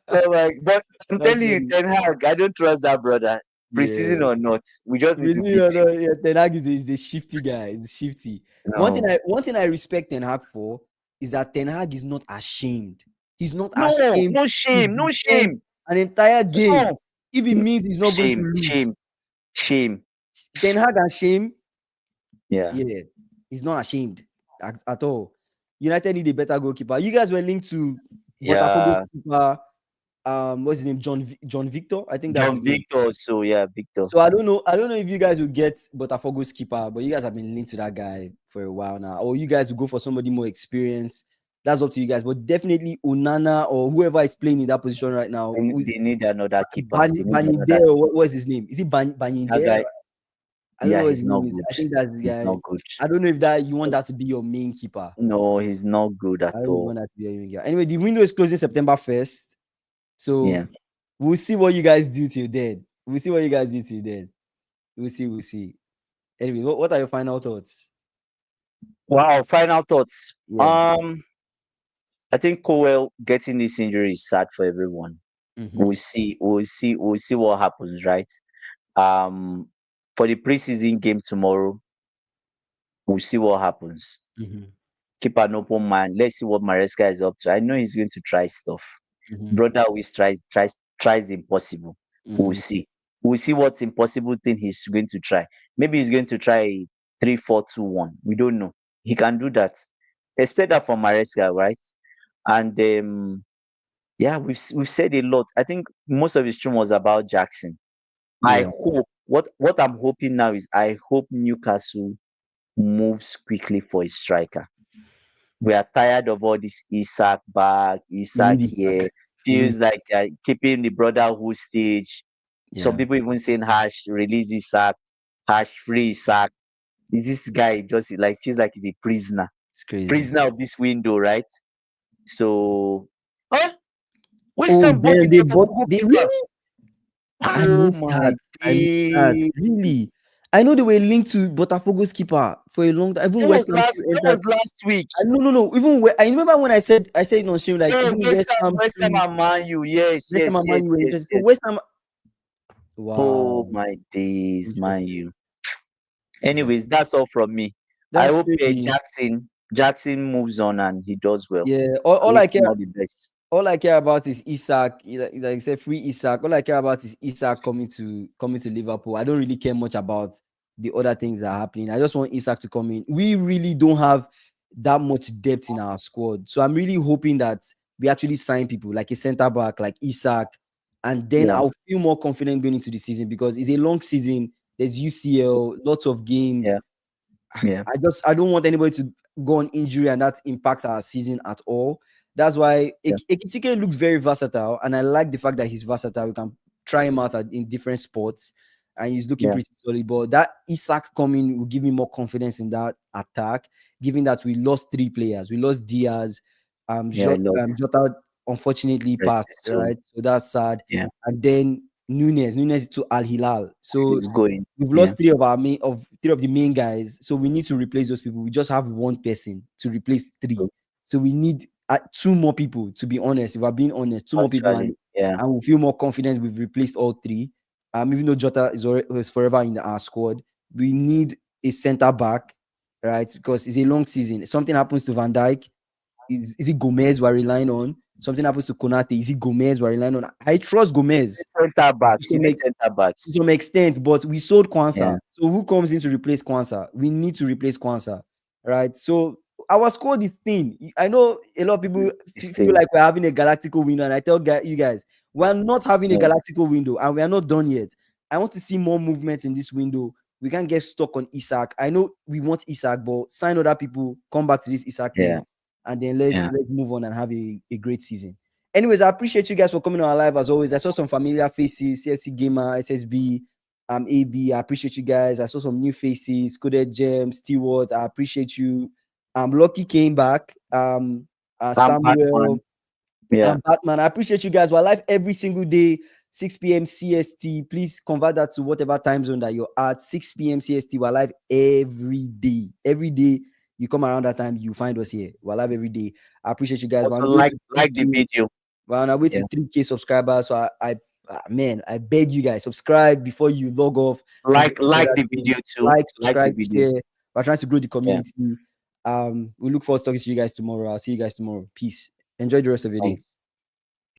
Oh my, but I'm
that's
telling you,
funny.
Ten Hag, I don't trust that brother.
Yeah.
Preseason or not, we just need to
Really,
beat him.
yeah, Ten Hag is the shifty guy. He's shifty.
No,
One thing I respect Ten Hag for is that Ten Hag is not ashamed. He's not
no,
ashamed
no
to
shame, no
defend
shame,
an entire game
no,
if it
no.
means he's not going to
Shame,
lose.
shame, shame.
Ten Hag and shame,
Yeah,
yeah, he's not ashamed at all. United need a better goalkeeper. You guys were linked to Botafogo
yeah.
keeper. What's his name? John Victor. I think that's
John
his name.
Victor, so yeah, Victor.
So I don't know. I don't know if you guys will get Botafogo's keeper, but you guys have been linked to that guy for a while now. Or you guys will go for somebody more experienced. That's up to you guys. But definitely Onana or whoever is playing in that position right now.
They need another keeper. They need
Banide,
another
or what's his name? Is it
that
Banide?
guy.
I don't
Yeah,
know what his
he's not
name is.
good.
I think that's the
He's
guy.
not good.
I don't know if that you want that to be your main keeper.
No, he's not good at
I don't
all.
want that to be your main keeper. Anyway, the window is closing September 1st. So
Yeah.
we'll see what you guys do till then. We'll see what you guys do till then. We'll see. Anyway, what are your final thoughts?
Wow. Final thoughts.
Yeah.
I think Colwill getting this injury is sad for everyone.
Mm-hmm.
We'll see. We'll see what happens, right? Um, for the preseason game tomorrow, we'll see what happens.
Mm-hmm.
Keep an open mind. Let's see what Maresca is up to. I know he's going to try stuff.
Mm-hmm.
Brother always tries the impossible. We'll
Mm-hmm.
see. We'll see what's impossible thing he's going to try. Maybe he's going to try 3-4-2-1. We don't know. He can do that. Expect that from Maresca, right? And yeah, we've said a lot. I think most of his stream was about Jackson. I
Yeah.
hope what I'm hoping now is I hope Newcastle moves quickly for a striker. We are tired of all this Isak back,
We
Isak
need it
here.
back. We need
Feels like keeping the brotherhood stage. Some
Yeah.
people even saying hash release Isak, hash free Isak. Is this guy just like feels like he's a prisoner,
It's crazy.
prisoner of this window, right? So, huh? West
Oh,
Ham bought the
damn,
Botafogo
they
keeper.
really I
Oh
missed
my
that. I missed that.
days.
Really. I know they were linked to Botafogo's keeper for a long time. Even West Ham
That
entered.
was last week.
No. Even I remember when I said it on stream, like
Yeah,
even West Ham
West Ham
too.
and Man U. Yes,
West Ham
yes,
and Man
yes,
U were
yes,
interested. So
yes.
West Ham,
Oh
wow,
my days, Man
interesting.
U. Anyways, that's all from me. I
That's
hope
crazy.
Jackson moves on and he does well.
Yeah,
I wish him all the best.
all I care about is Isak. Like I said, free Isak. All I care about is Isak coming to Liverpool. I don't really care much about the other things that are happening. I just want Isak to come in. We really don't have that much depth in our squad, so I'm really hoping that we actually sign people like a centre back, like Isak, and then
Yeah,
I'll feel more confident going into the season because it's a long season. There's UCL, lots of
yeah,
games.
yeah,
I don't want anybody to go on injury and that impacts our season at all. That's why
yeah,
Ekitike looks very versatile, and I like the fact that he's versatile. We can try him out in different sports, and he's looking
yeah,
pretty solid. But that Isak coming will give me more confidence in that attack, given that we lost 3 players. We lost Diaz,
yeah. I lost
Jota unfortunately
rest
passed,
too.
right? So that's sad.
Yeah,
And then Nunes to Al Hilal. So
he's going.
we've
Yeah,
lost three of the main guys, so we need to replace those people. We just have one person to replace 3,
so
so we need 2 more people. To be honest, if we're being honest, 2 more people,
actually, yeah,
and we feel more confident we've replaced all 3. Even though Jota is forever in our squad, we need a center back, right? Because it's a long season. If something happens to Van Dijk, is it Gomez we're relying on? Something happens to Konate, is it Gomez we're relying on? I trust Gomez
center backs.
to
You need
make
center
to
backs.
some extent, but we sold
Yeah,
Kwanzaa. So who comes in to replace Kwanzaa? We need to replace Kwanzaa, right? So our squad is thin. I know a lot of people
this
feel
thing.
like we're having a galactical window, and I tell you guys, we're not having a
No,
galactical window, and we are not done yet. I want to see more movement in this window. We can't get stuck on Isak. I know we want Isak, but sign other people, come back to this Isak thing, and then let's move on and have a great season. Anyways, I appreciate you guys for coming on our live as always. I saw some familiar faces, CFC Gamer, SSB, AB. I appreciate you guys. I saw some new faces, Coded Gems, Stewart. I appreciate you. Lucky came back. Samuel, Batman. I appreciate you guys. We're live every single day, 6 p.m. CST. Please convert that to whatever time zone that you're at. 6 p.m. CST. We're live every day. Every day you come around that time, you find us here. We're live every day. I appreciate you guys.
Also like the video.
We're on our way to 3K subscribers. So I beg you guys, subscribe before you log off.
Like the video too.
Like, subscribe, share. We're trying to grow the community. We look forward to talking to you guys tomorrow. I'll see you guys tomorrow. Peace. Enjoy the rest of your day.